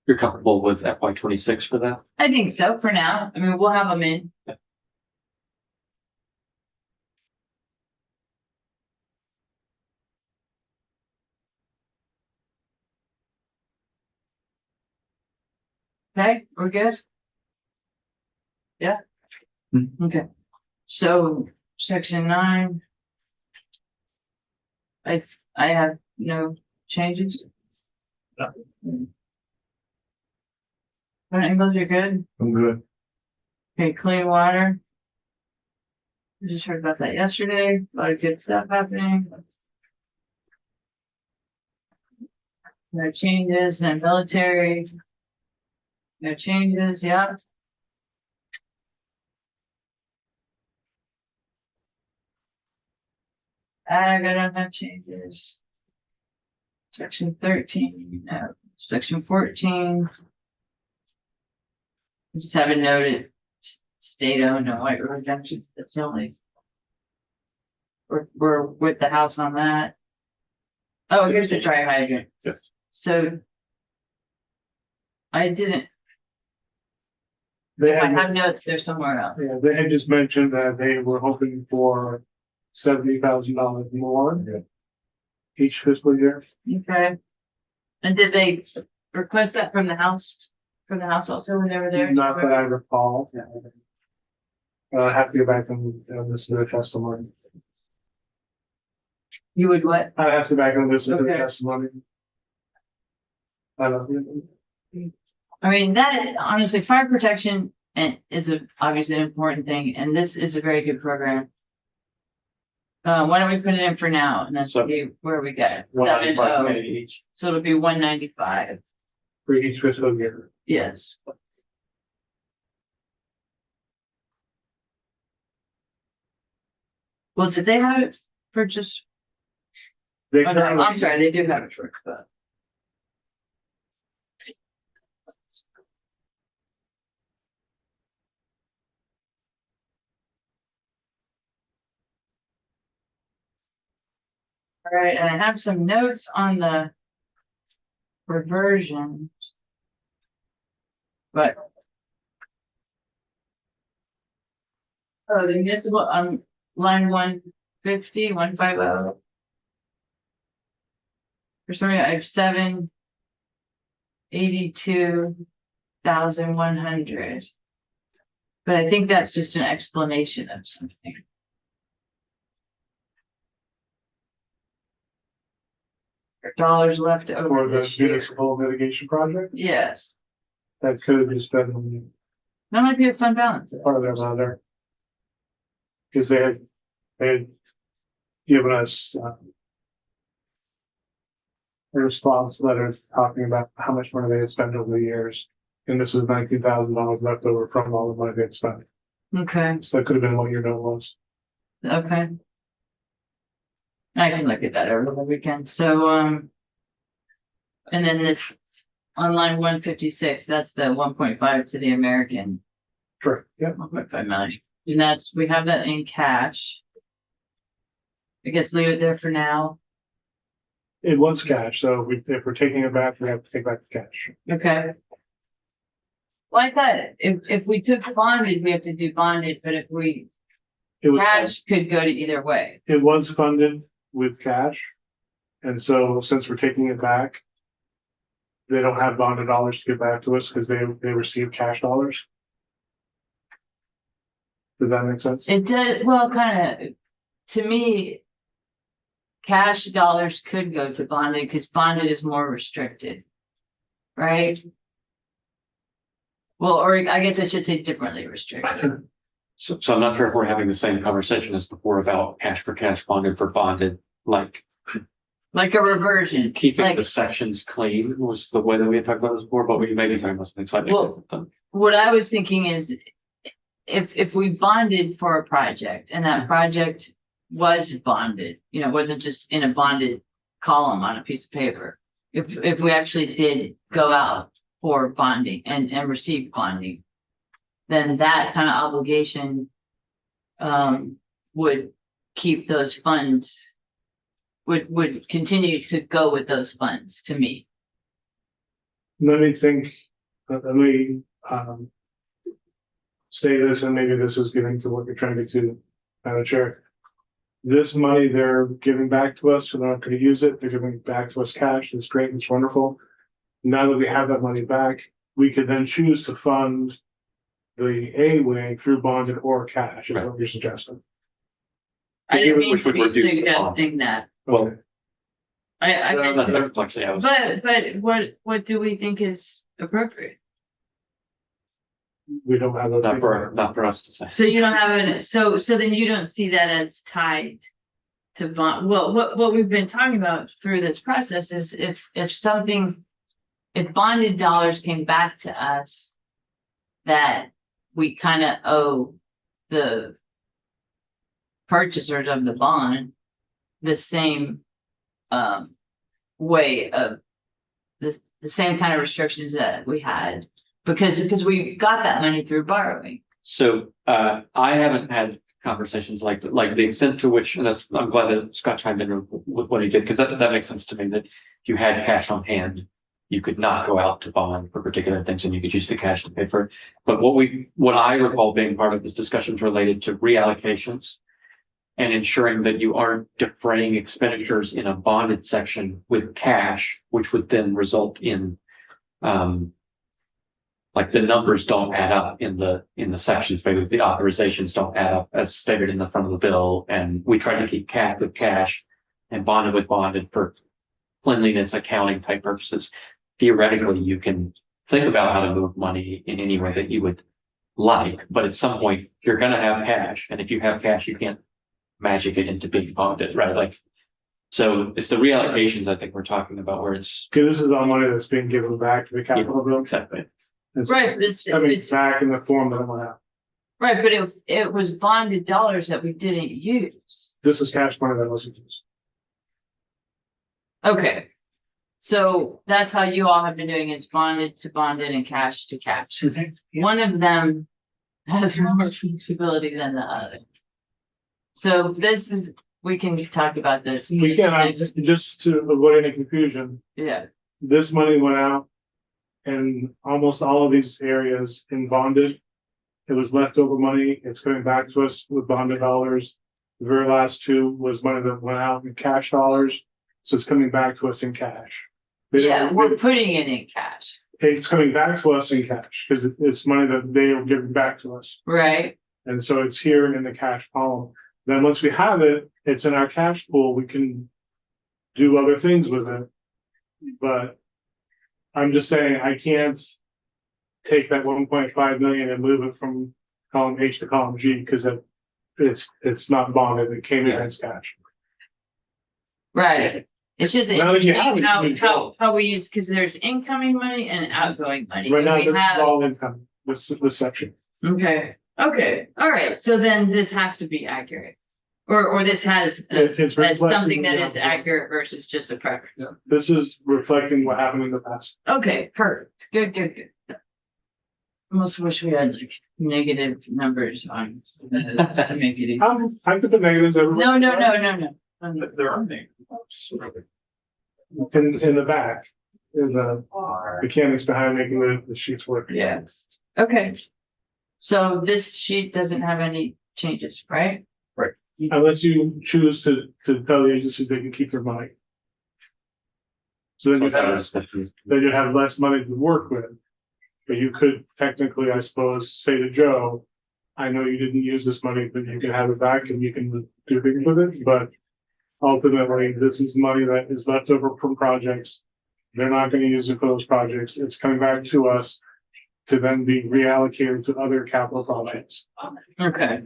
B: You're comfortable with FY 26 for that?
A: I think so for now. I mean, we'll have them in. Okay, we're good? Yeah? Okay. So section 9. I have no changes. Angles, you're good?
F: I'm good.
A: Okay, clean water. We just heard about that yesterday. A lot of good stuff happening. No changes, then military. No changes, yeah. Ag, I don't have changes. Section 13, no. Section 14. We just haven't noted state-owned and white road junctions. That's the only. We're with the house on that. Oh, here's the dry hydrant.
B: Yes.
A: So. I didn't,
M: They
A: I
M: had,
A: have notes there somewhere else.
M: yeah, they had just mentioned that they were hoping for $70,000 more each fiscal year.
A: Okay. And did they request that from the house? From the house also when they were there?
M: Not that I recall. I have to go back and listen to the testimony.
A: You would what?
M: I have to go back and listen to the
A: Okay.
M: testimony. I don't.
A: I mean, that honestly, fire protection is obviously an important thing, and this is a very good program. Why don't we put it in for now, and then see where we get it.
B: 195 each.
A: So it'll be 195.
M: For each fiscal year.
A: Yes. Well, did they have it for just?
M: They
A: Oh, no,
M: currently-
A: I'm sorry, they do have it for, but. All right, and I have some notes on the reversion. But. Oh, the municipal, line 150, 150. For some reason, I have 782,100. But I think that's just an explanation of something. dollars left
M: For
A: over
M: the
A: this year.
M: municipal mitigation project,
A: Yes,
M: that could have been spent on
A: that might be a fun balance.
M: part of their other. Cause they had given us, a response letter talking about how much money they had spent over the years. And this was $19,000 left over from all the money they had spent.
A: Okay,
M: So that could have been what your note was.
A: okay. I can look at that over the weekend, so, and then this on line 156, that's the 1.5 to the American.
M: Correct, yep.
A: 1.5 million, and that's, we have that in cash. I guess leave it there for now.
M: It was cash, so if we're taking it back, we have to take back the cash.
A: Okay. Well, I thought if we took bonded, we have to do bonded, but if we
M: It was,
A: cash could go to either way.
M: it was funded with cash. And so since we're taking it back, they don't have bonded dollars to give back to us because they receive cash dollars. Does that make sense?
A: It did, well, kind of, to me, cash dollars could go to bonded because bonded is more restricted. Right? Well, or I guess I should say differently restricted.
N: So I'm not sure if we're having the same conversation as before about cash for cash, bonded for bonded, like
A: Like a reversion.
N: keeping
A: Like,
N: the sections clean was the way that we had talked about this before, but we may be talking about something slightly
A: Well,
N: different. then.
A: what I was thinking is if we bonded for a project and that project was bonded, you know, it wasn't just in a bonded column on a piece of paper. If we actually did go out for bonding and receive bonding, then that kind of obligation would keep those funds, would continue to go with those funds to me.
M: Let me think, let me, say this, and maybe this is getting to what you're trying to do, Madam Chair. This money they're giving back to us, we're not gonna use it, they're giving it back to us cash, it's great, it's wonderful. Now that we have that money back, we could then choose to fund the A wing through bonded or cash, is what you're suggesting.
A: I didn't mean
N: Which
A: to
N: would
A: be
N: reduce the
A: suggesting that.
N: Well,
A: I
N: no,
A: meant-
N: no, no, complexity, I was-
A: But what do we think is appropriate?
M: We don't have
N: not for us to say.
A: So you don't have an, so then you don't see that as tied to bond, well, what we've been talking about through this process is if something, if bonded dollars came back to us that we kind of owe the purchasers of the bond the same way of this, the same kind of restrictions that we had because we got that money through borrowing.
N: So I haven't had conversations like the extent to which, and that's, I'm glad that Scott chimed in with what he did, because that makes sense to me, that if you had cash on hand, you could not go out to bond for particular things and you could use the cash to pay for it. But what I recall being part of this discussions related to reallocations and ensuring that you aren't defraying expenditures in a bonded section with cash, which would then result in like the numbers don't add up in the sections, maybe the authorizations don't add up as stated in the front of the bill. And we try to keep cash with cash and bonded with bonded for cleanliness, accounting type purposes. Theoretically, you can think about how to move money in any way that you would like, but at some point you're going to have cash. And if you have cash, you can't magic it into being bonded, right? Like, so it's the reallocations I think we're talking about where it's.
M: Cause this is all money that's being given back to the capital bill.
N: Exactly.
A: Right, but it's
M: back in the form that it went out.
A: right, but it was bonded dollars that we didn't use.
M: This is cash money that wasn't used.
A: Okay. So that's how you all have been doing it, it's bonded to bonded and cash to cash. One of them has more flexibility than the other. So this is, we can talk about this.
M: We can, just to avoid any confusion,
A: Yeah,
M: this money went out in almost all of these areas in bonded. It was leftover money. It's coming back to us with bonded dollars. The very last two was money that went out in cash dollars. So it's coming back to us in cash.
A: yeah, we're putting it in cash,
M: It's coming back to us in cash because it's money that they are giving back to us.
A: right?
M: And so it's here in the cash column. Then once we have it, it's in our cash pool. We can do other things with it. But I'm just saying, I can't take that 1.5 million and move it from column H to column G, because it's not bonded, it came in as cash.
A: Right. It's just
M: Now that you have
A: interesting
M: it,
A: how we use, because there's incoming money and outgoing money.
M: Right
A: and
M: now,
A: we
M: this is
A: have,
M: all income, this section.
A: okay, all right, so then this has to be accurate. Or this has,
M: It's
A: that's something
M: reflecting
A: that
M: the
A: is
M: outgoing.
A: accurate versus just a preference.
M: This is reflecting what happened in the past.
A: Okay, perfect, good. Almost wish we had like negative numbers on to make it easy.
M: I put the negatives everywhere.
A: No.
C: There are things.
M: In the back, in the mechanics behind making the sheets work.
A: Yeah, okay. So this sheet doesn't have any changes, right?
M: Unless you choose to tell the agencies they can keep their money. So then you have less money to work with. But you could technically, I suppose, say to Joe, I know you didn't use this money, but you can have it back and you can do things with it, but ultimately, this is money that is left over from projects. They're not gonna use it for those projects. It's coming back to us to then be reallocated to other capital projects.
A: Okay,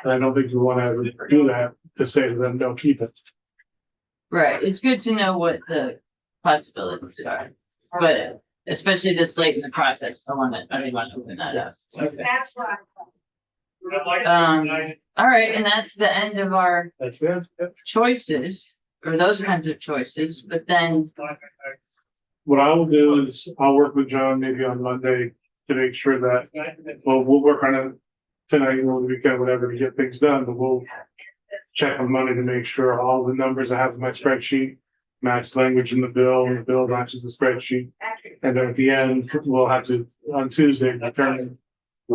M: And I don't think we wanna ever do that to say to them, don't keep it.
A: right, it's good to know what the possibilities are, but especially this late in the process, I didn't want to open that up. Okay. All right, and that's the end of our
M: That's it.
A: choices, or those kinds of choices, but then,
M: What I will do is I'll work with John maybe on Monday to make sure that, well, we'll work on it tonight or the weekend, whatever, to get things done, but we'll check on Monday to make sure all the numbers I have in my spreadsheet match language in the bill, and the bill matches the spreadsheet. And then at the end, we'll have to, on Tuesday, determine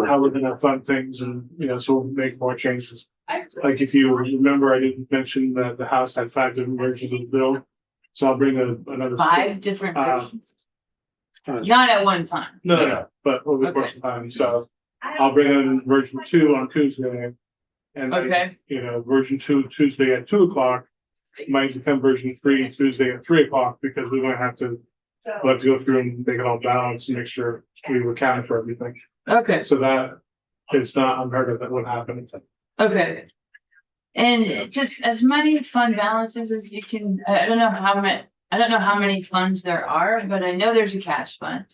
M: how we're gonna fund things and, so we'll make more changes. Like if you remember, I didn't mention that the House had 5 different versions of the bill. So I'll bring another.
A: 5 different
M: Uh,
A: versions, not at one time.
M: No, but over the course of time, so I'll bring in version 2 on Tuesday. And then,
A: Okay,
M: version 2 Tuesday at 2:00 might become version 3 Tuesday at 3:00, because we're gonna have to. We'll have to go through and make it all balanced and make sure we account for everything.
A: okay,
M: So that it's not unheard of that would happen.
A: okay. And just as many fund balances as you can, I don't know how many funds there are, but I know there's a cash fund.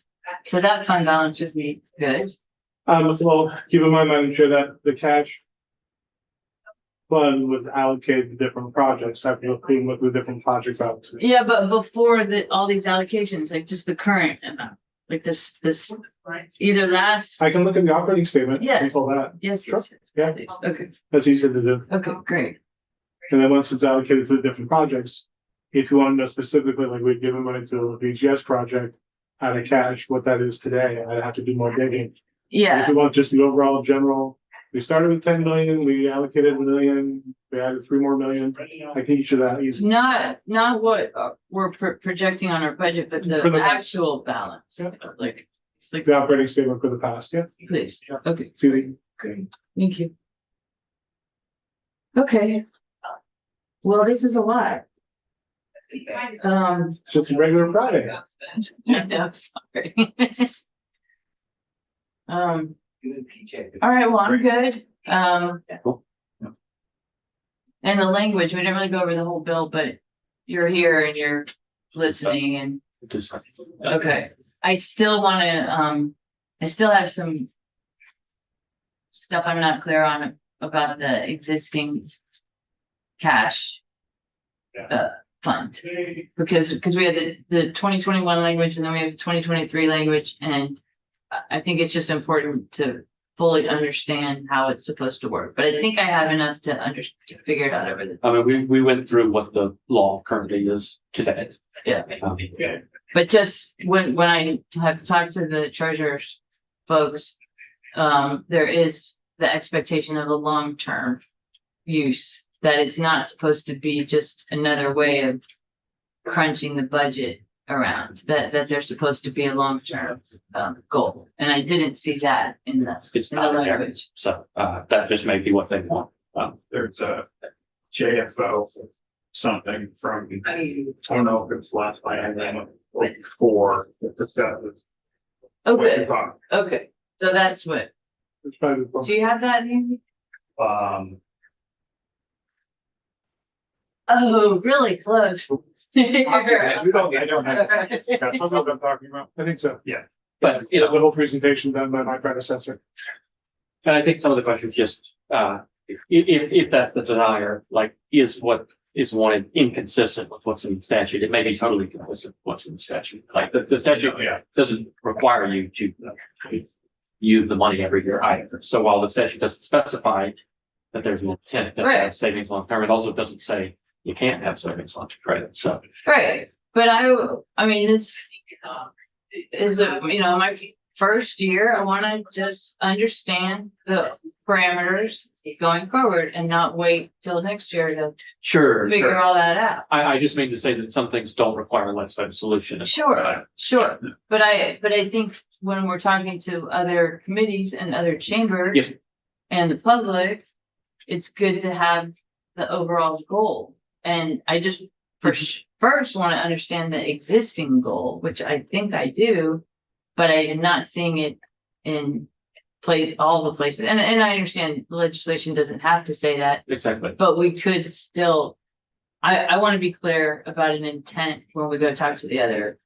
A: So that fund balance should be good.
M: Well, keep in mind, Madam Chair, that the cash fund was allocated to different projects. I have to go through and look at the different project balances.
A: Yeah, but before all these allocations, like just the current amount, like this, either last.
M: I can look at the operating statement.
A: Yes.
M: And pull that.
A: Yes,
M: Sure.
A: yes,
M: Yeah,
A: yes, okay,
M: that's easy to do.
A: okay, great.
M: And then once it's allocated to the different projects, if you want to know specifically, like we've given money to a VGS project out of cash, what that is today, I'd have to do more digging.
A: Yeah.
M: If you want just the overall general, we started with 10 million, we allocated 1 million, we added 3 more million. I can each of that easy.
A: Not what we're projecting on our budget, but
M: For
A: the
M: the-
A: actual balance,
M: Yeah.
A: like,
M: The operating statement for the past, yeah.
A: please, okay,
M: It's easy.
A: great, thank you. Okay. Well, this is a lot.
M: Just a regular Friday.
A: I'm sorry. All right, well, I'm good. And the language, we didn't really go over the whole bill, but you're here and you're listening and, okay. I still wanna, I still have some stuff I'm not clear on about the existing cash fund. Because we had the 2021 language and then we have 2023 language, and I think it's just important to fully understand how it's supposed to work. But I think I have enough to figure it out over the.
N: I mean, we went through what the law currently is today.
A: Yeah. But just when I have talked to the treasurer's folks, there is the expectation of a long-term use, that it's not supposed to be just another way of crunching the budget around, that there's supposed to be a long-term goal. And I didn't see that in
N: It's
A: the
N: not there.
A: language.
N: So that just may be what they want.
C: There's a JFO
I: something from, I don't know if it was last night, and then like before, that discusses.
A: Okay, okay, so that's what,
M: It's probably.
A: do you have that, Amy?
I: Um,
A: Oh, really close.
M: We don't, I don't have. That's what I'm talking about. I think so.
I: Yeah.
N: But, you
M: The
N: know,
M: whole presentation done by my predecessor.
N: and I think some of the questions just, if that's the desire, like, is what is wanted inconsistent with what's in the statute? It may be totally consistent with what's in the statute. Like, the statute
I: Yeah.
N: doesn't require you to use the money every year either. So while the statute doesn't specify that there's an intent to have savings long term, it also doesn't say you can't have savings long term credit. So
A: Right, but I mean, this is my first year, I wanna just understand the parameters going forward and not wait till next year to
N: sure,
A: figure all that out.
N: I just mean to say that some things don't require a legislative solution.
A: Sure, but I think when we're talking to other committees and other chambers.
N: Yes.
A: And the public, it's good to have the overall goal. And I just first want to understand the existing goal, which I think I do, but I am not seeing it in all the places. And I understand legislation doesn't have to say that,
N: Exactly.
A: but we could still, I want to be clear about an intent when we go talk to the other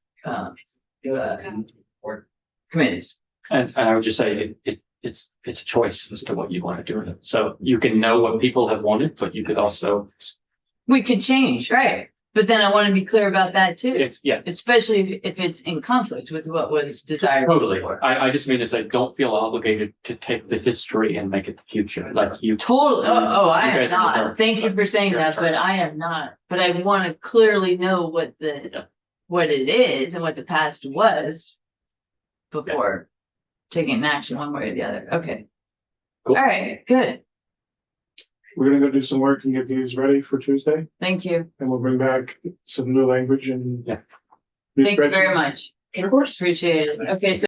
A: committees.
N: And I would just say it's a choice as to what you want to do with it. So you can know what people have wanted, but you could also,
A: We could change, right? But then I want to be clear about that too,
N: yeah,
A: especially if it's in conflict with what was desired.
N: totally. I just mean to say, don't feel obligated to take the history and make it the future. Like you.
A: Totally. Oh, I
N: You
A: am
N: guys are
A: not.
N: aware.
A: Thank you for saying
N: Sure,
A: that,
N: sure.
A: but I am not. But I want to clearly know what what it is and what the past was before taking an action one way or the other. Okay.
N: Cool.
A: All right, good.
M: We're gonna go do some work and get these ready for Tuesday,
A: Thank you.
M: and we'll bring back some new language and.
N: Yeah.
M: new
A: Thank you very
M: spreadsheets.
A: much.
M: Of course.
A: Appreciate it. Okay, so